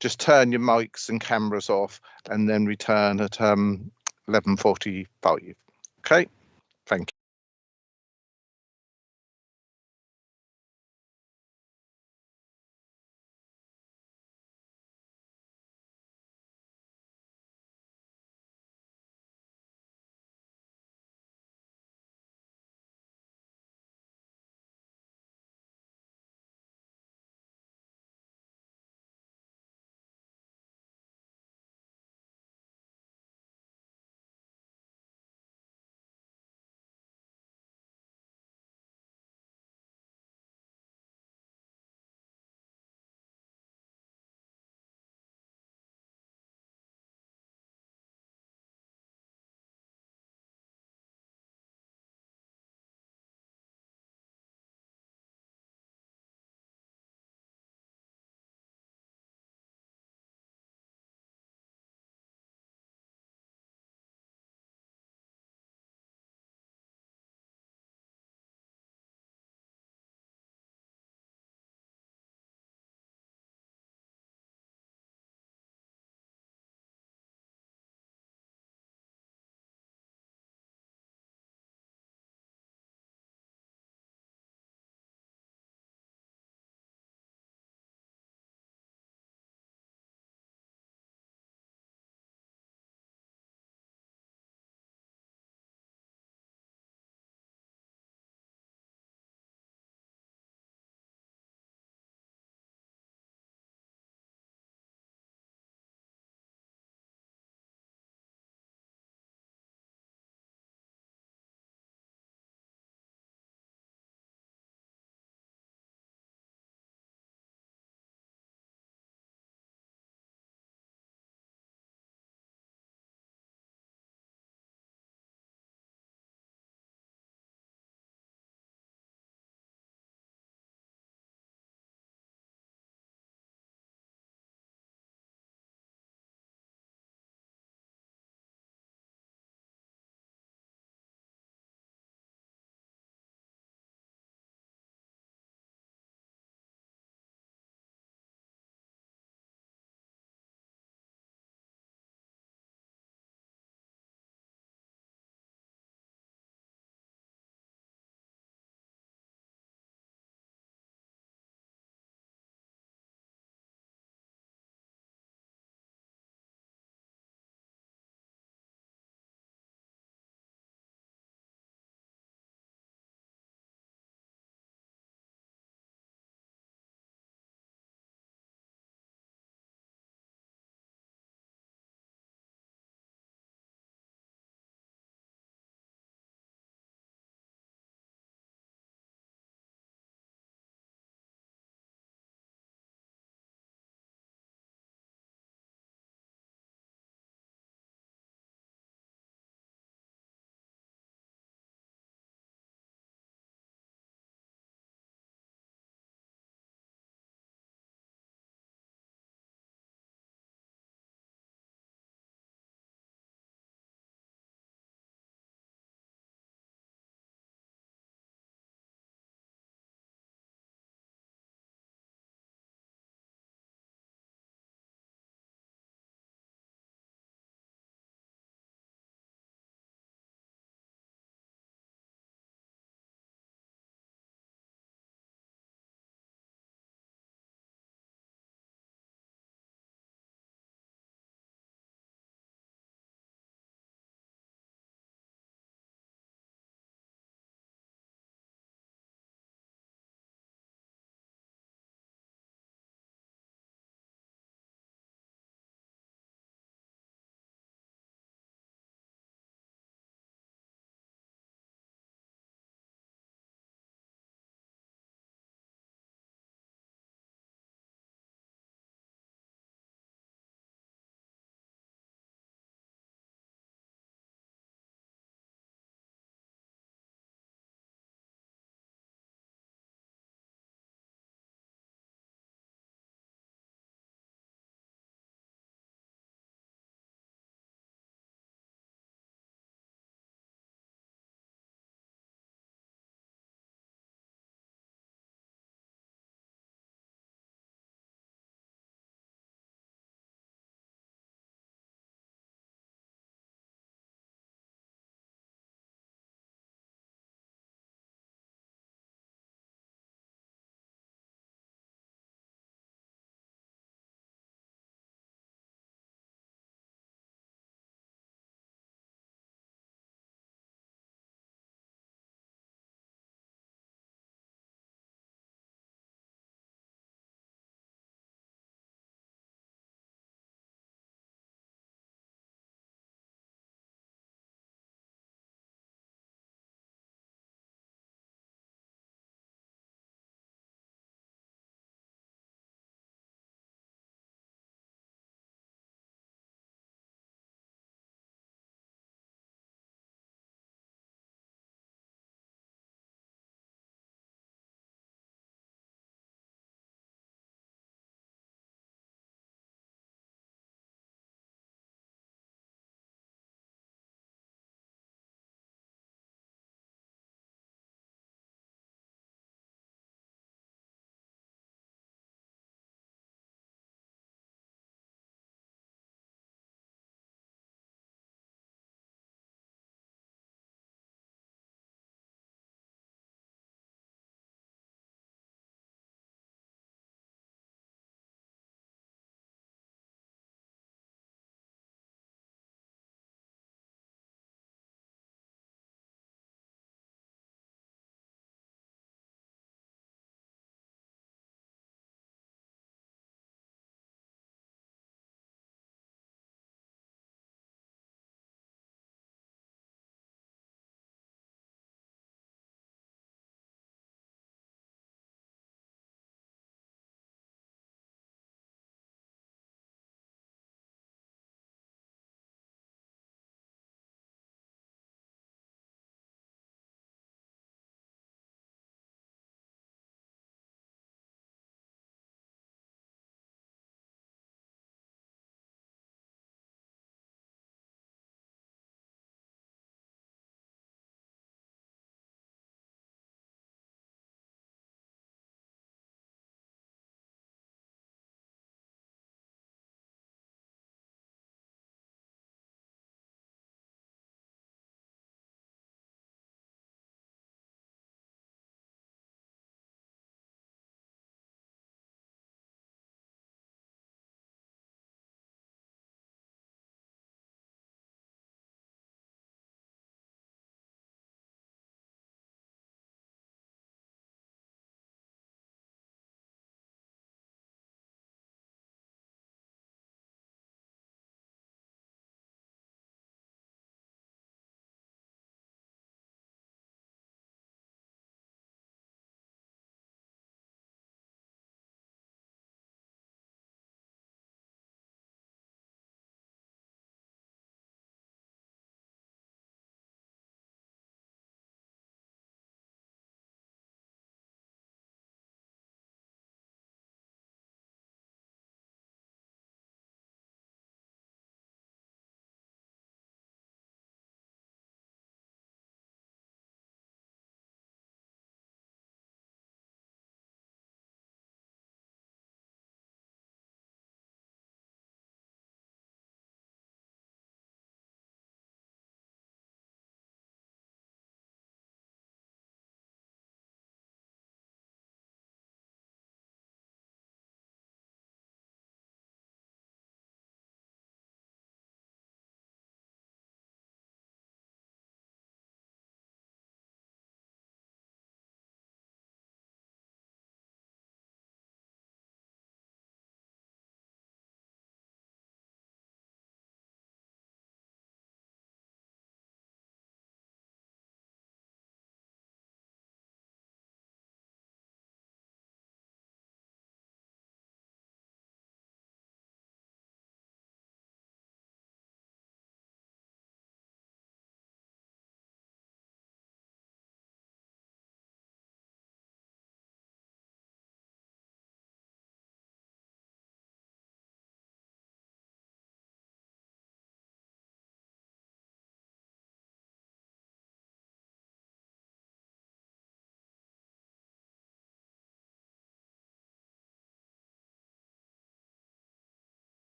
just turn your mics and cameras off and then return at 11:45. Okay, thank you.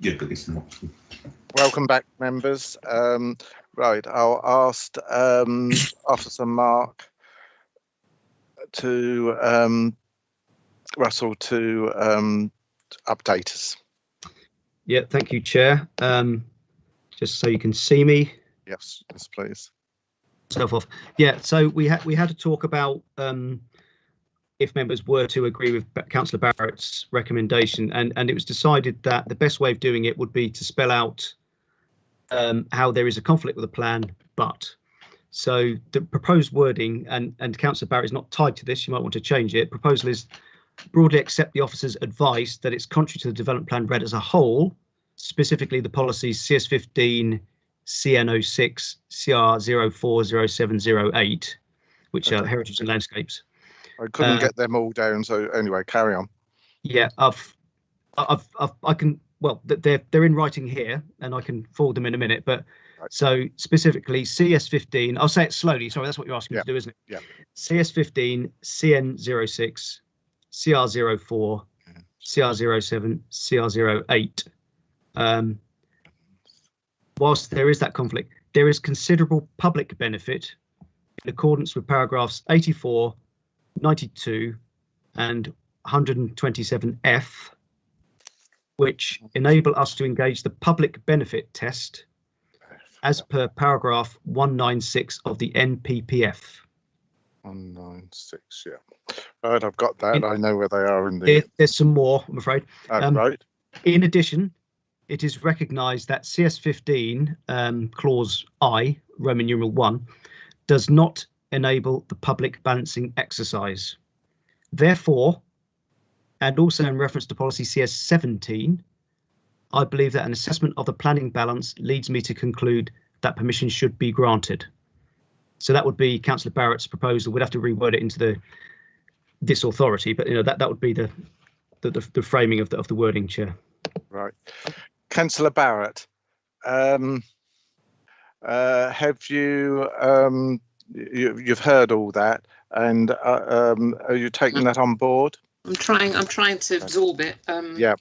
Yeah, but it's not. Welcome back, members. Right, I'll ask Officer Mark to Russell to update us. Yeah, thank you, Chair. Just so you can see me. Yes, yes, please. Self off. Yeah, so we had to talk about if members were to agree with Councillor Barrett's recommendation, and it was decided that the best way of doing it would be to spell out how there is a conflict with the plan, but. So the proposed wording, and Councillor Barrett is not tied to this, you might want to change it. Proposal is broadly accept the officer's advice that it's contrary to the development plan read as a whole, specifically the policies CS15, CN06, CR040708, which are heritage and landscapes. I couldn't get them all down, so anyway, carry on. Yeah, I can. Well, they're in writing here, and I can forward them in a minute. But so specifically, CS15. I'll say it slowly. Sorry, that's what you're asking me to do, isn't it? Yeah. CS15, CN06, CR04, CR07, CR08. Whilst there is that conflict, there is considerable public benefit in accordance with paragraphs 84, 92, and 127F, which enable us to engage the public benefit test as per paragraph 196 of the NPPF. 196, yeah. Right, I've got that. I know where they are in the. There's some more, I'm afraid. Right. In addition, it is recognised that CS15 clause I, Roman numeral 1, does not enable the public balancing exercise. Therefore, and also in reference to policy CS17, I believe that an assessment of the planning balance leads me to conclude that permission should be granted. So that would be Councillor Barrett's proposal. We'd have to reword it into this authority, but that would be the framing of the wording, Chair. Right, Councillor Barrett, have you you've heard all that, and are you taking that on board? I'm trying to absorb it. Yeah.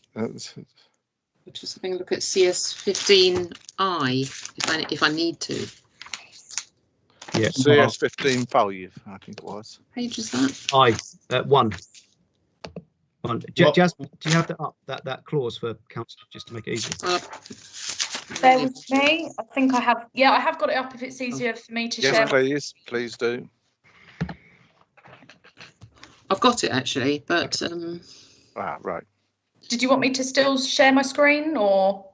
Just having a look at CS15I if I need to. Yeah. CS15 I think it was. Page is that? One. Jasmine, do you have that clause for council just to make it easy? Bear with me. I think I have. Yeah, I have got it up. If it's easier for me to share. Yes, please do. I've got it actually, but right. Did you want me to still share my screen or?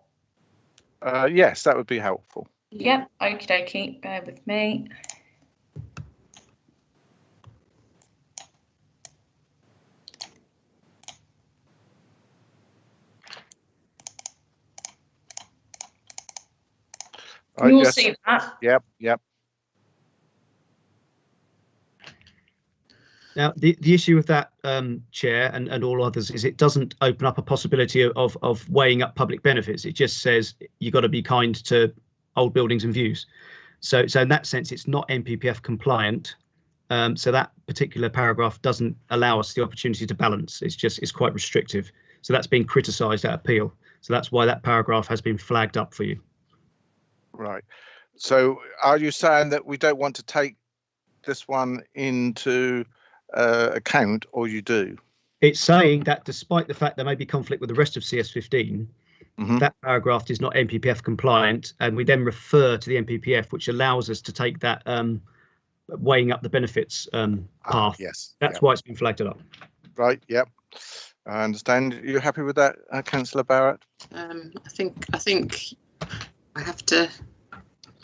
Yes, that would be helpful. Yep. Okie dokie. Bear with me. You'll see that. Yep. Now, the issue with that, Chair, and all others, is it doesn't open up a possibility of weighing up public benefits. It just says you've got to be kind to old buildings and views. So in that sense, it's not NPPF compliant. So that particular paragraph doesn't allow us the opportunity to balance. It's quite restrictive. So that's been criticised at appeal. So that's why that paragraph has been flagged up for you. Right. So are you saying that we don't want to take this one into account, or you do? It's saying that despite the fact there may be conflict with the rest of CS15, that paragraph is not NPPF compliant, and we then refer to the NPPF, which allows us to take that weighing up the benefits path. Yes. That's why it's been flagged up. Right. Yep. I understand. Are you happy with that, Councillor Barrett? I think I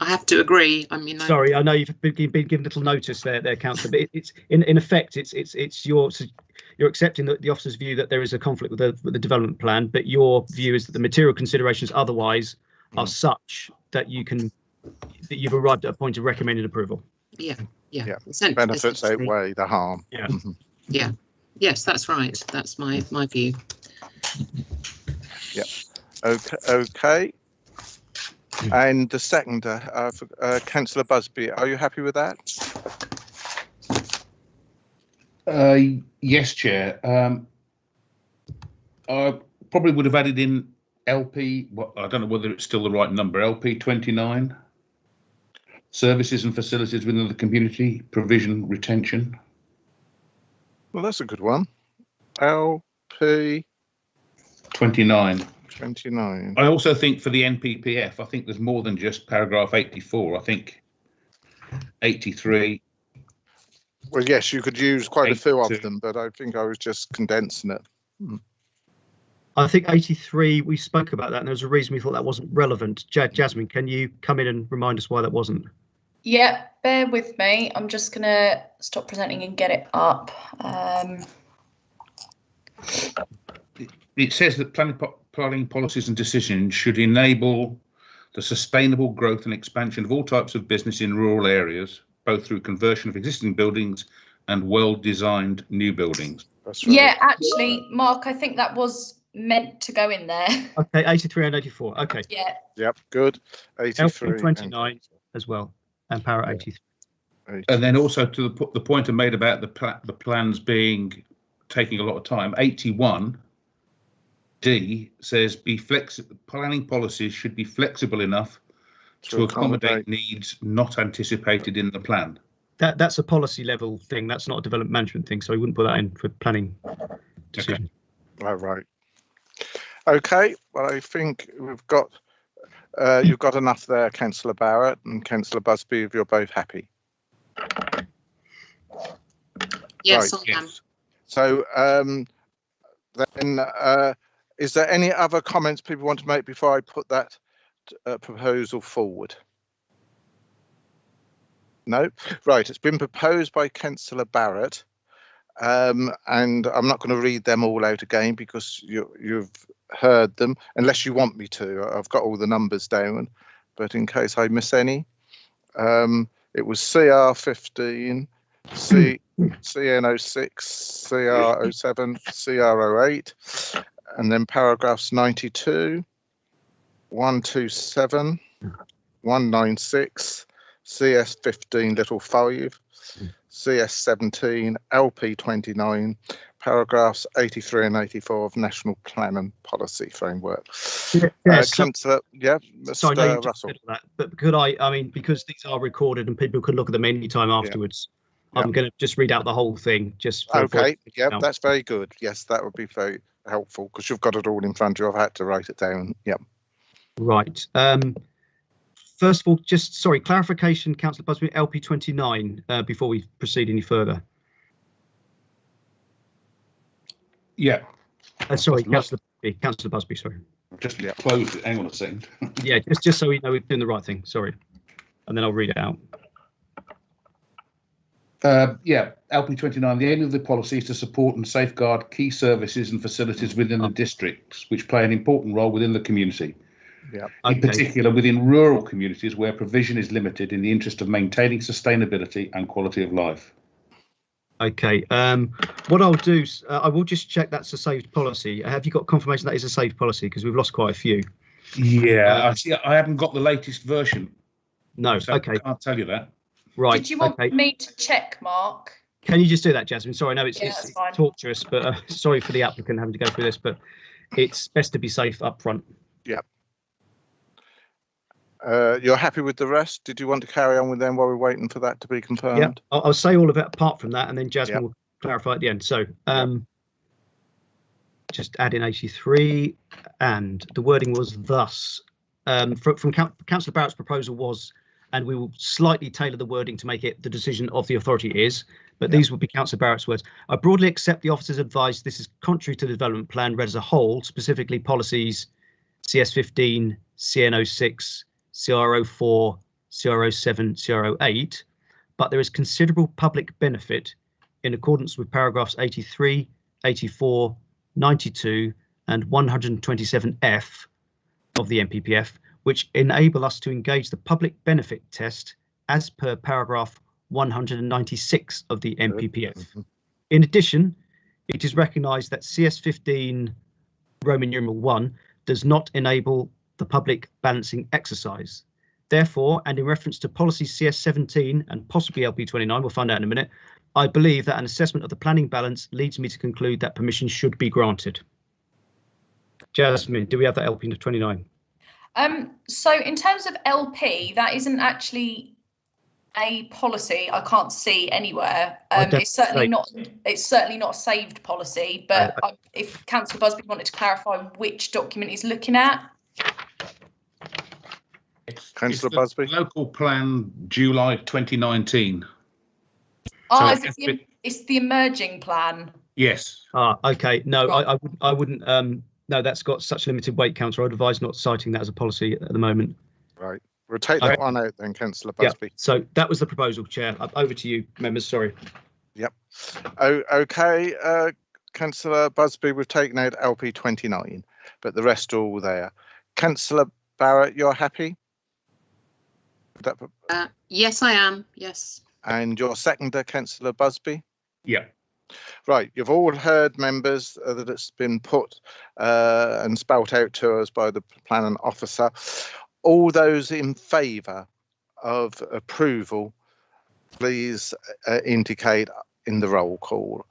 have to agree. I mean, sorry, I know you've been given little notice there, Councillor, but it's in effect, it's you're accepting the officer's view that there is a conflict with the development plan, but your view is that the material considerations otherwise are such that you've arrived at a point of recommended approval. Yeah. Benefits outweigh the harm. Yeah. Yeah. Yes, that's right. That's my view. Yeah. Okay. And the seconder, Councillor Busby, are you happy with that? Yes, Chair. I probably would have added in LP, I don't know whether it's still the right number, LP 29, services and facilities within the community, provision, retention. Well, that's a good one. LP 29. 29. I also think for the NPPF, I think there's more than just paragraph 84. I think 83. Well, yes, you could use quite a few of them, but I think I was just condensing it. I think 83, we spoke about that, and there was a reason we thought that wasn't relevant. Jasmine, can you come in and remind us why that wasn't? Yeah, bear with me. I'm just going to stop presenting and get it up. It says that planning policies and decisions should enable the sustainable growth and expansion of all types of business in rural areas, both through conversion of existing buildings and well-designed new buildings. That's right. Yeah, actually, Mark, I think that was meant to go in there. Okay, 83 and 84. Okay. Yeah. Yep, good. 83. 29 as well, and para 83. And then also to the point I made about the plans taking a lot of time, 81. D says planning policies should be flexible enough to accommodate needs not anticipated in the plan. That's a policy level thing. That's not a development management thing. So we wouldn't put that in for planning decision. Okay. All right. Okay. Well, I think we've got you've got enough there, Councillor Barrett and Councillor Busby, if you're both happy. Yes, right. I am. So then. Is there any other comments people want to make before I put that proposal forward? No? Right, it's been proposed by Councillor Barrett, and I'm not going to read them all out again because you've heard them, unless you want me to. I've got all the numbers down, but in case I miss any, it was CR15, CN06, CR07, CR08, and then paragraphs 92, 127, 196, CS15 little 5, CS17, LP29, paragraphs 83 and 84 of National Plan and Policy Framework. Councillor, Sorry, no, Mr. Russell. That, but could I mean, because these are recorded and people can look at them anytime afterwards, I'm going to just read out the whole thing. Okay, yeah, that's very good. Yes, that would be very helpful because you've got it all in front of you. I've had to write it down. Yep. Right. First of all, clarification, Councillor Busby, LP29, before we proceed any further. Yeah. Sorry, Councillor Busby, sorry. Just closed it. Hang on a second. Yeah, just so we know we're doing the right thing. Sorry. And then I'll read it out. LP29, the aim of the policy is to support and safeguard key services and facilities within the districts, which play an important role within the community. Yeah. Okay. In particular, within rural communities where provision is limited in the interest of maintaining sustainability and quality of life. Okay. What I'll do, I will just check that's a saved policy. Have you got confirmation that is a saved policy? Because we've lost quite a few. Yeah, I haven't got the latest version. No. So Okay. I can't tell you that. Right. Did you want me to check, Mark? Can you just do that, Jasmine? Sorry, I know it's fine. torturous, but sorry for the applicant having to go through this, but it's best to be safe up front. Yeah. You're happy with the rest? Did you want to carry on with them while we're waiting for that to be confirmed? Yeah, I'll say all of it apart from that, and then Jasmine will clarify at the end. So just add in 83, and the wording was thus. From Councillor Barrett's proposal was, and we will slightly tailor the wording to make it the decision of the authority is, but these would be Councillor Barrett's words. I broadly accept the officer's advice. This is contrary to the development plan read as a whole, specifically policies CS15, CN06, CR04, CR07, CR08, but there is considerable public benefit in accordance with paragraphs 83, 84, 92 and 127F of the NPPF, which enable us to engage the public benefit test as per paragraph 196 of the NPPF. In addition, it is recognised that CS15 Roman numeral 1 does not enable the public balancing exercise. Therefore, and in reference to policy CS17 and possibly LP29, we'll find out in a minute, I believe that an assessment of the planning balance leads me to conclude that permission should be granted. Jasmine, do we have that LP to 29? So in terms of LP, that isn't actually a policy. I can't see anywhere. It's certainly not a saved policy. But if Councillor Busby wanted to clarify which document he's looking at. Councillor Busby. Local plan, July 2019. Oh, so it's the emerging plan. Yes. Okay. No, right. I wouldn't. No, that's got such limited weight, Councillor. I'd advise not citing that as a policy at the moment. Right. We'll take that one out then, Councillor Busby. Yeah. So that was the proposal, Chair. Over to you, members. Sorry. Yep. Okay. Councillor Busby, we've taken out LP 29, but the rest are all there. Councillor Barrett, you're happy? Yes, I am. Yes. And your seconder, Councillor Busby? Yeah. Right, you've all heard, members, that it's been put and spelt out to us by the planning officer. All those in favour of approval, please indicate in the roll call.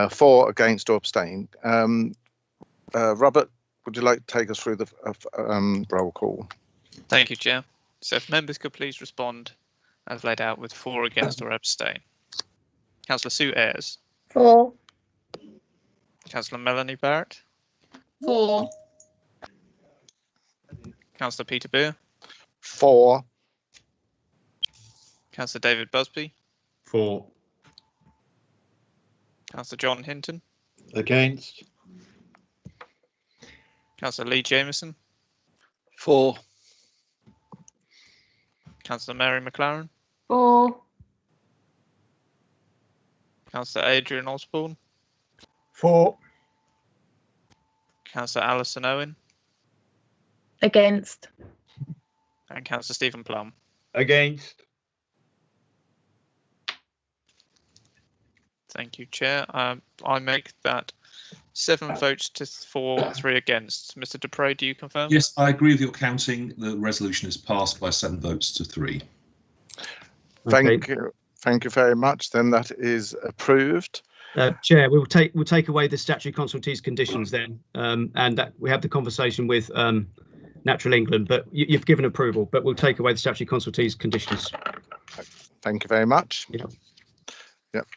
For, against or abstain. Robert, would you like to take us through the roll call? Thank you, Chair. So if members could please respond as laid out with for, against or abstain. Councillor Sue Ayres. For. Councillor Melanie Barrett. For. Councillor Peter Beer. For. Councillor David Busby. For. Councillor John Hinton. Against. Councillor Lee Jamieson. For. Councillor Mary McLaren. For. Councillor Adrian Osborne. For. Councillor Alison Owen. Against. And Councillor Stephen Plum. Against. Thank you, Chair. I make that 7 votes to 4, 3 against. Mr. Dupre, do you confirm? Yes, I agree with your counting. The resolution is passed by 7 votes to 3. Thank you. Thank you very much. Then that is approved. Chair, we'll take away the statutory consultees conditions then, and that we have the conversation with Natural England. But you've given approval, but we'll take away the statutory consultees conditions. Thank you very much. Yep. Yep.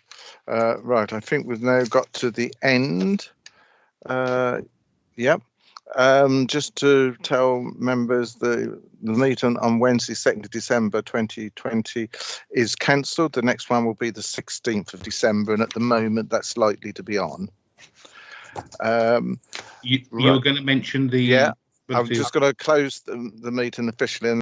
Right, I think we've now got to the end. Yep. Just to tell members, the meeting on Wednesday, 2nd of December 2020 is cancelled. The next one will be the 16th of December, and at the moment that's likely to be on. You're going to mention the... Yeah, I'm just going to close the meeting officially.